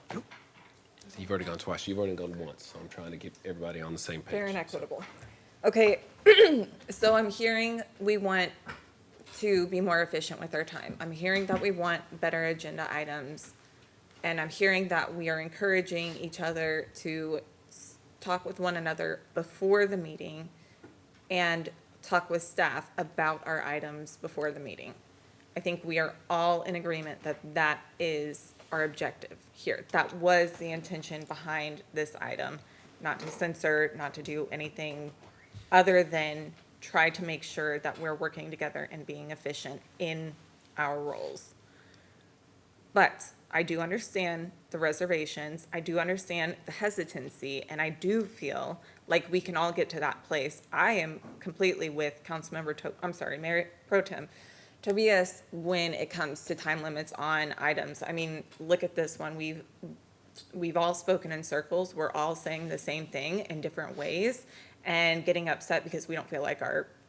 You've already gone twice. You've only gone once, so I'm trying to get everybody on the same page. Fair and equitable. Okay, so I'm hearing we want to be more efficient with our time. I'm hearing that we want better agenda items, and I'm hearing that we are encouraging each other to talk with one another before the meeting and talk with staff about our items before the meeting. I think we are all in agreement that that is our objective here. That was the intention behind this item, not to censor, not to do anything other than try to make sure that we're working together and being efficient in our roles. But I do understand the reservations, I do understand the hesitancy, and I do feel like we can all get to that place. I am completely with Mayor Pro Tem Tobias when it comes to time limits on items. I mean, look at this one. We've all spoken in circles. We're all saying the same thing in different ways and getting upset because we don't feel like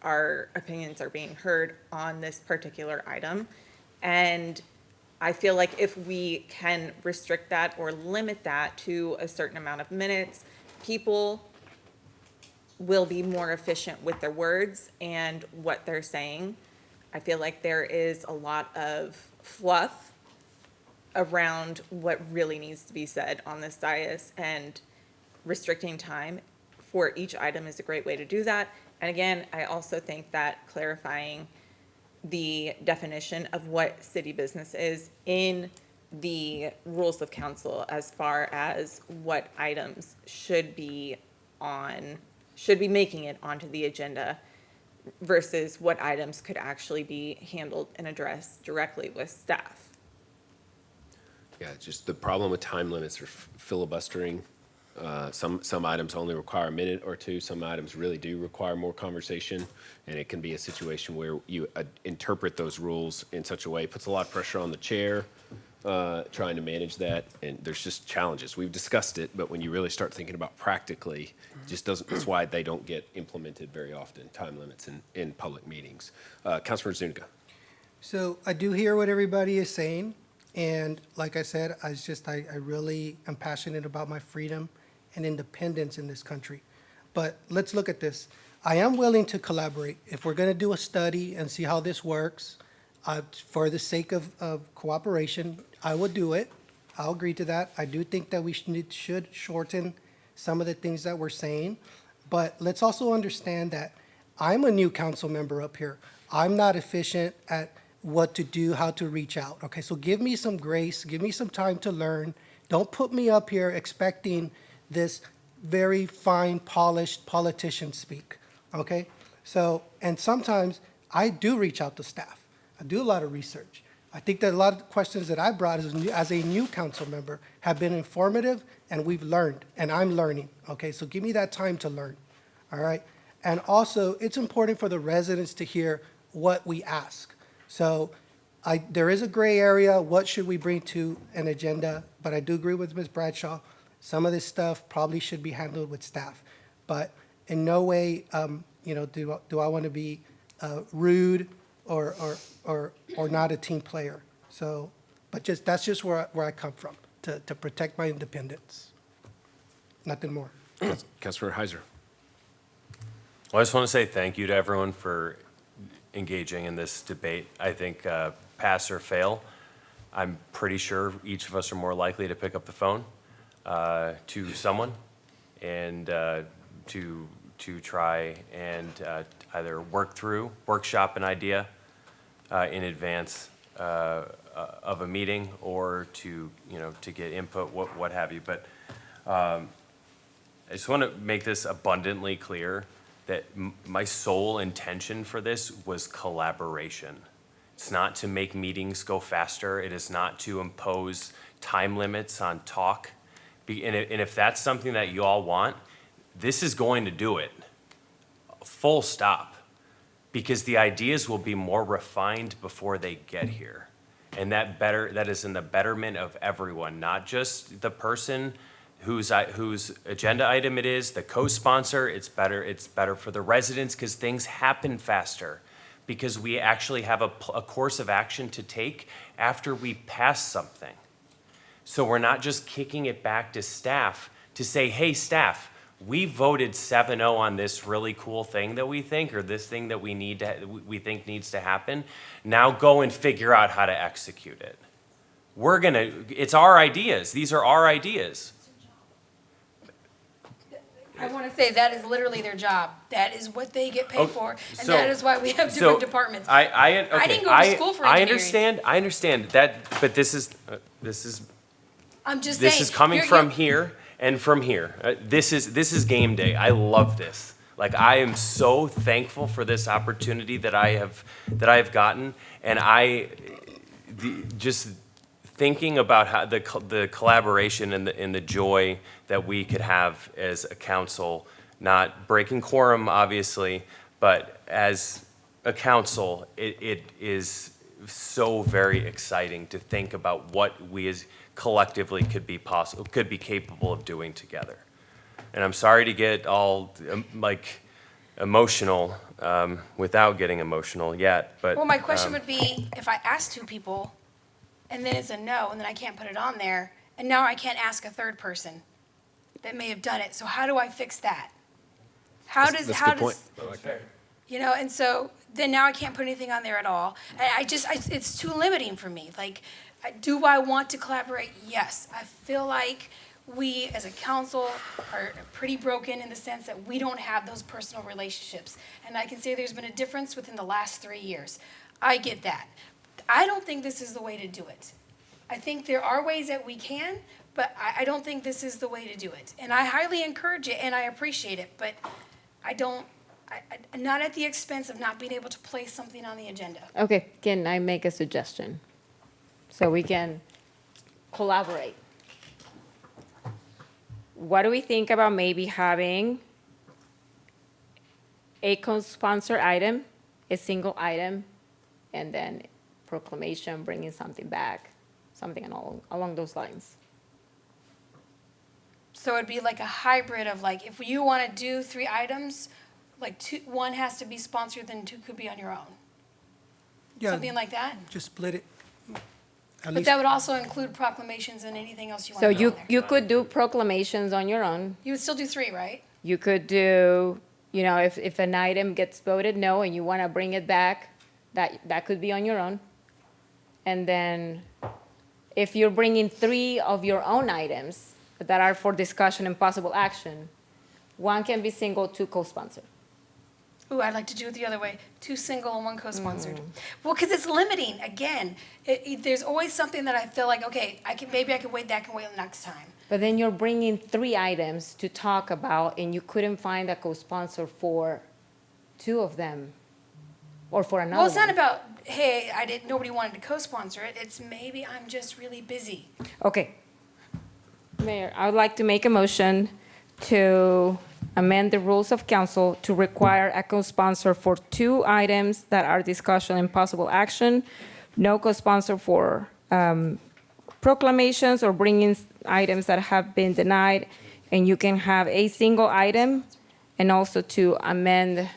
our opinions are being heard on this particular item. And I feel like if we can restrict that or limit that to a certain amount of minutes, people will be more efficient with their words and what they're saying. I feel like there is a lot of fluff around what really needs to be said on this dais, and restricting time for each item is a great way to do that. And again, I also think that clarifying the definition of what city business is in the rules of council as far as what items should be making it onto the agenda versus what items could actually be handled and addressed directly with staff. Yeah, just the problem with time limits or filibustering. Some items only require a minute or two. Some items really do require more conversation, and it can be a situation where you interpret those rules in such a way, it puts a lot of pressure on the chair trying to manage that, and there's just challenges. We've discussed it, but when you really start thinking about practically, it just doesn't, that's why they don't get implemented very often, time limits in public meetings. Councilor Zuniga. So I do hear what everybody is saying, and like I said, I really am passionate about my freedom and independence in this country. But let's look at this. I am willing to collaborate. If we're going to do a study and see how this works, for the sake of cooperation, I will do it. I'll agree to that. I do think that we should shorten some of the things that we're saying. But let's also understand that I'm a new council member up here. I'm not efficient at what to do, how to reach out. Okay, so give me some grace, give me some time to learn. Don't put me up here expecting this very fine, polished politician speak, okay? So, and sometimes I do reach out to staff. I do a lot of research. I think that a lot of the questions that I brought as a new council member have been informative, and we've learned, and I'm learning, okay? So give me that time to learn, all right? And also, it's important for the residents to hear what we ask. So there is a gray area, what should we bring to an agenda? But I do agree with Ms. Bradshaw. Some of this stuff probably should be handled with staff. But in no way, do I want to be rude or not a team player. So, but that's just where I come from, to protect my independence. Nothing more. Councilor Heiser. Well, I just want to say thank you to everyone for engaging in this debate. I think pass or fail, I'm pretty sure each of us are more likely to pick up the phone to someone and to try and either workshop an idea in advance of a meeting, or to get input, what have you. But I just want to make this abundantly clear that my sole intention for this was collaboration. It's not to make meetings go faster. It is not to impose time limits on talk. And if that's something that you all want, this is going to do it. Full stop. Because the ideas will be more refined before they get here. And that is in the betterment of everyone, not just the person whose agenda item it is, the co-sponsor. It's better for the residents because things happen faster, because we actually have a course of action to take after we pass something. So we're not just kicking it back to staff to say, hey, staff, we voted 7-0 on this really cool thing that we think, or this thing that we think needs to happen. Now go and figure out how to execute it. It's our ideas. These are our ideas. I want to say that is literally their job. That is what they get paid for, and so- that is why we have different departments. I didn't go to school for engineering. I understand that, but this is I'm just saying. this is coming from here and from here. This is game day. I love this. Like, I am so thankful for this opportunity that I have gotten, and just thinking about how the collaboration and the joy that we could have as a council, not breaking quorum, obviously, but as a council, it is so very exciting to think about what we as collectively could be capable of doing together. And I'm sorry to get all emotional without getting emotional yet, but Well, my question would be, if I ask two people, and then it's a no, and then I can't put it on there, and now I can't ask a third person that may have done it. So how do I fix that? That's a good point. I like that. And so then now I can't put anything on there at all. And it's too limiting for me. Like, do I want to collaborate? Yes. I feel like we as a council are pretty broken in the sense that we don't have those personal relationships. And I can say there's been a difference within the last 3 years. I get that. I don't think this is the way to do it. I think there are ways that we can, but I don't think this is the way to do it. And I highly encourage it and I appreciate it, but not at the expense of not being able to place something on the agenda. Okay, can I make a suggestion? So we can collaborate. What do we think about maybe having a co-sponsor item, a single item, and then proclamation, bringing something back, something along those lines? So it'd be like a hybrid of if you want to do 3 items, one has to be sponsored, then 2 could be on your own. Yeah, Something like that? just split it. But that would also include proclamations and anything else you want So to do on there. you could do proclamations on your own. You would still do 3, right? You could do, if an item gets voted no and you want to bring it back, that could be on your own. And then If you're bringing 3 of your own items that are for discussion and possible action, 1 can be single, 2 co-sponsored. Ooh, I'd like to do it the other way. 2 single and 1 co-sponsored. Well, because it's limiting. Again, there's always something that I feel like, okay, maybe I can wait. That can wait next time. But then you're bringing 3 items to talk about, and you couldn't find a co-sponsor for 2 of them, or for another. Well, it's not one. about hey, nobody wanted to co-sponsor it. It's maybe I'm just really busy. Okay. Mayor, I would like to make a motion to amend the rules of council to require a co-sponsor for 2 items that are discussion and possible action, no co-sponsor for proclamations or bringing items that have been denied, and you can have a single item, and also to amend,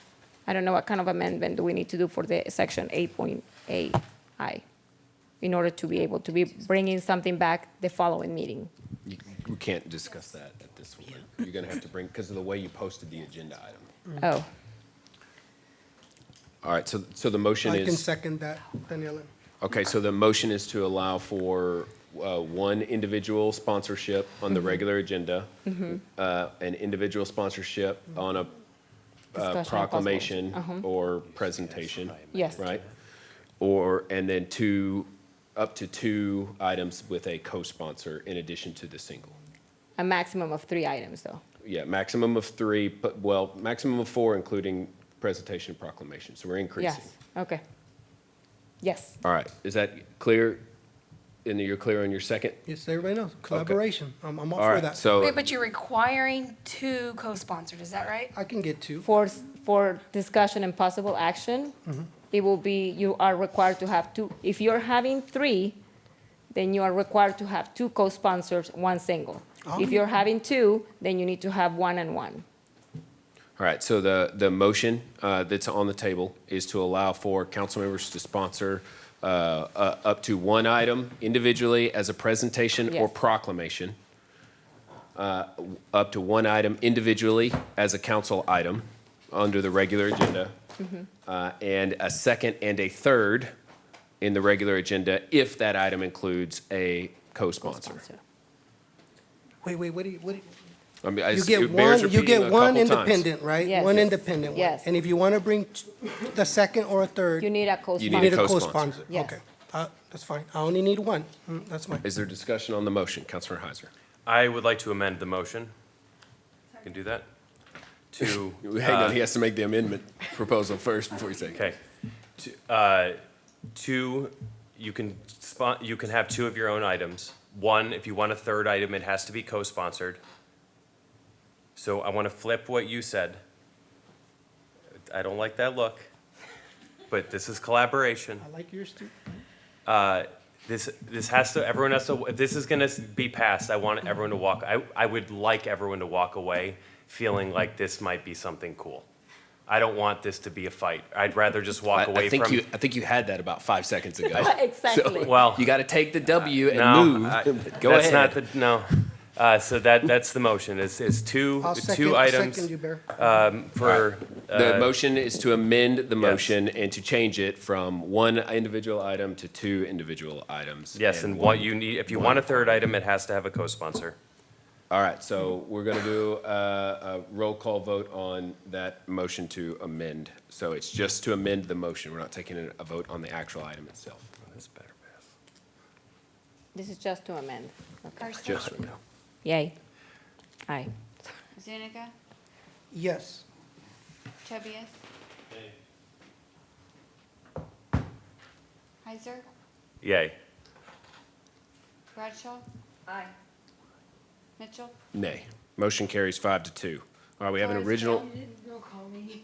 I don't know what kind of amendment do we need to do for the section 8.8I, in order to be able to be bringing something back the following meeting. We can't discuss that at this one. You're going to have to bring, because of the way you posted the agenda item. Oh. All right, so the motion I can is, second that, Daniela. okay, so the motion is to allow for 1 individual sponsorship on the regular agenda, an individual sponsorship on a Discussion and proclamation possible. or presentation. Yes. Right? And then up to 2 items with a co-sponsor in addition to the single. A maximum of 3 items, though. Yeah, maximum of 3, but, maximum of 4, including presentation and proclamation. So we're increasing. Yes, okay. Yes. All right, is that clear? And you're clear on your second? Yes, everybody knows, collaboration. I'm all All for right, that. so, Wait, but you're requiring 2 co-sponsored. Is that right? I can get 2. For discussion and possible action, it will be, you are required to have 2. If you're having 3, then you are required to have 2 co-sponsors, 1 single. If you're having 2, then you need to have 1 and 1. all right, so the motion that's on the table is to allow for council members to sponsor up to 1 item individually as a presentation or Yes. proclamation, up to 1 item individually as a council item under the regular agenda, and a second and a third in the regular agenda if that item includes a co-sponsor. Wait, what do you? I mean, You it get bears one, you repeating get a one couple times. independent, right? Yes. One Yes. independent one. Yes. And if you want to bring the second or a third, You need a You co-sponsor. you need need a a co-sponsor. co-sponsor. Yes. Okay, that's fine. I only need 1. That's fine. Is there discussion on the motion? Councilor Heiser. I would like to amend the motion. You can do that? To. Hang on, he has to make the amendment proposal first before you say. Okay. Two, you can have 2 of your own items. 1, if you want a 3rd item, it has to be co-sponsored. So I want to flip what you said. I don't like that look, but this is collaboration. I like yours too. This has to, everyone has to, if this is gonna be passed, I want everyone to walk, I would like everyone to walk away feeling like this might be something cool. I don't want this to be a fight. I'd rather just walk away from. I think you had that about 5 seconds ago. Exactly. So, Well, you got to take the W and no, move. Go that's ahead. not the, no. So that's the motion, is 2 I'll two items. second you, Bear. For. The motion is to amend the motion and to change it from 1 individual item to 2 individual items. Yes, and what you need, if you want a 3rd item, it has to have a co-sponsor. All right, so we're going to do a roll call vote on that motion to amend. So it's just to amend the motion. We're not taking a vote on the actual item itself. This better pass. This is just to amend. Okay. Parsley. Just to amend. Yay. Aye. Zuniga, Yes. Tobias. Heiser, Yay. Bradshaw. Aye. Mitchell. Nay. Motion carries 5-2. All right, we have an original. Don't call me.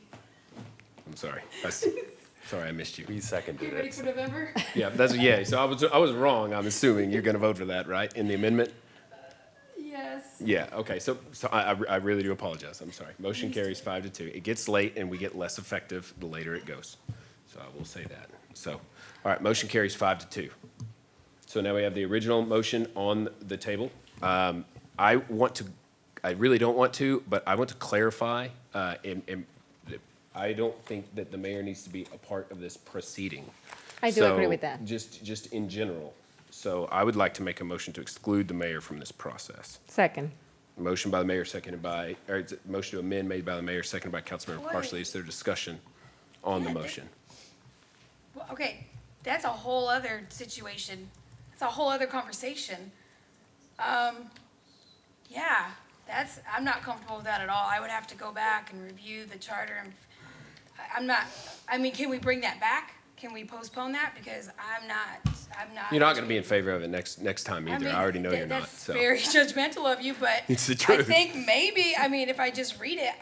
I'm sorry. Sorry, I missed you. We seconded You ready it. for November? Yeah, that's a yay. So I was wrong. I'm assuming you're going to vote for that, right? In the amendment? Yes. Yeah, okay. So I really do apologize. I'm sorry. Motion carries 5-2. It gets late and we get less effective the later it goes. So I will say that. So, all right, motion carries 5-2. So now we have the original motion on the table. I really don't want to, but I want to clarify, and I don't think that the mayor needs to be a part of this proceeding. I do agree with that. Just in general. So I would like to make a motion to exclude the mayor from this process. Second. Motion by the mayor, seconded by, or is it motion to amend made by the mayor, seconded by Councilmember Parsley. Is there discussion on the motion? Well, okay, that's a whole other situation. That's a whole other conversation. Yeah, I'm not comfortable with that at all. I would have to go back and review the charter and can we bring that back? Can we postpone that? Because I'm not. You're not going to be in favor of it next time either. I already know you're not, That's so. very judgmental of you, but It's the I truth. think maybe, if I just read it,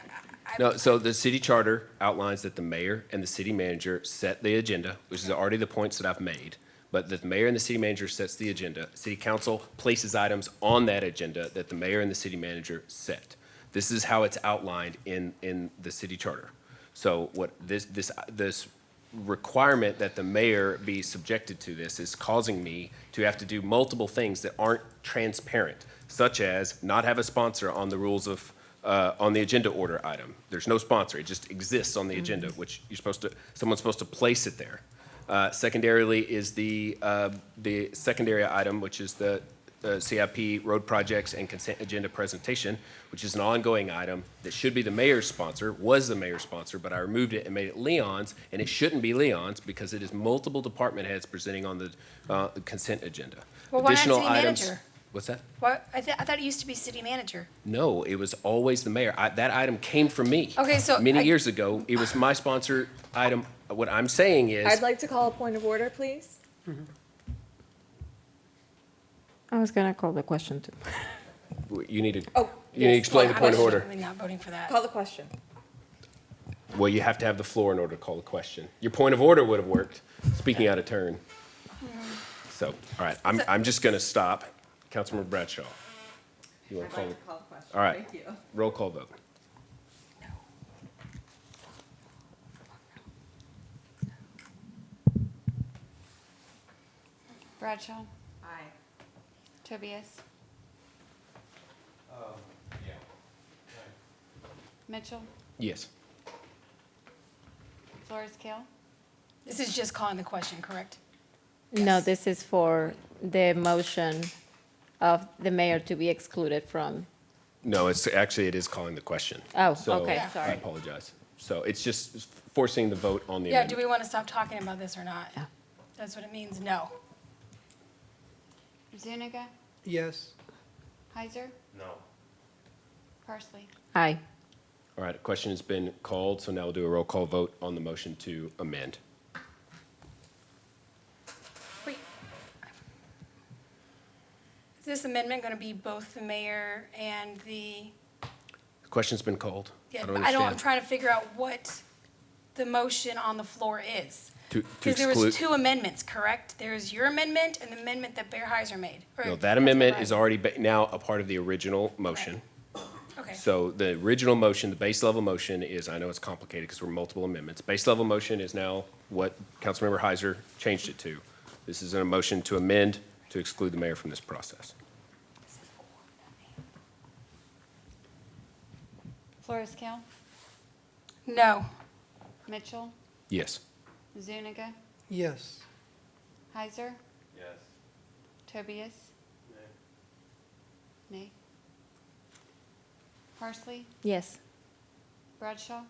No, so the city charter outlines that the mayor and the city manager set the agenda, which is already the points that I've made. But that the mayor and the city manager sets the agenda. City council places items on that agenda that the mayor and the city manager set. This is how it's outlined in the city charter. So what this requirement that the mayor be subjected to this is causing me to have to do multiple things that aren't transparent, such as not have a sponsor on the rules of, on the agenda order item. There's no sponsor, it just exists on the agenda, which someone's supposed to place it there. Secondarily is the secondary item, which is the CIP road projects and consent agenda presentation, which is an ongoing item that should be the mayor's sponsor, was the mayor's sponsor, but I removed it and made it Leon's, and it shouldn't be Leon's because it is multiple department heads presenting on the consent agenda. Well, why not Additional city items. manager? What's that? What, I thought it used to be city manager. No, it was always the mayor. That item came from me. Okay, so Many years ago, it was my sponsor item. What I'm saying is. I'd like to call a point of order, please. I was gonna call the question too. You need to, Oh, you need to explain the point of order. I'm not voting for that. Call the question. Well, you have to have the floor in order to call the question. Your point of order would have worked, speaking out of turn. So, all right, I'm just gonna stop. Councilmember Bradshaw. You want to call? I'd like to call the question. All right. Thank you. Roll call vote. Bradshaw, Aye. Tobias, Yeah. Mitchell, Yes. Flores-Cale. This is just calling the question, correct? No, this is for the motion of the mayor to be excluded from. No, it is calling the question. Oh, So, okay, I sorry. apologize. So it's just forcing the vote on the Yeah, amendment. do we want to stop talking about this or not? That's what it means, no. Zuniga, Yes. Heiser, No. Parsley. Aye. All right, a question has been called, so now we'll do a roll call vote on the motion to amend. Wait. Is this amendment going to be both the mayor and the, The question's been called. yeah, I don't I'm understand. trying to figure out what the motion on the floor is. To Because there was exclude- two amendments, correct? There's your amendment and the amendment that Bear Heiser made. or No, that amendment Councilmember is Heiser. already now a part of the original motion. Okay. So the original motion, the base level motion is, I know it's complicated because we're multiple amendments. Base level motion is now what Councilmember Heiser changed it to. This is a motion to amend to exclude the mayor from this process. Flores-Cale, No. Mitchell, Yes. Zuniga, Yes. Heiser, Yes. Tobias. Nay. Parsley, Yes. Bradshaw.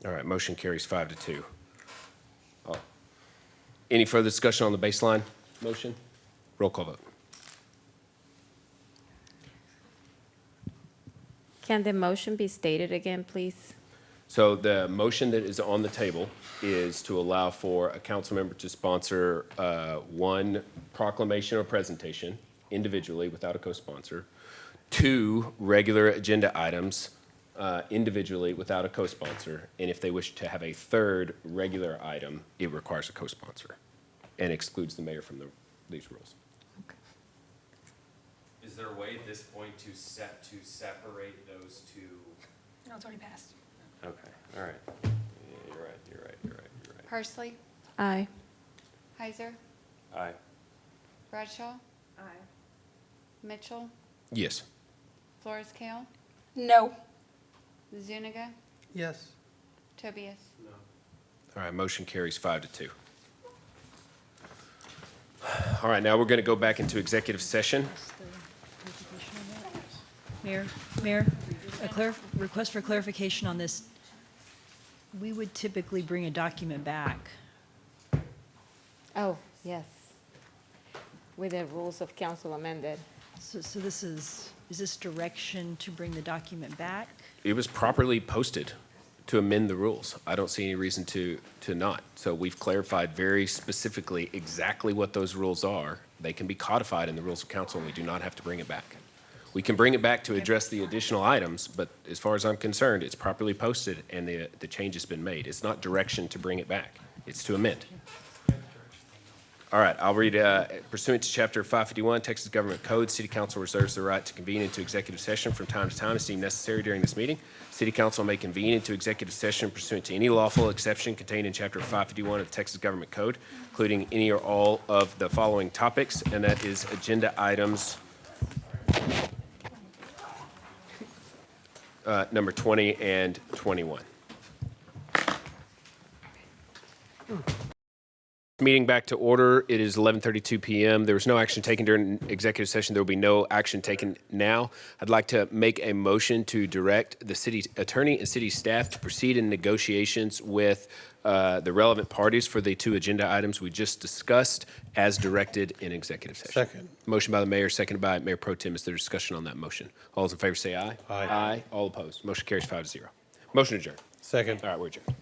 All right, motion carries 5-2. Any further discussion on the baseline motion? Roll call vote. Can the motion be stated again, please? So the motion that is on the table is to allow for a council member to sponsor one proclamation or presentation individually without a co-sponsor, 2 regular agenda items individually without a co-sponsor, and if they wish to have a 3rd regular item, it requires a co-sponsor and excludes the mayor from these rules. Is there a way at this point to separate those two? No, it's already passed. Okay, all right. Yeah, you're right. Parsley, Aye. Heiser, Aye. Bradshaw, Aye. Mitchell, Yes. Flores-Cale, No. Zuniga, Yes. Tobias. All right, motion carries 5-2. All All right, now we're going to go back into executive session. Mayor, request for clarification on this. We would typically bring a document back. Oh, yes. With the rules of council amended. So this is this direction to bring the document back? It was properly posted to amend the rules. I don't see any reason to not. So we've clarified very specifically exactly what those rules are. They can be codified in the rules of council, and we do not have to bring it back. We can bring it back to address the additional items, but as far as I'm concerned, it's properly posted and the change has been made. It's not direction to bring it back. It's to amend. All right, I'll read pursuant to Chapter 551, Texas Government Code, City Council reserves the right to convene into executive session from time to time as deemed necessary during this meeting. City Council may convene into executive session pursuant to any lawful exception contained in Chapter 551 of the Texas Government Code, including any or all of the following topics, and that is agenda items number 20 and 21. Meeting back to order. It is 11:32 p.m. There was no action taken during executive session. There will be no action taken now. I'd like to make a motion to direct the city attorney and city staff to proceed in negotiations with the relevant parties for the two agenda items we just discussed as directed in executive session. Second. Motion by the mayor, seconded by Mayor Pro Tem. Is there discussion on that motion? All those in favor say aye. Aye. Aye. All opposed. Motion carries 5-0. Motion adjourned. Second. All right, we're adjourned.